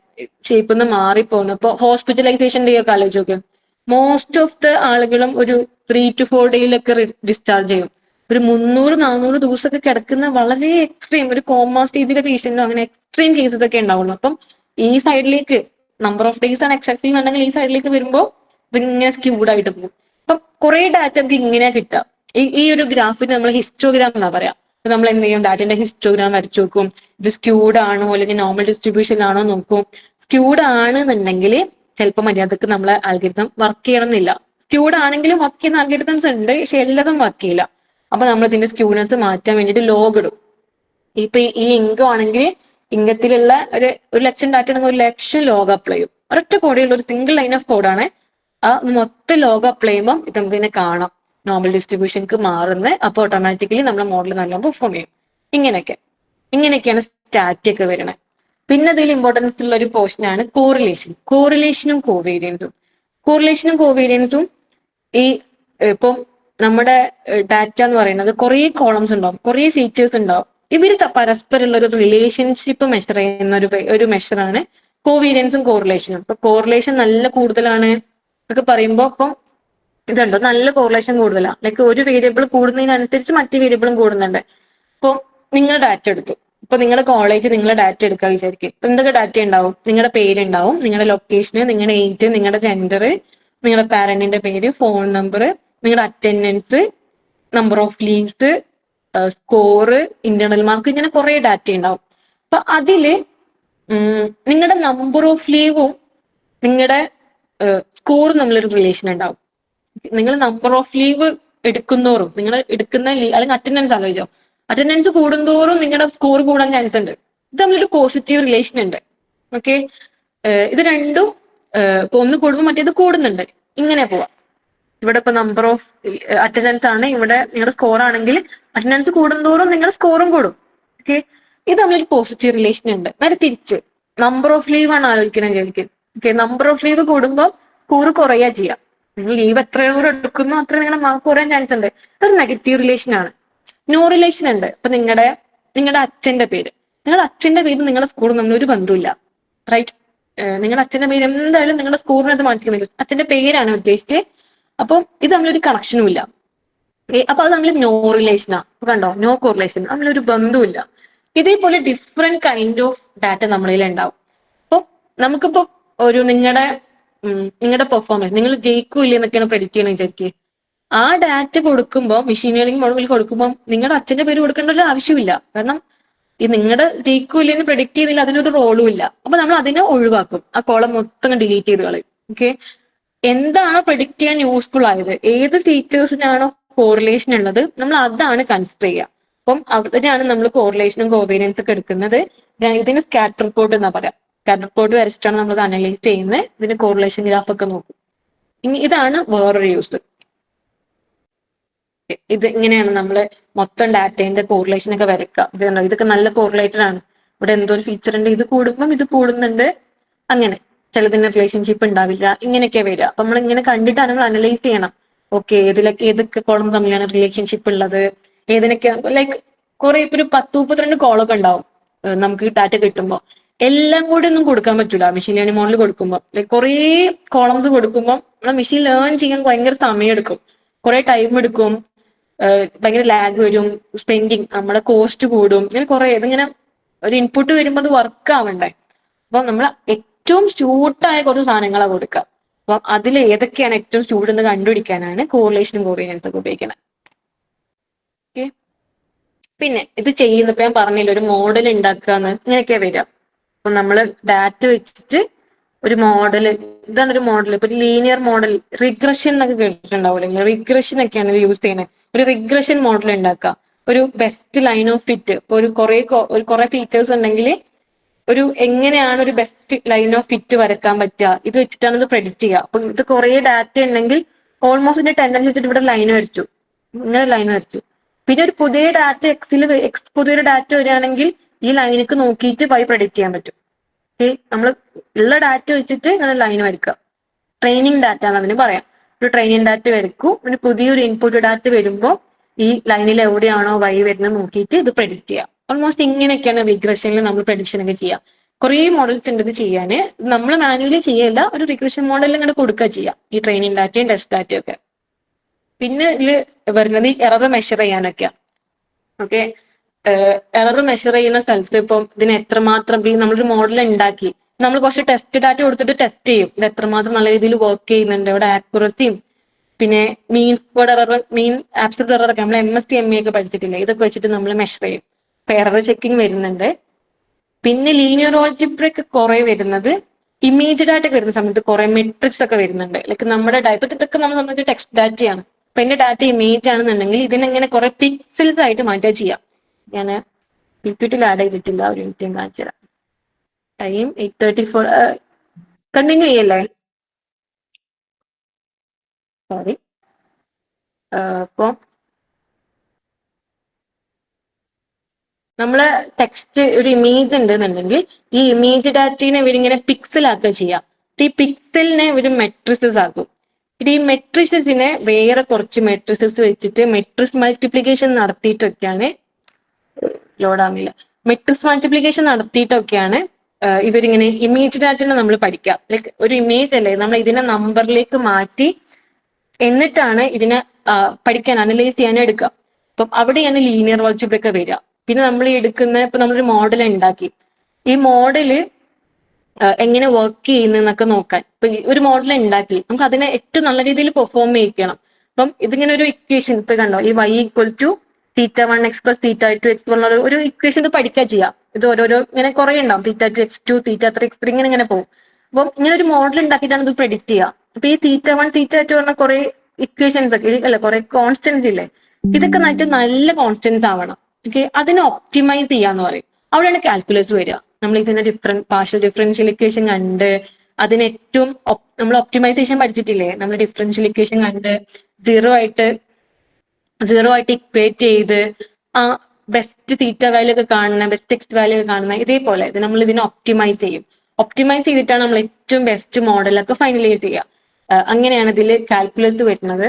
ഷേപ്പിൽ നിന്ന് മാറിപ്പോകുന്നു. ഇപ്പൊ ഹോസ്പിറ്റലൈസേഷൻ ഡേ ഒക്കെ ആലോചിച്ച് നോക്ക്. മോസ്റ്റ് ഓഫ് ദ ആളുകളും ഒരു 3 to 4 ഡേയിലൊക്കെ ഡിസ്ചാർജ് ചെയ്യും. ഒരു 300-400 ദിവസമൊക്കെ കിടക്കുന്ന വളരെ എക്സ്ട്രീം ഒരു കോമ സ്റ്റേജിലെ പേഷ്യന്റോ അങ്ങനെ എക്സ്ട്രീം കേസസ് ഒക്കെ ഉണ്ടാവുള്ളൂ. അപ്പം ഈ സൈഡിലേക്ക് നമ്പർ ഓഫ് ഡേയ്സ് ആണ് എക്സെപ്റ്റ് ചെയ്യുന്നുണ്ടെങ്കിൽ ഈ സൈഡിലേക്ക് വരുമ്പോൾ ഇങ്ങനെ സ്ക്യൂഡ് ആയിട്ട് പോകും. അപ്പൊ കുറെ ഡാറ്റ നമുക്ക് ഇങ്ങനെ കിട്ടുക. ഈ ഒരു ഗ്രാഫിന് നമ്മൾ ഹിസ്റ്റോഗ്രാം എന്നാ പറയാം. നമ്മൾ എന്ത് ചെയ്യും, ഡാറ്റന്റെ ഹിസ്റ്റോഗ്രാം വരച്ചു നോക്കും. ഇത് സ്ക്യൂഡ് ആണോ അല്ലെങ്കിൽ നോർമൽ ഡിസ്ട്രിബ്യൂഷൻ ആണോ നോക്കും. സ്ക്യൂഡ് ആണെന്നുണ്ടെങ്കിൽ ചിലപ്പോൾ മര്യാദക്ക് നമ്മളെ ആൽഗരിതം വർക്ക് ചെയ്യണമെന്നില്ല. സ്ക്യൂഡ് ആണെങ്കിലും വർക്ക് ചെയ്യുന്ന ആൽഗരിതംസ് ഉണ്ട്, പക്ഷെ എല്ലാതും വർക്ക് ചെയ്യില്ല. അപ്പൊ നമ്മൾ ഇതിന്റെ സ്ക്യൂനെസ് മാറ്റാൻ വേണ്ടിയിട്ട് ലോഗ് ഇടും. ഇപ്പൊ ഈ ഇൻകം ആണെങ്കിൽ ഇംഗത്തിലുള്ള ഒരു 1,00,000 ഡാറ്റ ആണെങ്കിൽ 1,00,000 ലോഗ് അപ്ലൈ ചെയ്യും. ഒരൊറ്റ കോഡുള്ള ഒരു സിംഗിൾ ലൈൻ ഓഫ് കോഡാണ്. ആ മൊത്തം ലോഗ് അപ്ലൈ ചെയ്യുമ്പോൾ ഇത് നമുക്ക് ഇതിനെ കാണാം, നോർമൽ ഡിസ്ട്രിബ്യൂഷൻക്ക് മാറുന്നത്. അപ്പൊ ഓട്ടോമാറ്റിക്കലി നമ്മുടെ മോഡൽ നല്ലോണം പെർഫോം ചെയ്യും. ഇങ്ങനെയൊക്കെയാണ് സ്റ്റാറ്റി ഒക്കെ വരുന്നത്. പിന്നെ അതിൽ ഇമ്പോർട്ടൻസ് ഉള്ള ഒരു പോർഷൻ ആണ് കോറിലേഷനും കോവേരിയൻസും ഈ ഇപ്പം നമ്മുടെ ഡാറ്റ എന്ന് പറയുന്നത് കുറെ കോളംസ് ഉണ്ടാവും, കുറെ ഫീച്ചേഴ്സ് ഉണ്ടാവും. ഇവർ പരസ്പരമുള്ള ഒരു റിലേഷൻഷിപ്പ് മെഷർ ചെയ്യുന്ന ഒരു മെഷറാണ് കോവേരിയൻസും കോറിലേഷനും. ഇപ്പൊ കോറിലേഷൻ നല്ല കൂടുതലാണ് എന്നൊക്കെ പറയുമ്പോൾ ഇപ്പം ഇതുണ്ടോ, നല്ല കോറിലേഷൻ കൂടുതലാണ്. ലൈക്ക് ഒരു വേരിയബിൾ കൂടുന്നതിനനുസരിച്ച് മറ്റു വേരിയബിളും കൂടുന്നുണ്ട്. ഇപ്പൊ നിങ്ങൾ ഡാറ്റ എടുത്തു, ഇപ്പൊ നിങ്ങളുടെ കോളേജ് നിങ്ങളെ ഡാറ്റ എടുക്കുക വിചാരിക്കും. എന്തൊക്കെ ഡാറ്റ ഉണ്ടാവും? നിങ്ങളുടെ പേരുണ്ടാവും, നിങ്ങളുടെ ലൊക്കേഷന്, നിങ്ങളുടെ ഏജ്, നിങ്ങളുടെ ജെൻഡർ, നിങ്ങളുടെ പാരന്റിന്റെ പേര്, ഫോൺ നമ്പർ, നിങ്ങളുടെ attendance, number of leaves, score, internal mark, ഇങ്ങനെ കുറെ ഡാറ്റ ഉണ്ടാവും. അപ്പൊ അതില് നിങ്ങളുടെ നമ്പർ ഓഫ് ലീവും നിങ്ങളുടെ സ്കോറും തമ്മിലൊരു റിലേഷൻ ഉണ്ടാവും. നിങ്ങൾ നമ്പർ ഓഫ് ലീവ് എടുക്കുന്നോറും നിങ്ങൾ എടുക്കുന്ന അല്ലെങ്കിൽ അറ്റൻഡൻസ് ആലോചിച്ചോ, അറ്റൻഡൻസ് കൂടുന്തോറും നിങ്ങളുടെ സ്കോർ കൂടാൻ ചാൻസ് ഉണ്ട്. ഇത് തമ്മിലൊരു പോസിറ്റീവ് റിലേഷൻ ഉണ്ട്. ഓക്കെ, ഇത് രണ്ടും ഇപ്പൊ ഒന്ന് കൂടുമ്പോൾ മറ്റേത് കൂടുന്നുണ്ട്. ഇങ്ങനെ പോവാം. ഇവിടെ ഇപ്പൊ നമ്പർ ഓഫ് അറ്റൻഡൻസ് ആണ്, ഇവിടെ നിങ്ങളുടെ സ്കോർ ആണെങ്കിൽ അറ്റൻഡൻസ് കൂടുന്തോറും നിങ്ങളുടെ സ്കോറും കൂടും. ഓക്കെ, ഇത് തമ്മിലൊരു പോസിറ്റീവ് റിലേഷൻ ഉണ്ട്. നേരെ തിരിച്ച് നമ്പർ ഓഫ് ലീവ് ആണ് ആലോചിക്കുന്നത് വിചാരിക്കും. ഓക്കെ, നമ്പർ ഓഫ് ലീവ് കൂടുമ്പോൾ സ്കോർ കുറയാ ചെയ്യാം. നിങ്ങൾ ലീവ് എത്രയോ എടുക്കുന്നോ അത്ര നിങ്ങളുടെ മാർക്ക് കുറയാൻ ചാൻസ് ഉണ്ട്. അതൊരു നെഗറ്റീവ് റിലേഷൻ ആണ്. നോ റിലേഷൻ ഉണ്ട്. ഇപ്പൊ നിങ്ങളുടെ അച്ഛന്റെ പേര് നിങ്ങളുടെ സ്കൂളിൽ നമ്മൾ ഒരു ബന്ധമില്ല, റൈറ്റ്? നിങ്ങളുടെ അച്ഛന്റെ പേര് എന്തായാലും നിങ്ങളുടെ സ്കൂളിനകത്ത് മാറ്റിക്കുന്നില്ല, അച്ഛന്റെ പേരാണ് ഉദ്ദേശിച്ചത്. അപ്പൊ ഇത് തമ്മിലൊരു കണക്ഷനും ഇല്ല. അപ്പൊ അത് തമ്മിൽ നോ റിലേഷനാ. കണ്ടോ, നോ കോറിലേഷൻ, തമ്മിലൊരു ബന്ധമില്ല. ഇതേപോലെ ഡിഫറെന്റ് കൈൻഡ് ഓഫ് ഡാറ്റ നമ്മളിൽ ഉണ്ടാവും. അപ്പൊ നമുക്കിപ്പോ ഒരു നിങ്ങളുടെ പെർഫോമൻസ് നിങ്ങൾ ജയിക്കൂല്ലേ എന്നൊക്കെയാണ് പ്രെഡിക്റ്റ് ചെയ്യണമെന്ന് വിചാരിക്കുക. ആ ഡാറ്റ കൊടുക്കുമ്പോൾ മെഷീൻ ലേണിംഗ് മോഡൽ കൊടുക്കുമ്പോൾ നിങ്ങളുടെ അച്ഛന്റെ പേര് കൊടുക്കേണ്ട ഒരു ആവശ്യമില്ല. കാരണം ഈ നിങ്ങളുടെ ജയിക്കൂല്ലേ എന്ന് പ്രെഡിക്റ്റ് ചെയ്യുന്നില്ല, അതിനൊരു റോളും ഇല്ല. അപ്പൊ നമ്മൾ അതിനെ ഒഴിവാക്കും, ആ കോളം മൊത്തം ഡിലീറ്റ് ചെയ്ത് കളയും. ഓക്കെ, എന്താണോ പ്രെഡിക്റ്റ് ചെയ്യാൻ യൂസ്ഫുൾ ആയത്, ഏത് ഫീച്ചേഴ്സിനാണോ കോറിലേഷൻ ഉള്ളത്, നമ്മൾ അതാണ് കൺസിഡർ ചെയ്യുക. അപ്പം അതിനാണ് നമ്മൾ കോറിലേഷനും കോവേരിയൻസ് ഒക്കെ എടുക്കുന്നത്. ഇതിന് സ്കാറ്റർ പ്ലോട്ട് എന്നാ പറയാം. സ്കാറ്റർ പ്ലോട്ട് വരച്ചിട്ടാണ് നമ്മൾ അനലൈസ് ചെയ്യുന്നത്. ഇതിന് കോറിലേഷൻ ഗ്രാഫ് ഒക്കെ നോക്കും. ഇനി ഇതാണ് വേറൊരു യൂസ്. ഇത് ഇങ്ങനെയാണ് നമ്മൾ മൊത്തം ഡാറ്റേന്റെ കോറിലേഷൻ ഒക്കെ വരയ്ക്കുക. ഇതൊക്കെ നല്ല കോറിലേറ്റഡ് ആണ്. ഇവിടെ എന്തോ ഒരു ഫീച്ചർ ഉണ്ട്, ഇത് കൂടുമ്പം ഇത് കൂടുന്നുണ്ട്, അങ്ങനെ ചിലതിന് റിലേഷൻഷിപ്പ് ഉണ്ടാവില്ല, ഇങ്ങനെയൊക്കെ വരിക. അപ്പൊ നമ്മൾ ഇങ്ങനെ കണ്ടിട്ടാണ് നമ്മൾ അനലൈസ് ചെയ്യണം. ഓക്കെ, ഏതൊക്കെ കോളം തമ്മിലാണ് റിലേഷൻഷിപ്പ് ഉള്ളത്, ഏതിനൊക്കെ ലൈക്ക് കുറെ ഇപ്പൊ ഒരു 10-32 കോളൊക്കെ ഉണ്ടാവും നമുക്ക് ഡാറ്റ കിട്ടുമ്പോൾ. എല്ലാം കൂടി ഒന്നും കൊടുക്കാൻ പറ്റൂല മെഷീൻ ലേണിംഗ് മോഡൽ കൊടുക്കുമ്പോൾ. ലൈക്ക് കുറേ കോളംസ് കൊടുക്കുമ്പോൾ നമ്മളെ മെഷീൻ ലേൺ ചെയ്യാൻ ഭയങ്കര സമയം എടുക്കും, കുറെ ടൈം എടുക്കും, ഭയങ്കര ലാഗ് വരും, സ്പെൻഡിങ്, നമ്മുടെ കോസ്റ്റ് കൂടും, ഇങ്ങനെ കുറെ ഇതിങ്ങനെ ഒരു ഇൻപുട്ട് വരുമ്പോൾ അത് വർക്ക് ആവണ്ടേ. അപ്പൊ നമ്മൾ ഏറ്റവും സ്യൂട്ടായ കുറച്ച് സാധനങ്ങളാണ് കൊടുക്കുക. അപ്പൊ അതിൽ ഏതൊക്കെയാണ് ഏറ്റവും സ്യൂട്ട് എന്ന് കണ്ടുപിടിക്കാനാണ് കോറിലേഷനും കോവേരിയൻസും ഒക്കെ ഉപയോഗിക്കുന്നത്. ഓക്കെ, പിന്നെ ഇത് ചെയ്യുന്നപ്പോ ഞാൻ പറഞ്ഞില്ല, ഒരു മോഡൽ ഉണ്ടാക്കാന്ന്, ഇങ്ങനെയൊക്കെയാ വരിക. അപ്പൊ നമ്മൾ ഡാറ്റ വെച്ചിട്ട് ഒരു മോഡൽ, ഇതാണ് ഒരു മോഡൽ. ഇപ്പൊ ഒരു ലീനിയർ മോഡൽ, റിഗ്രഷൻ എന്നൊക്കെ കേട്ടിട്ടുണ്ടാവില്ല, റിഗ്രഷൻ ഒക്കെയാണ് യൂസ് ചെയ്യുന്നത്. ഒരു റിഗ്രഷൻ മോഡൽ ഉണ്ടാക്കുക. ഒരു ബെസ്റ്റ് ലൈൻ ഓഫ് ഫിറ്റ്, ഇപ്പൊ ഒരു കുറെ ഫീച്ചേഴ്സ് ഉണ്ടെങ്കിൽ ഒരു എങ്ങനെയാണ് ഒരു ബെസ്റ്റ് ലൈൻ ഓഫ് ഫിറ്റ് വരക്കാൻ പറ്റുക, ഇത് വെച്ചിട്ടാണ് ഇത് പ്രെഡിക്റ്റ് ചെയ്യുക. അപ്പൊ ഇത് കുറെ ഡാറ്റ ഉണ്ടെങ്കിൽ ഓൾമോസ്റ്റ് ഇതിന്റെ ടെൻഡൻസി വെച്ചിട്ട് ഇവിടെ ലൈൻ വരച്ചു, ഇങ്ങനെ ലൈൻ വരച്ചു. പിന്നെ ഒരു പുതിയ ഡാറ്റ പുതിയൊരു ഡാറ്റ വരികയാണെങ്കിൽ ഈ ലൈനിക്ക് നോക്കിയിട്ട് പ്രെഡിക്റ്റ് ചെയ്യാൻ പറ്റും. നമ്മൾ ഉള്ള ഡാറ്റ വെച്ചിട്ട് ഇങ്ങനെ ലൈൻ വരയ്ക്കുക. ട്രെയിനിങ് ഡാറ്റ എന്ന് അതിന് പറയാം. ഒരു ട്രെയിനിങ് ഡാറ്റ വരയ്ക്കും, പിന്നെ പുതിയൊരു ഇൻപുട്ട് ഡാറ്റ വരുമ്പോൾ ഈ ലൈനിൽ എവിടെയാണോ വൈ വരുന്നത് നോക്കിയിട്ട് ഇത് പ്രെഡിക്റ്റ് ചെയ്യാം. ഓൾമോസ്റ്റ് ഇങ്ങനെയൊക്കെയാണ് റിഗ്രഷനിൽ നമ്മൾ പ്രഡിക്ഷൻ ഒക്കെ ചെയ്യുക. കുറേ മോഡൽസ് ഉണ്ട് ഇത് ചെയ്യാന്. നമ്മൾ മാനുവലി ചെയ്യല്ല, ഒരു റിഗ്രഷൻ മോഡലിൽ ഇങ്ങനെ കൊടുക്കുക ചെയ്യാം, ഈ ട്രെയിനിങ് ഡാറ്റയും ടെസ്റ്റ് ഡാറ്റയും ഒക്കെ. പിന്നെ ഇതിൽ വരുന്നത് ഈ എറർ മെഷർ ചെയ്യാനൊക്കെയാണ്. ഓക്കെ, എറർ മെഷർ ചെയ്യുന്ന സ്ഥലത്ത് ഇപ്പം ഇതിന് എത്രമാത്രം നമ്മളൊരു മോഡൽ ഉണ്ടാക്കി നമ്മൾ കുറച്ച് ടെസ്റ്റ് ഡാറ്റ കൊടുത്തിട്ട് ടെസ്റ്റ് ചെയ്യും, ഇത് എത്രമാത്രം നല്ല രീതിയിൽ വർക്ക് ചെയ്യുന്നുണ്ട്, ഇവിടെ ആക്യുറസിയും പിന്നെ mean squared error, mean absolute error ഒക്കെ നമ്മൾ MSTME ഒക്കെ പഠിച്ചിട്ടില്ലേ, ഇതൊക്കെ വെച്ചിട്ട് നമ്മൾ മെഷർ ചെയ്യും. അപ്പൊ എറർ ചെക്കിങ് വരുന്നുണ്ട്. പിന്നെ ലീനിയർ ആൾജിബ്ര ഒക്കെ കുറെ വരുന്നത് ഇമേജ് ഡാറ്റ ഒക്കെ വരുന്ന സമയത്ത് കുറെ മെട്രിക്സ് ഒക്കെ വരുന്നുണ്ട്. ലൈക്ക് നമ്മുടെ ഇതൊക്കെ നമ്മൾ സംബന്ധിച്ച് ടെക്സ്റ്റ് ഡാറ്റയാണ്. അപ്പൊ എന്റെ ഡാറ്റ ഇമേജ് ആണെന്നുണ്ടെങ്കിൽ ഇതിനെങ്ങനെ കുറെ പിക്സൽസ് ആയിട്ട് മാറ്റുക ചെയ്യാം. ഞാൻ PPTയിൽ ആഡ് ചെയ്തിട്ടില്ല, ഒരു മിനിറ്റ് കാണിച്ചു തരാം. ടൈം 8:34. കണ്ടിന്യൂ ചെയ്യല്ലേ? സോറി. അപ്പൊ നമ്മള് ടെക്സ്റ്റ് ഒരു ഇമേജ് ഉണ്ടെന്നുണ്ടെങ്കിൽ ഈ ഇമേജ് ഡാറ്റയെ ഇവരിങ്ങനെ പിക്സൽ ആക്കുക ചെയ്യാം. ഈ പിക്സലിനെ ഇവർ മെട്രിസസ് ആക്കും. ഈ മെട്രിസസിനെ വേറെ കുറച്ച് മെട്രിസസ് വെച്ചിട്ട് മെട്രിക്സ് മൾട്ടിപ്ലിക്കേഷൻ നടത്തിയിട്ടൊക്കെയാണ് ലോഡാമില്ല മെട്രിക്സ് മൾട്ടിപ്ലിക്കേഷൻ നടത്തിയിട്ടൊക്കെയാണ് ഇവരിങ്ങനെ ഇമേജ് ഡാറ്റനെ നമ്മൾ പഠിക്കുക. ലൈക്ക് ഒരു ഇമേജ് അല്ലേ, നമ്മൾ ഇതിനെ നമ്പറിലേക്ക് മാറ്റി എന്നിട്ടാണ് ഇതിനെ പഠിക്കാൻ അനലൈസ് ചെയ്യാൻ എടുക്കുക. അപ്പം അവിടെയാണ് ലീനിയർ ആൾജിബ്ര ഒക്കെ വരിക. പിന്നെ നമ്മൾ ഈ ഇപ്പൊ നമ്മളൊരു മോഡൽ ഉണ്ടാക്കി, ഈ മോഡല് എങ്ങനെ വർക്ക് ചെയ്യുന്നതൊക്കെ നോക്കാൻ. ഇപ്പൊ ഒരു മോഡൽ ഉണ്ടാക്കി നമുക്ക് അതിനെ ഏറ്റവും നല്ല രീതിയിൽ പെർഫോം ചെയ്യിക്കണം. അപ്പം ഇതിങ്ങനെ ഒരു ഇക്വേഷൻ ഇപ്പൊ കണ്ടോ, ഈ y = θ1x + θ2x എന്നുള്ള ഒരു ഇക്വേഷൻ ഇത് പഠിക്കുക ചെയ്യാം. ഇത് ഓരോരോ ഇങ്ങനെ കുറെ ഉണ്ടാവും, θ2x2 θ3x3 ഇങ്ങനെ പോകും. അപ്പം ഇങ്ങനെ ഒരു മോഡൽ ഉണ്ടാക്കിയിട്ടാണ് ഇത് പ്രെഡിക്റ്റ് ചെയ്യുക. അപ്പൊ ഈ θ1 θ2 പറഞ്ഞ കുറെ ഇക്വേഷൻസ് ഒക്കെ അല്ലെ, കുറെ കോൺസ്റ്റൻസ് ഇല്ലേ, ഇതൊക്കെ നല്ല കോൺസ്റ്റൻസ് ആവണം. ഓക്കെ, അതിനെ ഒപ്റ്റിമൈസ് ചെയ്യാന്ന് പറയും. അവിടെയാണ് കാൽക്കുലസ് വരിക. നമ്മൾ ഇതിന്റെ പാർഷ്യൽ ഡിഫറൻഷ്യൽ ഇക്വേഷൻ കണ്ട് അതിന് ഏറ്റവും നമ്മൾ ഒപ്റ്റിമൈസേഷൻ പഠിച്ചിട്ടില്ലേ, നമ്മൾ ഡിഫറൻഷ്യൽ ഇക്വേഷൻ കണ്ട് സീറോ ആയിട്ട് ഇക്വേറ്റ് ചെയ്ത് ആ ബെസ്റ്റ് തീറ്റ വാല്യൂ ഒക്കെ കാണുന്ന, ബെസ്റ്റ് എക്സ് വാല്യൂ ഒക്കെ കാണുന്ന, ഇതേപോലെ ഇത് നമ്മൾ ഇതിനെ ഒപ്റ്റിമൈസ് ചെയ്യും. ഒപ്റ്റിമൈസ് ചെയ്തിട്ടാണ് നമ്മൾ ഏറ്റവും ബെസ്റ്റ് മോഡലൊക്കെ ഫൈനലൈസ് ചെയ്യുക. അങ്ങനെയാണ് ഇതിൽ കാൽക്കുലസ് വരുന്നത്.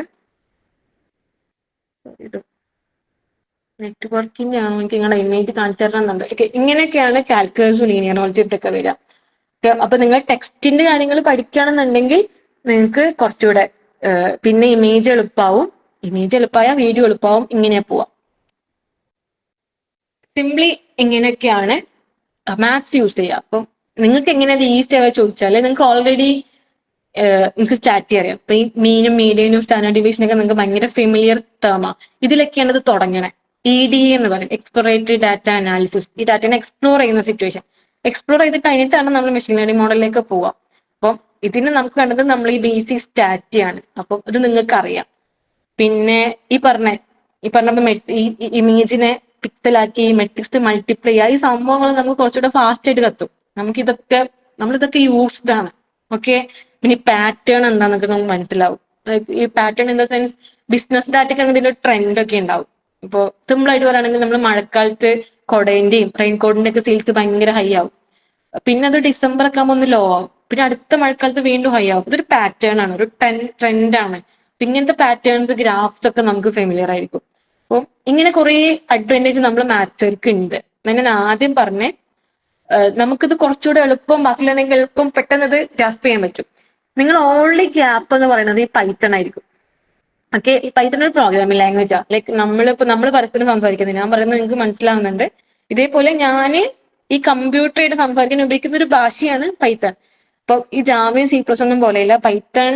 നെറ്റ്വർക്കിംഗ് ആണോ, എനിക്ക് നിങ്ങളുടെ ഇമേജ് കാണിച്ചു തരണമെന്നുണ്ട്. ഇങ്ങനെയൊക്കെയാണ് കാൽക്കുലസും ലീനിയർ ആൾജിബ്ര ഒക്കെ വരിക. അപ്പൊ നിങ്ങൾ ടെക്സ്റ്റിന്റെ കാര്യങ്ങൾ പഠിക്കുകയാണെന്നുണ്ടെങ്കിൽ നിങ്ങൾക്ക് കുറച്ചുകൂടെ പിന്നെ ഇമേജ് എളുപ്പമാവും. ഇമേജ് എളുപ്പമായ വീഡിയോ എളുപ്പമാവും. ഇങ്ങനെ പോവാം. സിംപ്ലി ഇങ്ങനെയൊക്കെയാണ് മാത്സ് യൂസ് ചെയ്യുക. അപ്പം നിങ്ങൾക്ക് എങ്ങനെയാണ് ഈസി ആവുക ചോദിച്ചാൽ, നിങ്ങൾക്ക് ഓൾറെഡി നിങ്ങൾക്ക് സ്റ്റാറ്റ് അറിയാം. അപ്പൊ ഈ മീനും മീഡിയനും സ്റ്റാൻഡേർഡ് ഡിവിഷനൊക്കെ നിങ്ങൾക്ക് ഭയങ്കര ഫെമിലിയർ ടേമാ. ഇതിലൊക്കെയാണ് ഇത് തുടങ്ങണേ. EDA എന്ന് പറയും, എക്സ്പ്ലോറേറ്ററി ഡാറ്റ അനാലിസിസ്. ഈ ഡാറ്റനെ എക്സ്പ്ലോർ ചെയ്യുന്ന സിറ്റുവേഷൻ. എക്സ്പ്ലോർ ചെയ്ത് കഴിഞ്ഞിട്ടാണ് നമ്മൾ മെഷീൻ ലേണിംഗ് മോഡലിലേക്ക് പോവുക. അപ്പം ഇതിന് നമുക്ക് വേണ്ടത് നമ്മൾ ഈ ബേസിക് സ്റ്റാറ്റിയാണ്. അപ്പം ഇത് നിങ്ങൾക്ക് അറിയാം. പിന്നെ ഈ പറഞ്ഞപ്പോ ഈ ഇമേജിനെ പിക്സലാക്കി മെട്രിക്സ് മൾട്ടിപ്ലൈ ചെയ്യുക, ഈ സംഭവങ്ങൾ നമുക്ക് കുറച്ചുകൂടെ ഫാസ്റ്റ് ആയിട്ട് കത്തും. നമ്മളിതൊക്കെ യൂസ്ഡ് ആണ്. ഓക്കെ, പിന്നെ ഈ പാറ്റേൺ എന്താന്നൊക്കെ നമുക്ക് മനസ്സിലാവും. ഈ pattern in the sense business ഡാറ്റയ്ക്ക് ഇതിന്റെ ട്രെൻഡ് ഒക്കെ ഉണ്ടാവും. ഇപ്പൊ സിമ്പിൾ ആയിട്ട് പറയുകയാണെങ്കിൽ നമ്മൾ മഴക്കാലത്ത് കൊടേന്റെയും റെയിൻകോട്ടിന്റെ ഒക്കെ സെയിൽസ് ഭയങ്കര ഹൈ ആവും. പിന്നെ അത് ഡിസംബർ ഒക്കെ ആകുമ്പോൾ ഒന്ന് ലോ ആവും. പിന്നെ അടുത്ത മഴക്കാലത്ത് വീണ്ടും ഹൈ ആവും. ഇതൊരു പാറ്റേൺ ആണ്, ഒരു ട്രെൻഡ് ആണ്. ഇങ്ങനത്തെ പാറ്റേൺസ് ഗ്രാഫ്സ് ഒക്കെ നമുക്ക് ഫെമിലിയർ ആയിരിക്കും. അപ്പോൾ ഇങ്ങനെ കുറെ അഡ്വാൻറ്റേജ് നമ്മൾ മാത്തർക്ക് ഉണ്ട്. ഞാൻ ആദ്യം പറഞ്ഞേ, നമുക്കിത് കുറച്ചുകൂടെ എളുപ്പം, ബാക്കിയുള്ളതെങ്കിൽ എളുപ്പം പെട്ടെന്ന് ഇത് ഗ്രാസ്പ് ചെയ്യാൻ പറ്റും. നിങ്ങൾ ഓൺലി ഗ്യാപ്പ് എന്ന് പറയുന്നത് ഈ പൈത്തൺ ആയിരിക്കും. ഓക്കെ, ഈ പൈത്തൺ ഒരു പ്രോഗ്രാമിംഗ് ലാംഗ്വേജാ. ലൈക്ക് നമ്മൾ പരസ്പരം സംസാരിക്കുന്നത്, ഞാൻ പറയുന്നത് നിങ്ങൾക്ക് മനസ്സിലാവുന്നുണ്ട്. ഇതേപോലെ ഞാൻ ഈ കമ്പ്യൂട്ടറായിട്ട് സംസാരിക്കാൻ ഉപയോഗിക്കുന്ന ഒരു ഭാഷയാണ് പൈത്തൺ. അപ്പൊ ഈ ജാവയും C++ ഒന്നും പോലെയല്ല. പൈത്തൺ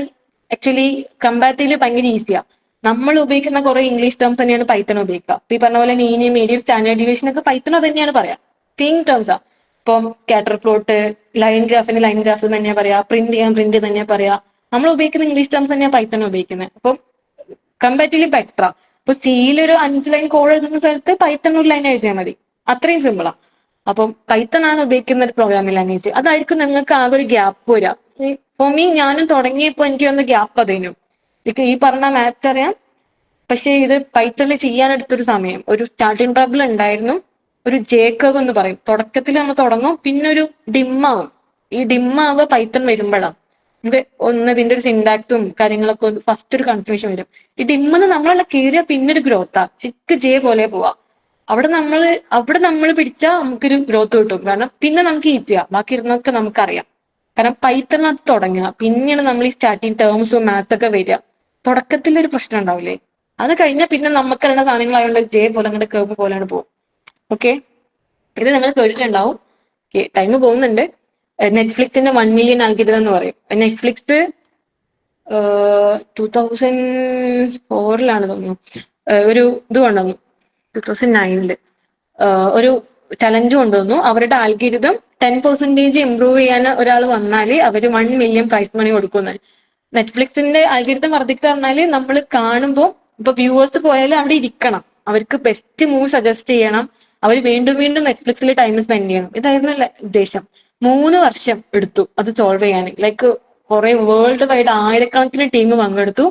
ആക്ച്വലി കമ്പാരിറ്റീവ്ലി ഭയങ്കര ഈസിയാ. നമ്മൾ ഉപയോഗിക്കുന്ന കുറെ ഇംഗ്ലീഷ് ടേംസ് തന്നെയാണ് പൈത്തൺ ഉപയോഗിക്കുക. ഈ പറഞ്ഞ പോലെ മീനിയം മീഡിയം സ്റ്റാൻഡേർഡ് ഡീവിയേഷൻ ഒക്കെ പൈത്തൺ തന്നെയാണ് പറയാം. സെയിം ടേംസാ. ഇപ്പം സ്കാറ്റർ പ്ലോട്ട്, ലൈൻ ഗ്രാഫിന് ലൈൻ ഗ്രാഫ് തന്നെയാ പറയാ, പ്രിന്റ് ചെയ്യാൻ പ്രിന്റ് തന്നെയാ പറയാ. നമ്മൾ ഉപയോഗിക്കുന്ന ഇംഗ്ലീഷ് ടേംസ് തന്നെയാണ് പൈത്തൺ ഉപയോഗിക്കുന്നത്. അപ്പം കമ്പാരിറ്റീവ്ലി ബെറ്ററാ. ഇപ്പൊ സിയിൽ ഒരു 5 ലൈൻ കോഡ് എഴുതുന്ന സ്ഥലത്ത് പൈത്തൺ ഒരു ലൈൻ എഴുതിയാൽ മതി. അത്രയും സിമ്പിളാ. അപ്പം പൈത്തൺ ആണ് ഉപയോഗിക്കുന്ന ഒരു പ്രോഗ്രാമിംഗ് ലാംഗ്വേജ്. അതായിരിക്കും നിങ്ങൾക്ക് ആകെ ഒരു ഗ്യാപ്പ് വരിക. ഫോർ മീ, ഞാനും തുടങ്ങിയപ്പോ എനിക്ക് വന്ന ഗ്യാപ്പ് അതേനു. ഈ പറഞ്ഞ മാത്സ് അറിയാം, പക്ഷെ ഇത് പൈത്തണിൽ ചെയ്യാനെടുത്തൊരു സമയം, ഒരു സ്റ്റാർട്ടിങ് ട്രബിൾ ഉണ്ടായിരുന്നു. ഒരു ജേക്കബ് എന്ന് പറയും. തുടക്കത്തിൽ നമ്മൾ തുടങ്ങും, പിന്നെ ഒരു ഡിമ്മാവും. ഈ ഡിമ്മാവുക പൈത്തൺ വരുമ്പോഴാണ് നമുക്ക് ഇതിന്റെ ഒരു സിൻടാക്സും കാര്യങ്ങളൊക്കെ ഫസ്റ്റ് ഒരു കൺഫ്യൂഷൻ വരും. ഈ ഡിമ്മെന്ന് നമ്മളെ കയറിയ പിന്നെ ഒരു ഗ്രോത്താ, ചിക്ക് ജെ പോലെ പോവാ. അവിടെ നമ്മൾ പിടിച്ചാൽ നമുക്കൊരു ഗ്രോത്ത് കിട്ടും. കാരണം പിന്നെ നമുക്ക് ഈസിയാ, ബാക്കി ഇരുന്നൊക്കെ നമുക്കറിയാം. കാരണം പൈത്തണിനകത്ത് തുടങ്ങുക, പിന്നെയാണ് നമ്മൾ ഈ സ്റ്റാർട്ടിങ് ടേംസും മാത്തൊക്കെ വരിക. തുടക്കത്തിലൊരു പ്രശ്നം ഉണ്ടാവില്ലേ, അത് കഴിഞ്ഞാൽ പിന്നെ നമുക്കറിയുന്ന സാധനങ്ങളായതുകൊണ്ട് ജെ പോലെ അങ്ങോട്ട് കേവ് പോലെയാണ് പോകും. ഓക്കെ, ഇത് നിങ്ങൾ കേട്ടിട്ടുണ്ടാവും. ടൈം പോകുന്നുണ്ട്. നെറ്റ്ഫ്ലിക്സിന്റെ 1 മില്യൺ ആൽഗരിതം എന്ന് പറയും. നെറ്റ്ഫ്ലിക്സ് 2004 തോന്നുന്നു ഒരു ഇത് കൊണ്ടുവന്നു. 2009 ഒരു ചലഞ്ച് കൊണ്ടുവന്നു. അവരുടെ ആൽഗരിതം 10% ഇംപ്രൂവ് ചെയ്യാൻ ഒരാൾ വന്നാൽ അവർ 1 മില്യൺ പ്രൈസ് മണി കൊടുക്കുന്നത്. നെറ്റ്ഫ്ലിക്സിന്റെ ആൽഗരിതം വർദ്ധിക്കുക പറഞ്ഞാല് നമ്മൾ കാണുമ്പോൾ ഇപ്പൊ വ്യൂവേഴ്സ് പോയാലും അവിടെ ഇരിക്കണം, അവർക്ക് ബെസ്റ്റ് മൂവ് സജസ്റ്റ് ചെയ്യണം, അവർ വീണ്ടും വീണ്ടും നെറ്റ്ഫ്ലിക്സിൽ ടൈം സ്പെൻഡ് ചെയ്യണം. ഇതായിരുന്നു ഉദ്ദേശം. 3 വർഷം എടുത്തു അത് സോൾവ് ചെയ്യാൻ. ലൈക്ക് കുറെ വേൾഡ് വൈഡ് ആയിരക്കണക്കിന് ടീം പങ്കെടുത്തു.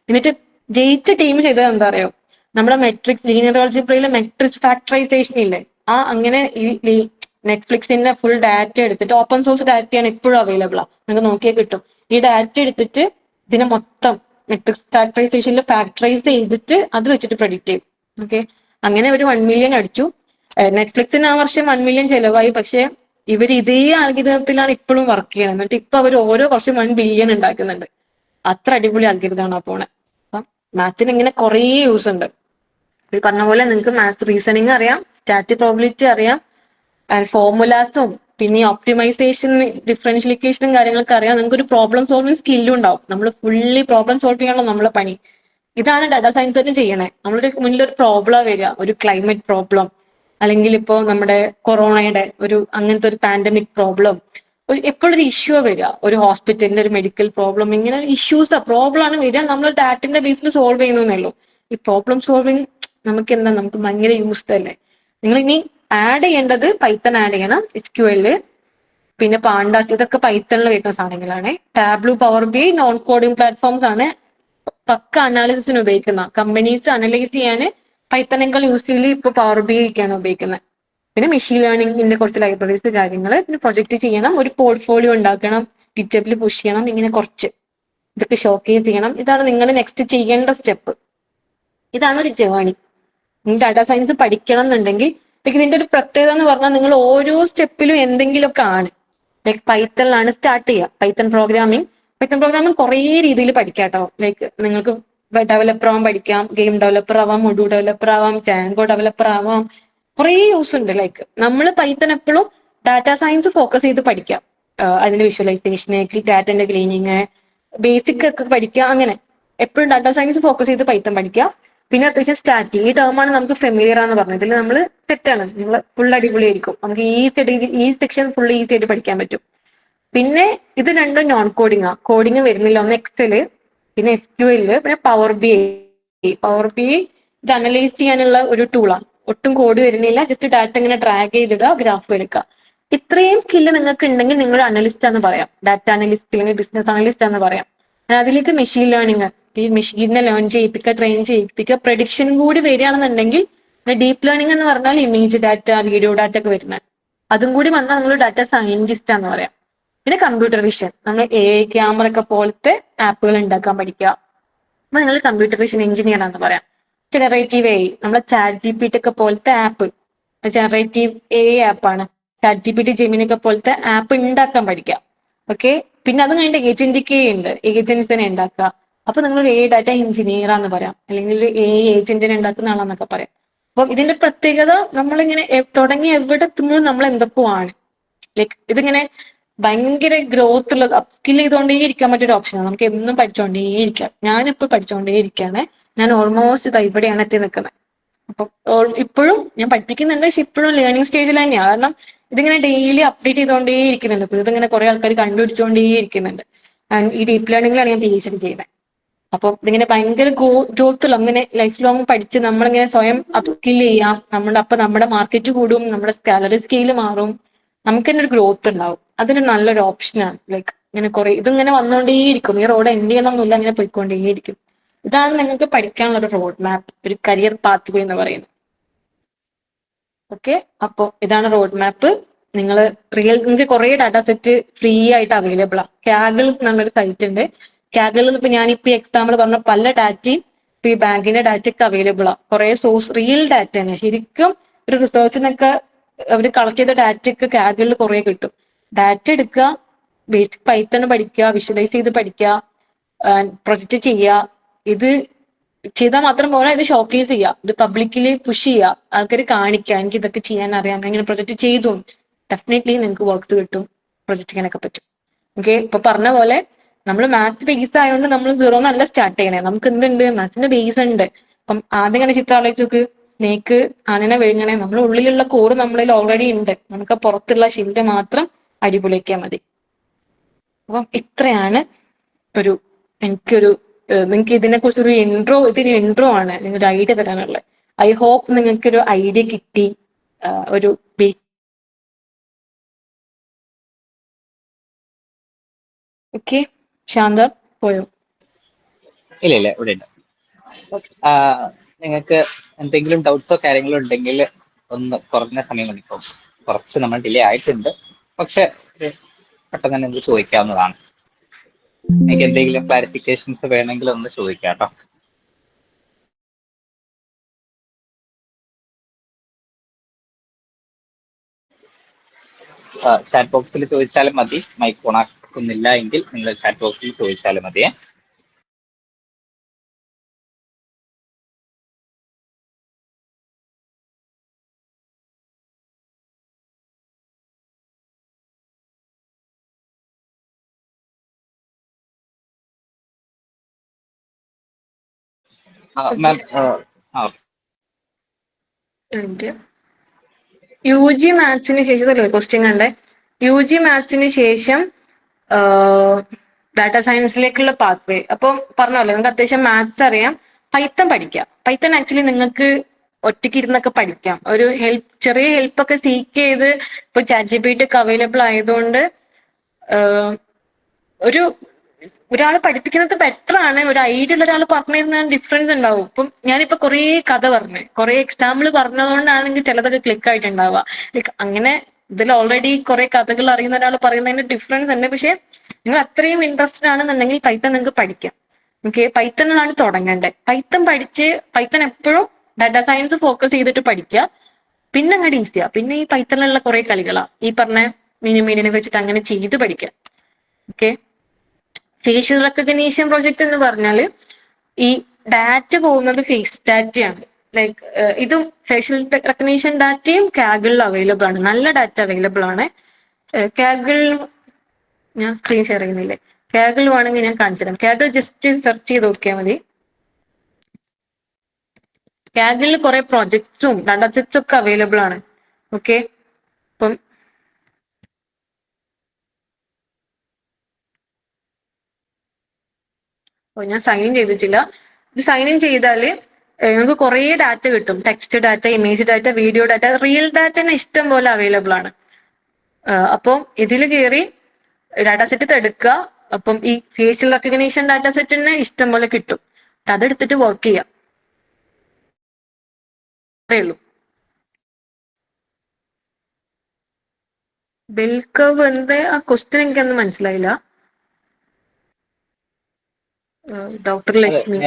എന്നിട്ട് ജയിച്ച ടീം ചെയ്തത് എന്താ അറിയോ, നമ്മുടെ മെട്രിക്സ് ലീനിയർ ആൾജിബ്രയിലെ മെട്രിക്സ് ഫാക്ടറൈസേഷൻ ഇല്ലേ, അങ്ങനെ ഈ നെറ്റ്ഫ്ലിക്സിന്റെ ഫുൾ ഡാറ്റ എടുത്തിട്ട്, ഓപ്പൺ സോഴ്സ് ഡാറ്റയാണ് ഇപ്പോഴും അവൈലബിൾ ആ, നിങ്ങൾക്ക് നോക്കിയാൽ കിട്ടും. ഈ ഡാറ്റ എടുത്തിട്ട് ഇതിനെ മൊത്തം മെട്രിക്സ് ഫാക്ടറൈസേഷനിൽ ഫാക്ടറൈസ് ചെയ്തിട്ട് അത് വെച്ചിട്ട് പ്രെഡിക്റ്റ് ചെയ്യും. ഓക്കെ, അങ്ങനെ ഒരു 1 മില്യൺ അടിച്ചു. നെറ്റ്ഫ്ലിക്സിന് ആ വർഷം 1 മില്യൺ ചെലവായി. പക്ഷെ ഇവർ ഇതേ ആൽഗരിതത്തിലാണ് ഇപ്പോഴും വർക്ക് ചെയ്യണം. എന്നിട്ട് ഇപ്പൊ അവർ ഓരോ വർഷം 1 ബില്യൺ ഉണ്ടാക്കുന്നുണ്ട്. അത്ര അടിപൊളി ആൽഗരിതമാണ് ആ പോണെ. അപ്പം മാത്തിന് ഇങ്ങനെ കുറേ യൂസ് ഉണ്ട്. ഈ പറഞ്ഞ പോലെ നിങ്ങൾക്ക് മാത്ത് റീസണിങ് അറിയാം, സ്റ്റാറ്റിക് പ്രോബിലിറ്റി അറിയാം, ഫോർമുലാസും പിന്നെ ഈ ഒപ്റ്റിമൈസേഷൻ ഡിഫറൻഷ്യൽ ഇക്വേഷനും കാര്യങ്ങളൊക്കെ അറിയാം. നിങ്ങൾക്ക് ഒരു പ്രോബ്ലം സോൾവിങ് സ്കില്ലും ഉണ്ടാവും. നമ്മൾ ഫുള്ളി പ്രോബ്ലം സോൾവ് ചെയ്യാനുള്ള നമ്മളെ പണി. ഇതാണ് ഡാറ്റാ സയൻസ് തന്നെ ചെയ്യണേ. നമ്മുടെ മുന്നിൽ ഒരു പ്രോബ്ലം വരിക, ഒരു ക്ലൈമറ്റ് പ്രോബ്ലം, അല്ലെങ്കിൽ ഇപ്പോൾ നമ്മുടെ കൊറോണയുടെ അങ്ങനത്തെ ഒരു പാൻഡമിക് പ്രോബ്ലം, എപ്പോഴും ഒരു ഇഷ്യൂ വരിക, ഒരു ഹോസ്പിറ്റലിന്റെ ഒരു മെഡിക്കൽ പ്രോബ്ലം, ഇങ്ങനെ ഇഷ്യൂസ് പ്രോബ്ലം ആണ് വരിക. നമ്മൾ ഡാറ്റിന്റെ ബേസിൽ സോൾവ് ചെയ്യുന്നേ. ഈ പ്രോബ്ലം സോൾവിങ് നമുക്ക് ഭയങ്കര യൂസ് തന്നെ. നിങ്ങൾ ഇനി ആഡ് ചെയ്യേണ്ടത് പൈത്തൺ ആഡ് ചെയ്യണം, SQL, പിന്നെ പാണ്ടാസ്, ഇതൊക്കെ പൈത്തണിൽ വരുന്ന സാധനങ്ങളാണ്. Tableau, power BI non coding platforms ആണ് പക്ക അനാലിസിസിന് ഉപയോഗിക്കുന്ന. കമ്പനീസ് അനലൈസ് ചെയ്യാൻ പൈത്തണേക്കാൾ യൂസ്ഫുള്ളി ഇപ്പൊ പവർ ബി ഒക്കെയാണ് ഉപയോഗിക്കുന്നത്. പിന്നെ മെഷീൻ ലേണിംഗിന്റെ കുറച്ച് ലൈബ്രറീസ് കാര്യങ്ങൾ, പിന്നെ പ്രൊജക്ട് ചെയ്യണം, ഒരു പോർട്ട്ഫോളിയോ ഉണ്ടാക്കണം, ഗിറ്റബിൽ പുഷ് ചെയ്യണം, ഇങ്ങനെ കുറച്ച് ഇതൊക്കെ ഷോക്കേസ് ചെയ്യണം. ഇതാണ് നിങ്ങൾ നെക്സ്റ്റ് ചെയ്യേണ്ട സ്റ്റെപ്പ്. ഇതാണ് ഒരു ജേണി. നിങ്ങൾ ഡാറ്റാ സയൻസ് പഠിക്കണം എന്നുണ്ടെങ്കിൽ ഇതിന്റെ ഒരു പ്രത്യേകത എന്ന് പറഞ്ഞാൽ നിങ്ങൾ ഓരോ സ്റ്റെപ്പിലും എന്തെങ്കിലുമൊക്കെ ആണ്. ലൈക്ക് പൈത്തണിലാണ് സ്റ്റാർട്ട് ചെയ്യുക. പൈത്തൺ പ്രോഗ്രാമിംഗ് കുറേ രീതിയിൽ പഠിക്കാം കേട്ടോ. ലൈക്ക് നിങ്ങൾക്ക് ഡെവലപ്പർ ആവാൻ പഠിക്കാം, ഗെയിം ഡെവലപ്പർ ആവാം, മൊഡ്യൂൾ ഡെവലപ്പർ ആവാം, ടാങ്കോ ഡെവലപ്പർ ആവാം, കുറേ യൂസ് ഉണ്ട്. ലൈക്ക് നമ്മൾ പൈത്തൺ എപ്പോഴും ഡാറ്റാ സയൻസ് ഫോക്കസ് ചെയ്ത് പഠിക്കാം. അതിന്റെ വിഷ്വലൈസേഷന്, ഡാറ്റന്റെ ക്ലീനിങ്, ബേസിക് ഒക്കെ പഠിക്കുക. അങ്ങനെ എപ്പോഴും ഡാറ്റാ സയൻസ് ഫോക്കസ് ചെയ്ത് പൈത്തൺ പഠിക്കുക. പിന്നെ അത്യാവശ്യം സ്റ്റാറ്റിക്, ഈ ടേമാണ് നമുക്ക് ഫെമിലിയർ ആണെന്ന് പറഞ്ഞത്. ഇതിൽ നമ്മൾ തെറ്റാണ്, നിങ്ങൾ ഫുൾ അടിപൊളിയായിരിക്കും. നമുക്ക് ഈ സെക്ഷൻ ഫുൾ ഈസി ആയിട്ട് പഠിക്കാൻ പറ്റും. പിന്നെ ഇത് രണ്ടും നോൺ കോഡിങ് വരുന്നില്ല. ഒന്ന് എക്സല്, പിന്നെ SQL, പിന്നെ പവർ ബി ഇത് അനലൈസ് ചെയ്യാനുള്ള ഒരു ടൂളാണ്. ഒട്ടും കോഡ് വരുന്നില്ല, ജസ്റ്റ് ഡാറ്റ ഇങ്ങനെ ഡ്രാഗ് ചെയ്തിടുക, ഗ്രാഫ് എടുക്കുക. ഇത്രയും സ്കില്ല് നിങ്ങൾക്ക് ഉണ്ടെങ്കിൽ നിങ്ങൾ അനലിസ്റ്റ് എന്ന് പറയാം, ഡാറ്റ അനലിസ്റ്റ് അല്ലെങ്കിൽ ബിസിനസ് അനലിസ്റ്റ് എന്ന് പറയാം. അതിലേക്ക് മെഷീൻ ലേണിംഗ്, ഈ മെഷീനെ ലേൺ ചെയ്യിപ്പിക്കുക, ട്രെയിൻ ചെയ്യിപ്പിക്കുക, പ്രഡിക്ഷൻ കൂടി വരികയാണെന്നുണ്ടെങ്കിൽ ഡീപ്പ് ലേണിംഗ് എന്ന് പറഞ്ഞാൽ ഇമേജ് ഡാറ്റ, വീഡിയോ ഡാറ്റ ഒക്കെ വരുന്നത്, അതും കൂടി വന്നാൽ നിങ്ങൾ ഡാറ്റ സയന്റിസ്റ്റ് എന്ന് പറയാം. പിന്നെ കമ്പ്യൂട്ടർ വിഷൻ, നമ്മൾ AI ക്യാമറ ഒക്കെ പോലത്തെ ആപ്പുകൾ ഉണ്ടാക്കാൻ പഠിക്കുക. അപ്പൊ നിങ്ങൾ കമ്പ്യൂട്ടർ വിഷൻ എഞ്ചിനീയർ ആണെന്ന് പറയാം. ജനറേറ്റീവ് AI, നമ്മളെ ChatGPT ഒക്കെ പോലത്തെ ആപ്പ് ജനറേറ്റീവ് AI ആപ്പാണ്. ChatGPT, ജെമിനി ഒക്കെ പോലത്തെ ആപ്പ് ഉണ്ടാക്കാൻ പഠിക്കാം. ഓക്കെ, പിന്നെ അത് കഴിഞ്ഞിട്ട് ഏജന്റിക്ക് ഉണ്ട്, ഏജൻസിനെ ഉണ്ടാക്കുക. അപ്പൊ നിങ്ങൾ ഒരു AI ഡാറ്റ എഞ്ചിനീയർ ആണെന്ന് പറയാം, അല്ലെങ്കിൽ ഒരു AI ഏജന്റിനെ ഉണ്ടാക്കുന്ന ആളാന്നൊക്കെ പറയാം. അപ്പം ഇതിന്റെ പ്രത്യേകത, നമ്മളിങ്ങനെ തുടങ്ങി എവിടെ എത്തുമ്പോഴും നമ്മൾ എന്തൊക്കെയോ ആണ്. ലൈക്ക് ഇതിങ്ങനെ ഭയങ്കര ഗ്രോത്ത് ഉള്ളത്, സ്കിൽ ചെയ്തുകൊണ്ടേ ഇരിക്കാൻ പറ്റിയൊരു ഓപ്ഷനാണ്. നമുക്ക് എന്നും പഠിച്ചുകൊണ്ടേ ഇരിക്കാം. ഞാനിപ്പോൾ പഠിച്ചുകൊണ്ടേ ഇരിക്കുകയാണ്. ഞാൻ ഓൾമോസ്റ്റ് ഇവിടെയാണ് എത്തി നിൽക്കുന്നത്. അപ്പം ഇപ്പോഴും ഞാൻ പഠിപ്പിക്കുന്നുണ്ട്, പക്ഷെ ഇപ്പോഴും ലേണിംഗ് സ്റ്റേജിൽ തന്നെയാണ്. കാരണം ഇതിങ്ങനെ ഡെയിലി അപ്ഡേറ്റ് ചെയ്തുകൊണ്ടേ ഇരിക്കുന്നുണ്ട്. ഇതിങ്ങനെ കുറെ ആൾക്കാർ കണ്ടുപിടിച്ചുകൊണ്ടേ ഇരിക്കുന്നുണ്ട്. ഈ ഡീപ്പ് ലേണിംഗിലാണ് ഞാൻ PhD ചെയ്യുന്നത്. അപ്പൊ ഇതിങ്ങനെ ഭയങ്കര ഗ്രോത്തുള്ള അങ്ങനെ ലൈഫ് ലോങ് പഠിച്ച് നമ്മളിങ്ങനെ സ്വയം അപ്സ്കിൽ ചെയ്യാം. നമ്മുടെ മാർക്കറ്റ് കൂടും, നമ്മുടെ സാലറി സ്കെയിൽ മാറും, നമുക്ക് തന്നെ ഒരു ഗ്രോത്ത് ഉണ്ടാവും. അതൊരു നല്ലൊരു ഓപ്ഷനാണ്. ലൈക്ക് ഇങ്ങനെ കുറെ ഇതിങ്ങനെ വന്നുകൊണ്ടേയിരിക്കും. ഈ റോഡ് എൻഡ് ചെയ്യണമെന്നില്ല, ഇങ്ങനെ പോയിക്കൊണ്ടേയിരിക്കും. ഇതാണ് നിങ്ങൾക്ക് പഠിക്കാനുള്ള ഒരു റോഡ് മാപ്പ്, ഒരു കരിയർ പാത്ത് വേ എന്ന് പറയുന്നത്. ഓക്കെ, അപ്പൊ ഇതാണ് റോഡ് മാപ്പ്. നിങ്ങൾക്ക് കുറെ ഡാറ്റാ സെറ്റ് ഫ്രീ ആയിട്ട് അവൈലബിൾ ആണ്. കാഗിൾ എന്നൊരു സൈറ്റ് ഉണ്ട്. കാഗിളിൽ ഇപ്പൊ ഞാനിപ്പോ എക്സാമ്പിൾ പറഞ്ഞ പല ഡാറ്റയും ഇപ്പൊ ഈ ബാങ്കിന്റെ ഡാറ്റ ഒക്കെ അവൈലബിൾ ആണ്. കുറെ സോഴ്സ് റിയൽ ഡാറ്റ തന്നെ, ശരിക്കും ഒരു റിസർച്ചിനൊക്കെ അവർ കളക്ട് ചെയ്ത ഡാറ്റ ഒക്കെ കാഗിളിൽ കുറെ കിട്ടും. ഡാറ്റ എടുക്കുക, ബേസിക് പൈത്തൺ പഠിക്കുക, വിഷ്വലൈസ് ചെയ്ത് പഠിക്കുക, പ്രൊജക്റ്റ് ചെയ്യുക. ഇത് ചെയ്താൽ മാത്രം പോരാ, ഇത് ഷോക്കേസ് ചെയ്യുക, ഇത് പബ്ലിക്കലി പുഷ് ചെയ്യുക, ആൾക്കാർ കാണിക്കുക എനിക്ക് ഇതൊക്കെ ചെയ്യാൻ അറിയാം, ഇങ്ങനെ പ്രൊജക്ട് ചെയ്തു. ഡെഫിനറ്റ്ലി നിങ്ങൾക്ക് വർക്ക് കിട്ടും, പ്രൊജക്ട് ചെയ്യാനൊക്കെ പറ്റും. ഓക്കെ, ഇപ്പൊ പറഞ്ഞ പോലെ നമ്മൾ മാത്സ് ബേസ് ആയതുകൊണ്ട് നമ്മൾ 0 നല്ല സ്റ്റാർട്ട് ചെയ്യണേ. നമുക്ക് എന്തുണ്ട്, മാത്സിന്റെ ബേസ് ഉണ്ട്. അപ്പം ആദ്യം ഇങ്ങനെ ചിത്രം ആലോചിച്ച് നോക്ക്, സ്നേക്ക് ആനനെ വിഴുങ്ങണേ, നമ്മുടെ ഉള്ളിലുള്ള കോറ് നമ്മളിൽ ഓൾറെഡി ഉണ്ട്, നമുക്ക് പുറത്തുള്ള ഷില്ല് മാത്രം അടിപൊളിയാക്കിയാൽ മതി. അപ്പം ഇത്രയാണ് എനിക്കൊരു നിങ്ങൾക്ക് ഇതിനെ കുറിച്ചൊരു ഇതിന് ഇൻട്രോ ആണ്, നിങ്ങളുടെ ഐഡിയ തരാനുള്ളത്. ഐ ഹോപ്പ് നിങ്ങൾക്കൊരു ഐഡിയ കിട്ടി. ഒരു ഓക്കെ. ശാന്ത പോയോ? ഇല്ല ഇല്ല, ഇവിടെ ഉണ്ട്. നിങ്ങൾക്ക് എന്തെങ്കിലും ഡൗട്ട്സോ കാര്യങ്ങളോ ഉണ്ടെങ്കിൽ ഒന്ന് കുറഞ്ഞ സമയം മതി. ഇപ്പം കുറച്ച് നമ്മൾ ഡിലേ ആയിട്ടുണ്ട്, പക്ഷെ പെട്ടെന്ന് തന്നെ നിങ്ങൾക്ക് ചോദിക്കാവുന്നതാണ്. എനിക്ക് എന്തെങ്കിലും ക്ലാരിഫിക്കേഷൻസ് വേണമെങ്കിൽ ഒന്ന് ചോദിക്കാം കേട്ടോ. ചാറ്റ് ബോക്സിൽ ചോദിച്ചാലും മതി. മൈക്ക് ഓൺ ആക്കുന്നില്ല എങ്കിൽ നിങ്ങൾ ചാറ്റ് ബോക്സിൽ ചോദിച്ചാലും മതിയേ. മാം UG മാത്സിന് ശേഷം ക്വസ്റ്റ്യൻ കണ്ടേ. UG മാത്സിന് ശേഷം ഡാറ്റാ സയൻസിലേക്കുള്ള പാത്ത് വേ. അപ്പം പറഞ്ഞല്ലോ നിങ്ങൾക്ക് അത്യാവശ്യം മാത്സ് അറിയാം, പൈത്തൺ പഠിക്കാം. പൈത്തൺ ആക്ച്വലി നിങ്ങൾക്ക് ഒറ്റയ്ക്ക് ഇരുന്നൊക്കെ പഠിക്കാം. ഒരു ചെറിയ ഹെൽപ്പ് ഒക്കെ സീക്ക് ചെയ്ത് ഇപ്പൊ ChatGPT ഒക്കെ അവൈലബിൾ ആയതുകൊണ്ട് ഒരാൾ പഠിപ്പിക്കുന്നത് ബെറ്റർ ആണ്. ഒരു ഐഡിയ ഉള്ള ഒരാൾ പറഞ്ഞു തരുന്ന ഡിഫറൻസ് ഉണ്ടാവും. ഇപ്പം ഞാനിപ്പോ കുറേ കഥ പറഞ്ഞു, കുറെ എക്സാമ്പിൾ പറഞ്ഞതുകൊണ്ടാണെങ്കിൽ ചിലതൊക്കെ ക്ലിക്ക് ആയിട്ടുണ്ടാവുക. ലൈക്ക് അങ്ങനെ ഇതിൽ ഓൾറെഡി കുറെ കഥകൾ അറിയുന്ന ഒരാൾ പറയുന്നതിന് ഡിഫറൻസ് ഉണ്ട്. പക്ഷെ നിങ്ങൾ അത്രയും ഇൻട്രസ്റ്റഡ് ആണെന്നുണ്ടെങ്കിൽ പൈത്തൺ നിങ്ങൾക്ക് പഠിക്കാം. ഓക്കെ, പൈത്തണിലാണ് തുടങ്ങേണ്ടത്. പൈത്തൺ എപ്പോഴും ഡാറ്റാ സയൻസ് ഫോക്കസ് ചെയ്തിട്ട് പഠിക്കുക. പിന്നെ അങ്ങോട്ട് ഈസിയാ. പിന്നെ ഈ പൈത്തണിലുള്ള കുറെ കളികളാ, ഈ പറഞ്ഞ മീഡിയനെ വെച്ചിട്ട് അങ്ങനെ ചെയ്ത് പഠിക്കാം. ഓക്കെ, ഫേഷ്യൽ റെക്കഗ്നീഷൻ പ്രൊജക്ട് എന്ന് പറഞ്ഞാൽ ഈ ഡാറ്റ പോകുന്നത് ഫേസ് ഡാറ്റയാണ്. ലൈക്ക് ഇതും ഫേഷ്യൽ റെക്കഗ്നീഷൻ ഡാറ്റയും കാഗിളിൽ അവൈലബിൾ ആണ്. നല്ല ഡാറ്റ അവൈലബിൾ ആണ്. കാഗിൾ ഞാൻ സ്ക്രീൻ ഷെയർ ചെയ്യുന്നില്ലേ, കാഗിൾ വേണമെങ്കിൽ ഞാൻ കാണിച്ചു തരാം. കാഗിൾ ജസ്റ്റ് സെർച്ച് ചെയ്ത് നോക്കിയാൽ മതി. കാഗിളിൽ കുറെ പ്രൊജക്ട്സും ഡാറ്റാ സെറ്റ്സും ഒക്കെ അവൈലബിൾ ആണ്. ഓക്കെ, അപ്പം ഞാൻ സൈൻ ഇൻ ചെയ്തിട്ടില്ല. ഇത് സൈൻ ഇൻ ചെയ്താൽ നിങ്ങൾക്ക് കുറേ ഡാറ്റ കിട്ടും. Text data, image data, video data, real data തന്നെ ഇഷ്ടം പോലെ അവൈലബിൾ ആണ്. അപ്പം ഇതിൽ കയറി ഡാറ്റാ സെറ്റ് എടുക്കുക. അപ്പം ഈ ഫേഷ്യൽ റെക്കഗ്നീഷൻ ഡാറ്റാ സെറ്റ് തന്നെ ഇഷ്ടം പോലെ കിട്ടും. അതെടുത്തിട്ട് വർക്ക് ചെയ്യാം, അത്രേ ഉള്ളൂ. ബെൽ കർവ് എന്താ ആ ക്വസ്റ്റ്യൻ എനിക്കൊന്നും മനസ്സിലായില്ല. ഡോക്ടർ ലക്ഷ്മി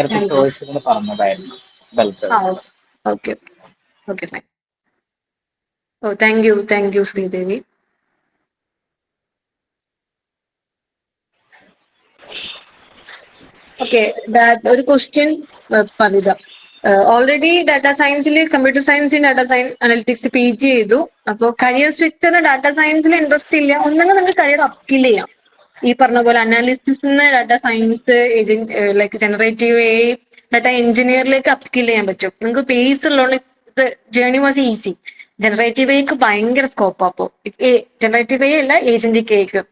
പറഞ്ഞതായിരുന്നു. Okay okay fine. Oh thank you Sridevi. Okay, ഒരു ക്വസ്റ്റ്യൻ പതിത. ഓൾറെഡി ഡാറ്റാ സയൻസിൽ, computer science in data science analytics PG ചെയ്തു. അപ്പോൾ കരിയർ സ്വിച്ചറിന് ഡാറ്റാ സയൻസിൽ ഇൻട്രസ്റ്റ് ഇല്ല, ഒന്നെങ്കിൽ നിങ്ങൾക്ക് കരിയർ അപ്സ്കിൽ ചെയ്യാം. ഈ പറഞ്ഞ പോലെ analysis data science, like generative AI, data എഞ്ചിനീയറിലേക്ക് അപ്സ്കിൽ ചെയ്യാൻ പറ്റും. നിങ്ങൾക്ക് ബേസ് ഉള്ളതുകൊണ്ട് ജേർണി വാസ് ഈസി. ജനറേറ്റീവ് AIക്ക് ഭയങ്കര സ്കോപ്പ്. അപ്പോൾ ജനറേറ്റീവ് AI അല്ല, ഏജന്റിക് AIക്ക്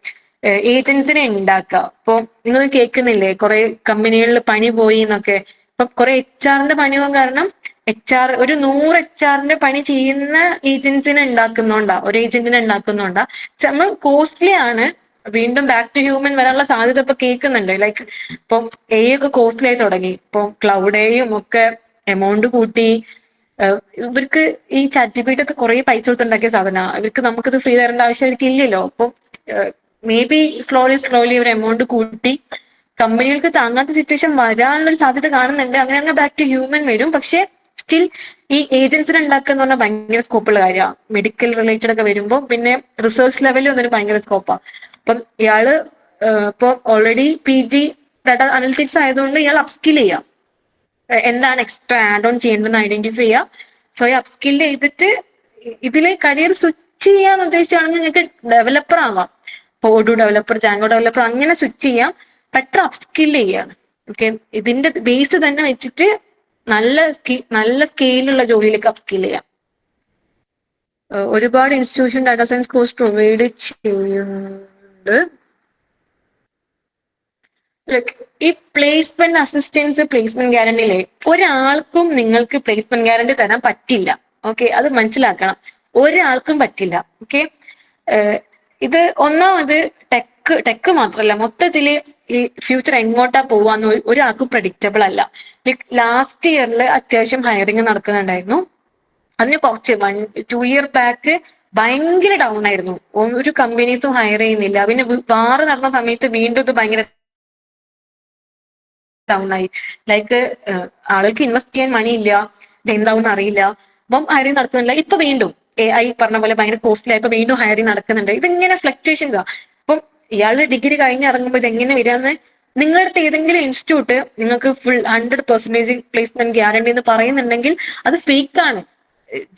ഏജൻസിനെ ഉണ്ടാക്കുക. ഇപ്പൊ നിങ്ങൾ കേൾക്കുന്നില്ലേ കുറെ കമ്പനികളിൽ പണി പോയി എന്നൊക്കെ. ഇപ്പൊ കുറെ HR പണി പോകാൻ കാരണം ഒരു 100 HR പണി ചെയ്യുന്ന ഏജൻസിനെ ഉണ്ടാക്കുന്നുണ്ടാ, ഒരു ഏജന്റിനെ ഉണ്ടാക്കുന്നുണ്ടാ. നമ്മൾ കോസ്റ്റ്ലി ആണ്. വീണ്ടും ബാക്ക് ടു ഹ്യൂമൻ വരാനുള്ള സാധ്യത ഇപ്പൊ കേൾക്കുന്നുണ്ട്. ലൈക്ക് ഇപ്പൊ ഒക്കെ കോസ്റ്റ്ലി ആയി തുടങ്ങി. ഇപ്പൊ ക്ലൗഡേയും ഒക്കെ എമൗണ്ട് കൂട്ടി. ഇവർക്ക് ഈ ChatGPT ഒക്കെ കുറെ പൈസ കൊടുത്തുണ്ടാക്കിയ സാധന. ഇവർക്ക് നമുക്കിത് ഫ്രീ തരേണ്ട ആവശ്യം അവർക്ക് ഇല്ലല്ലോ. അപ്പൊ മേ ബി സ്ലോലി ഒരു എമൗണ്ട് കൂട്ടി കമ്പനികൾക്ക് താങ്ങാത്ത സിറ്റുവേഷൻ വരാനുള്ളൊരു സാധ്യത കാണുന്നുണ്ട്. അങ്ങനെ ബാക്ക് ടു ഹ്യൂമൻ വരും. പക്ഷെ സ്റ്റിൽ ഈ ഏജൻസിനെ ഉണ്ടാക്കുക എന്ന് പറഞ്ഞാൽ ഭയങ്കര സ്കോപ്പുള്ള കാര്യമാണ്. മെഡിക്കൽ റിലേറ്റഡ് ഒക്കെ വരുമ്പോൾ പിന്നെ റിസർച്ച് ലെവലിൽ ഒന്നൊരു ഭയങ്കര സ്കോപ്പാണ്. അപ്പം ഇയാള് ഇപ്പൊ ഓൾറെഡി PG ഡാറ്റ അനലിറ്റിക്സ് ആയതുകൊണ്ട് ഇയാൾ അപ്സ്കിൽ ചെയ്യാം. എന്താണ് എക്സ്ട്രാ ആഡ് ഓൺ ചെയ്യേണ്ടതെന്ന് ഐഡന്റിഫൈ ചെയ്യുക. സ്വയം അപ്സ്കിൽ ചെയ്തിട്ട് ഇതിലെ കരിയർ സ്വിച്ച് ചെയ്യാൻ ഉദ്ദേശിച്ചാണെങ്കിൽ നിങ്ങൾക്ക് ഡെവലപ്പർ ആവാം. ഓഡു ഡെവലപ്പർ, ജാങ്കോ ഡെവലപ്പർ അങ്ങനെ സ്വിച്ച് ചെയ്യാം. ബെറ്റർ അപ്സ്കിൽ ചെയ്യാണ്. ഓക്കെ, ഇതിന്റെ ബേസ് തന്നെ വെച്ചിട്ട് നല്ല സ്കെയിലുള്ള ജോലിയിലേക്ക് അപ്സ്കിൽ ചെയ്യാം. ഒരുപാട് institution data science course provide ചെയ്യുന്നുണ്ട്. ഈ പ്ലേസ്മെന്റ് അസിസ്റ്റൻസ്, പ്ലേസ്മെന്റ് ഗ്യാരണ്ടിയിലെ ഒരാൾക്കും നിങ്ങൾക്ക് പ്ലേസ്മെന്റ് ഗ്യാരണ്ടി തരാൻ പറ്റില്ല. ഓക്കെ, അത് മനസ്സിലാക്കണം. ഒരാൾക്കും പറ്റില്ല. ഓക്കെ, ഇത് ഒന്നാമത് ടെക്ക് മാത്രമല്ല, മൊത്തത്തില് ഈ ഫ്യൂച്ചർ എങ്ങോട്ടാ പോവാന്ന് ഒരാൾക്കും പ്രഡിക്റ്റബിൾ അല്ല. ലൈക് ലാസ്റ്റ് ഇയറിൽ അത്യാവശ്യം ഹയറിങ് നടക്കുന്നുണ്ടായിരുന്നു. അതിന് കുറച്ച് 1-2 ഇയർ ബാക്ക് ഭയങ്കര ഡൗൺ ആയിരുന്നു. ഒരു കമ്പനീസും ഹയർ ചെയ്യുന്നില്ല. പിന്നെ വാറ് നടന്ന സമയത്ത് വീണ്ടും ഇത് ഭയങ്കര ഡൗൺ ആയി. ലൈക്ക് ആളുകൾക്ക് ഇൻവെസ്റ്റ് ചെയ്യാൻ മണി ഇല്ല, ഇത് എന്താവും അറിയില്ല. അപ്പം ഹയറിങ് നടക്കുന്നില്ല. ഇപ്പൊ വീണ്ടും AI പറഞ്ഞ പോലെ ഭയങ്കര കോസ്റ്റ്ലി ആയപ്പോ വീണ്ടും ഹയറിങ് നടക്കുന്നുണ്ട്. ഇതിങ്ങനെ ഫ്ലക്ച്വേഷൻസ് ആ. അപ്പം ഇയാളുടെ ഡിഗ്രി കഴിഞ്ഞ് ഇറങ്ങുമ്പോൾ ഇത് എങ്ങനെ വരാന്ന് നിങ്ങളുടെ അടുത്ത് ഏതെങ്കിലും ഇൻസ്റ്റിറ്റ്യൂട്ട് നിങ്ങൾക്ക് ഫുൾ 100% പ്ലേസ്മെന്റ് ഗ്യാരണ്ടി എന്ന് പറയുന്നുണ്ടെങ്കിൽ അത് ഫേക്കാണ്.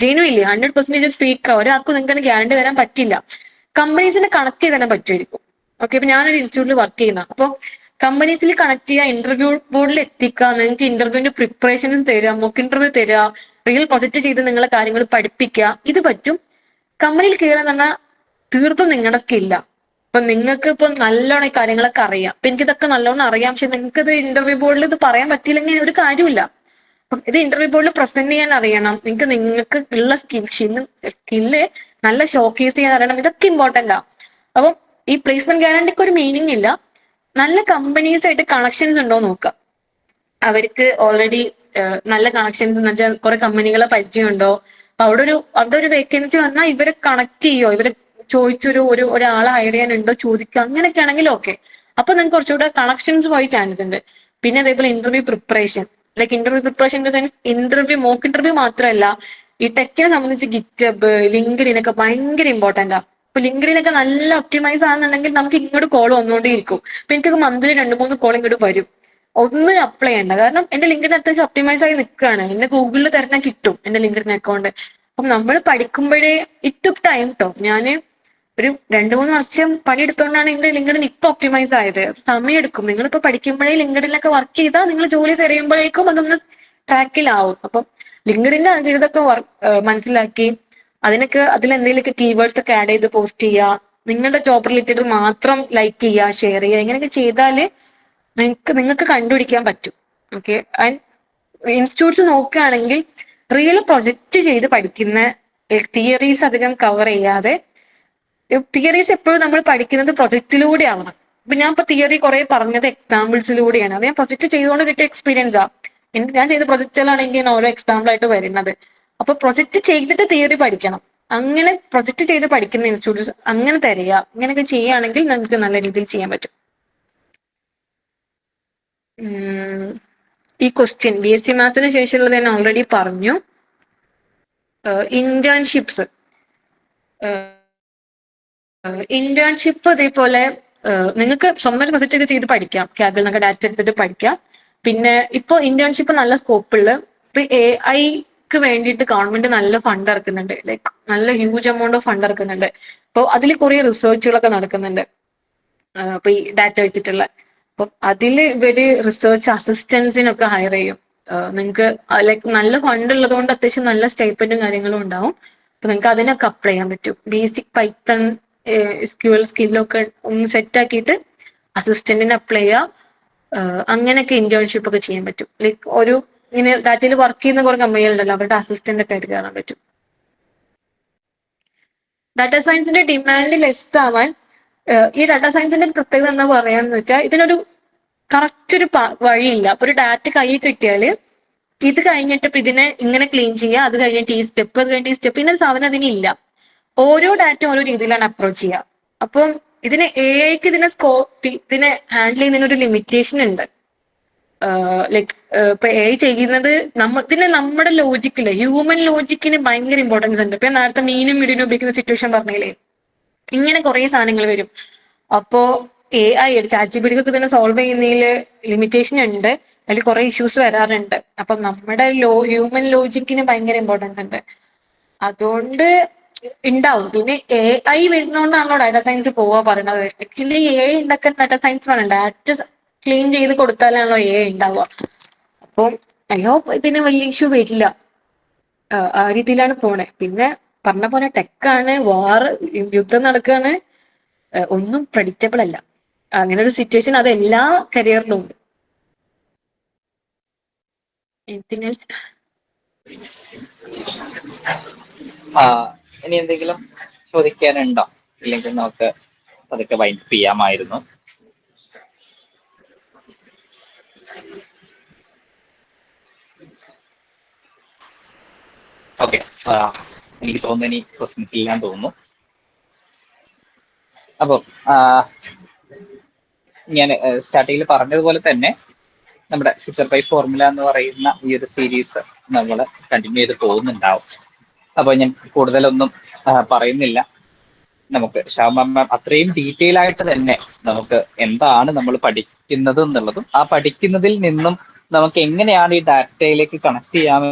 ജെനുവിൻലി 100% ഫേക്കാണ്. ഒരാൾക്കും നിങ്ങൾക്ക് ഗ്യാരണ്ടി തരാൻ പറ്റില്ല. കമ്പനീസിനെ കണക്ട് ചെയ്ത് തരാൻ പറ്റുമായിരിക്കും. ഓക്കെ, ഇപ്പൊ ഞാനൊരു ഇൻസ്റ്റിറ്റ്യൂട്ടിൽ വർക്ക് ചെയ്യുന്ന, അപ്പോൾ കമ്പനീസിൽ കണക്ട് ചെയ്യുക, ഇന്റർവ്യൂ ബോർഡിൽ എത്തിക്കുക, നിങ്ങൾക്ക് ഇന്റർവ്യൂവിന്റെ പ്രിപ്പറേഷൻസ് തരിക, മോക്ക് ഇന്റർവ്യൂ തരിക, റിയൽ പ്രൊജക്ട് ചെയ്ത് നിങ്ങളെ കാര്യങ്ങൾ പഠിപ്പിക്കുക, ഇത് പറ്റും. കമ്പനിയിൽ കയറാൻ പറഞ്ഞാൽ തീർത്തും നിങ്ങളുടെ സ്കില്ല. ഇപ്പൊ നിങ്ങൾക്ക് ഇപ്പൊ നല്ലോണം ഈ കാര്യങ്ങളൊക്കെ അറിയാം. ഇപ്പൊ എനിക്കിതൊക്കെ നല്ലോണം അറിയാം. പക്ഷെ നിങ്ങൾക്ക് ഇത് ഇന്റർവ്യൂ ബോർഡിൽ ഇത് പറയാൻ പറ്റിയില്ലെങ്കിൽ ഒരു കാര്യമില്ല. അപ്പം ഇത് ഇന്റർവ്യൂ ബോർഡിൽ പ്രസന്റ് ചെയ്യാൻ അറിയണം. നിങ്ങൾക്ക് ഉള്ള സ്കില്ല് നല്ല ഷോക്കേസ് ചെയ്യാൻ അറിയണം. ഇതൊക്കെ ഇമ്പോർട്ടന്റ് ആ. അപ്പം ഈ പ്ലേസ്മെന്റ് ഗ്യാരണ്ടിക്ക് ഒരു മീനിങ് ഇല്ല. നല്ല കമ്പനീസ് ആയിട്ട് കണക്ഷൻസ് ഉണ്ടോ നോക്കുക. അവർക്ക് ഓൾറെഡി നല്ല കണക്ഷൻസ് എന്ന് വെച്ചാൽ കുറെ കമ്പനികളെ പരിചയമുണ്ടോ. അപ്പൊ അവിടെ ഒരു വേക്കൻസി വന്നാൽ ഇവരെ കണക്ട് ചെയ്യോ, ഇവരെ ഒരാളെ ഹയർ ചെയ്യാനുണ്ടോ ചോദിക്കുക. അങ്ങനെയൊക്കെ ആണെങ്കിൽ ഓക്കെ. അപ്പൊ നിങ്ങൾക്ക് കുറച്ചുകൂടെ കണക്ഷൻസ് പോയി ചാൻസ് ഉണ്ട്. പിന്നെ അതേപോലെ interview preparation, like interview preparation in the sense mock interview മാത്രമല്ല, ഈ ടെക്കിനെ സംബന്ധിച്ച് ഗിറ്റബ്, ലിങ്ക്ഡിനൊക്കെ ഭയങ്കര ഇമ്പോർട്ടന്റ് ആ. ഇപ്പൊ ലിങ്ക്ഡിനൊക്കെ നല്ല ഒപ്റ്റിമൈസ് ആണെന്നുണ്ടെങ്കിൽ നമുക്ക് ഇങ്ങോട്ട് കോൾ വന്നുകൊണ്ടേയിരിക്കും. അപ്പൊ എനിക്കൊക്കെ മന്ത്ലി 2-3 കോൾ ഇങ്ങോട്ട് വരും. ഒന്നും അപ്ലൈ ചെയ്യണ്ട, കാരണം എന്റെ ലിങ്ക്ഡിൻ അത്യാവശ്യം ഒപ്റ്റിമൈസ് ആയി നിൽക്കുകയാണ്. എന്നെ ഗൂഗിളിൽ തിരഞ്ഞാൽ കിട്ടും എന്റെ ലിങ്ക്ഡിൻ അക്കൗണ്ട്. അപ്പം നമ്മൾ പഠിക്കുമ്പോഴേ ഇറ്റ് ടുക്ക് ടൈം കേട്ടോ. ഞാന് ഒരു 2-3 വർഷം പണിയെടുത്തോണ്ടാണ് എന്റെ ലിങ്ക്ഡിൻ ഇപ്പൊ ഒപ്റ്റിമൈസ് ആയത്. സമയം എടുക്കും. നിങ്ങളിപ്പോ പഠിക്കുമ്പോഴേ ലിങ്ക്ഡിനിലൊക്കെ വർക്ക് ചെയ്താൽ നിങ്ങൾ ജോലി തിരയുമ്പോഴേക്കും അതൊന്ന് ട്രാക്കിലാവും. അപ്പം ലിങ്ക്ഡിന്റെ ഇതൊക്കെ മനസ്സിലാക്കി അതിലെന്തെങ്കിലുമൊക്കെ കീവേഡ്സ് ഒക്കെ ആഡ് ചെയ്ത് പോസ്റ്റ് ചെയ്യുക. നിങ്ങളുടെ ജോബ് റിലേറ്റഡ് മാത്രം ലൈക്ക് ചെയ്യുക, ഷെയർ ചെയ്യുക. ഇങ്ങനെയൊക്കെ ചെയ്താല് നിങ്ങൾക്ക് കണ്ടുപിടിക്കാൻ പറ്റും. ഓക്കെ, ആൻഡ് ഇൻസ്റ്റിറ്റ്യൂട്ട്സ് നോക്കുകയാണെങ്കിൽ റിയൽ പ്രൊജക്റ്റ് ചെയ്ത് പഠിക്കുന്ന, തിയറീസ് അധികം കവർ ചെയ്യാതെ, തിയറീസ് എപ്പോഴും നമ്മൾ പഠിക്കുന്നത് പ്രൊജക്റ്റിലൂടെ ആവണം. ഇപ്പൊ ഞാൻ ഇപ്പൊ തിയറി കുറെ പറഞ്ഞത് എക്സാമ്പിൾസിലൂടെയാണ്. അത് ഞാൻ പ്രൊജക്ട് ചെയ്തുകൊണ്ട് കിട്ടിയ എക്സ്പീരിയൻസ് ആ. ഞാൻ ചെയ്ത പ്രൊജക്റ്റുകളാണ് എനിക്ക് ഓരോ എക്സാമ്പിൾ ആയിട്ട് വരുന്നത്. അപ്പൊ പ്രൊജക്ട് ചെയ്തിട്ട് തിയറി പഠിക്കണം. അങ്ങനെ പ്രൊജക്ട് ചെയ്ത് പഠിക്കുന്ന ഇൻസ്റ്റിറ്റ്യൂട്ട്സ് അങ്ങനെ തരിക. ഇങ്ങനെയൊക്കെ ചെയ്യുകയാണെങ്കിൽ നമുക്ക് നല്ല രീതിയിൽ ചെയ്യാൻ പറ്റും. ഈ ക്വസ്റ്റ്യൻ BSc മാത്സിന് ശേഷമുള്ളത് ഞാൻ ഓൾറെഡി പറഞ്ഞു. ഇന്റേൺഷിപ്പ് ഇതേപോലെ നിങ്ങൾക്ക് സ്വന്തം പ്രൊജക്റ്റ് ഒക്കെ ചെയ്ത് പഠിക്കാം. കാഗിൾ നിന്നൊക്കെ ഡാറ്റ എടുത്തിട്ട് പഠിക്കാം. പിന്നെ ഇപ്പൊ ഇന്റേൺഷിപ്പ് നല്ല സ്കോപ്പുള്ള, ഇപ്പൊ AI-ക്ക് വേണ്ടിയിട്ട് ഗവൺമെന്റ് നല്ല ഫണ്ട് ഇറക്കുന്നുണ്ട്. ലൈക്ക് നല്ല ഹ്യൂജ് എമൗണ്ട് ഓഫ് ഫണ്ട് ഇറക്കുന്നുണ്ട്. അപ്പോൾ അതിൽ കുറെ റിസർച്ചുകളൊക്കെ നടക്കുന്നുണ്ട്. അപ്പൊ ഈ ഡാറ്റ വെച്ചിട്ടുള്ള, അപ്പം അതില് ഇവര് റിസർച്ച് അസിസ്റ്റൻസിനൊക്കെ ഹയർ ചെയ്യും. നിങ്ങൾക്ക് ലൈക്ക് നല്ല ഫണ്ട് ഉള്ളത് കൊണ്ട് അത്യാവശ്യം നല്ല സ്റ്റൈപ്പൻഡും കാര്യങ്ങളും ഉണ്ടാവും. അപ്പൊ നിങ്ങൾക്ക് അതിനൊക്കെ അപ്ലൈ ചെയ്യാൻ പറ്റും. ബേസിക് പൈത്തൺ SQL സ്കില്ലൊക്കെ ഒന്ന് സെറ്റ് ആക്കിയിട്ട് അസിസ്റ്റന്റിന് അപ്ലൈ ചെയ്യുക. അങ്ങനെയൊക്കെ ഇന്റേൺഷിപ്പ് ഒക്കെ ചെയ്യാൻ പറ്റും. ലൈക്ക് ഒരു ഇങ്ങനെ ഡാറ്റയിൽ വർക്ക് ചെയ്യുന്ന കുറെ കമ്പനികളുണ്ടല്ലോ, അവരുടെ അസിസ്റ്റന്റ് ഒക്കെ ആയിട്ട് കയറാൻ പറ്റും. ഡാറ്റാ സയൻസിന്റെ ഡിമാൻഡ് ലെസ് ആവാൻ ഈ ഡാറ്റാ സയൻസിന്റെ പ്രത്യേകത എന്താ പറയാന്ന് വെച്ചാൽ ഇതിനൊരു കറക്റ്റ് ഒരു വഴിയില്ല. അപ്പൊ ഒരു ഡാറ്റ കയ്യിൽ കിട്ടിയാൽ ഇത് കഴിഞ്ഞിട്ട് ഇപ്പൊ ഇതിനെ ഇങ്ങനെ ക്ലീൻ ചെയ്യുക, അത് കഴിഞ്ഞിട്ട് ഈ സ്റ്റെപ്പ്, അത് കഴിഞ്ഞിട്ട് ഈ സ്റ്റെപ്പ്, ഇങ്ങനെ സാധനം അതിനില്ല. ഓരോ ഡാറ്റയും ഓരോ രീതിയിലാണ് അപ്രോച്ച് ചെയ്യുക. അപ്പം ഇതിനെ എഐക്ക് ഇതിനെ ഹാൻഡിൽ ചെയ്യുന്നതിന് ഒരു ലിമിറ്റേഷൻ ഉണ്ട്. ലൈക്ക് ഇപ്പൊ എ ചെയ്യുന്നത് നമ്മുടെ ലോജിക്കില്, ഹ്യൂമൻ ലോജിക്കിന് ഭയങ്കര ഇമ്പോർട്ടൻസ് ഉണ്ട്. ഇപ്പൊ നേരത്തെ മീനും വീടിനും ഉപയോഗിക്കുന്ന സിറ്റുവേഷൻ പറഞ്ഞില്ലേ, ഇങ്ങനെ കുറെ സാധനങ്ങൾ വരും. അപ്പോ AI ChatGPT ഇതിനെ സോൾവ് ചെയ്യുന്നതിൽ ലിമിറ്റേഷൻ ഉണ്ട്. അതിൽ കുറെ ഇഷ്യൂസ് വരാറുണ്ട്. അപ്പം നമ്മുടെ ഹ്യൂമൻ ലോജിക്കിന് ഭയങ്കര ഇമ്പോർട്ടൻസ് ഉണ്ട്. അതുകൊണ്ട് ഉണ്ടാവും. പിന്നെ AI വരുന്നോണ്ടാണല്ലോ ഡാറ്റാ സയൻസ് പോവാ പറയണത്. ആക്ച്വലി AI ഉണ്ടാക്കാൻ ഡാറ്റാ സയൻസ് വേണം. ഡാറ്റ ക്ലീൻ ചെയ്ത് കൊടുത്താലാണല്ലോ AI ഉണ്ടാവുക. അപ്പം ഐ ഹോപ്പ് ഇതിന് വലിയ ഇഷ്യൂ വരില്ല. ആ രീതിയിലാണ് പോണേ. പിന്നെ പറഞ്ഞ പോലെ ടെക്കാണ്, യുദ്ധം നടക്കുകയാണ്, ഒന്നും പ്രഡിക്റ്റബിൾ അല്ല. അങ്ങനെ ഒരു സിറ്റുവേഷൻ അത് എല്ലാ കരിയറിലും ഉണ്ട്. ഇനി എന്തെങ്കിലും ചോദിക്കാനുണ്ടോ? ഇല്ലെങ്കിൽ നമുക്ക് അതൊക്കെ വൈൻഡ് ചെയ്യാമായിരുന്നു. ഓക്കെ, എനിക്ക് തോന്നുന്നു ഇനി ക്വസ്റ്റ്യൻസ് ഇല്ലാന്ന് തോന്നുന്നു. അപ്പോൾ ഞാൻ സ്റ്റാർട്ടിങ്ങിൽ പറഞ്ഞതുപോലെ തന്നെ നമ്മുടെ ഫ്യൂച്ചർ പ്രൈസ് ഫോർമുല എന്ന് പറയുന്ന ഈ ഒരു സീരീസ് നമ്മൾ കണ്ടിന്യൂ ചെയ്ത് പോകുന്നുണ്ടാവും. അപ്പോൾ ഞാൻ കൂടുതലൊന്നും പറയുന്നില്ല. നമുക്ക് ശ്യാമ അത്രയും ഡീറ്റെയിൽ ആയിട്ട് തന്നെ നമുക്ക് എന്താണ് നമ്മൾ പഠിക്കുന്നത് എന്നുള്ളതും ആ പഠിക്കുന്നതിൽ നിന്നും നമുക്ക് എങ്ങനെയാണ് ഈ ഡാറ്റയിലേക്ക് കണക്ട് ചെയ്യാൻ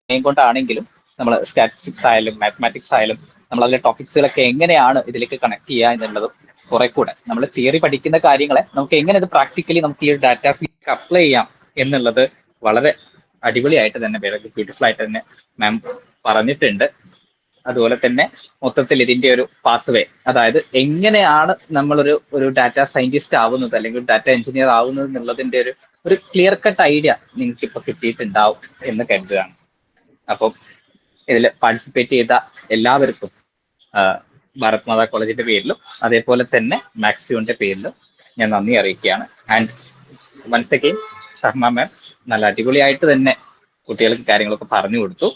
കൊണ്ടാണെങ്കിലും നമ്മൾ സ്റ്റാറ്റിസ്റ്റിക്സ് ആയാലും മാത്തമാറ്റിക്സ് ആയാലും നമ്മൾ അതിലെ ടോപ്പിക്സുകളൊക്കെ എങ്ങനെയാണ് ഇതിലേക്ക് കണക്ട് ചെയ്യുക എന്നുള്ളതും കുറെ കൂടെ നമ്മൾ തിയറി പഠിക്കുന്ന കാര്യങ്ങളെ നമുക്ക് എങ്ങനെ ഇത് പ്രാക്ടിക്കലി നമുക്ക് ഈ ഡാറ്റാസിലേക്ക് അപ്ലൈ ചെയ്യാം എന്നുള്ളത് വളരെ അടിപൊളിയായിട്ട് തന്നെ വളരെ ബ്യൂട്ടിഫുൾ ആയിട്ട് തന്നെ മാം പറഞ്ഞിട്ടുണ്ട്. അതുപോലെ തന്നെ മൊത്തത്തിൽ ഇതിന്റെ ഒരു പാത്ത് വേ, അതായത് എങ്ങനെയാണ് നമ്മളൊരു ഡാറ്റ സയന്റിസ്റ്റ് ആവുന്നത് അല്ലെങ്കിൽ ഡാറ്റ എഞ്ചിനീയർ ആവുന്നത് എന്നുള്ളതിന്റെ ഒരു ക്ലിയർ കട്ട് ഐഡിയ നിങ്ങൾക്ക് ഇപ്പൊ കിട്ടിയിട്ടുണ്ടാവും എന്ന് കരുതുകയാണ്. അപ്പം ഇതിൽ പാർട്ടിസിപ്പേറ്റ് ചെയ്ത എല്ലാവർക്കും ഭാരത് മാതാ കോളേജിന്റെ പേരിലും അതേപോലെ തന്നെ മാക്സിയോന്റെ പേരിലും ഞാൻ നന്ദി അറിയിക്കുകയാണ്. ആൻഡ് വൺസ് അഗെയിൻ ഷഹ്മ മാം നല്ല അടിപൊളിയായിട്ട് തന്നെ കുട്ടികൾക്ക് കാര്യങ്ങളൊക്കെ പറഞ്ഞു കൊടുത്തു.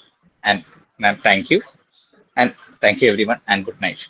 And ma'am thank you, and thank you every one, and good night.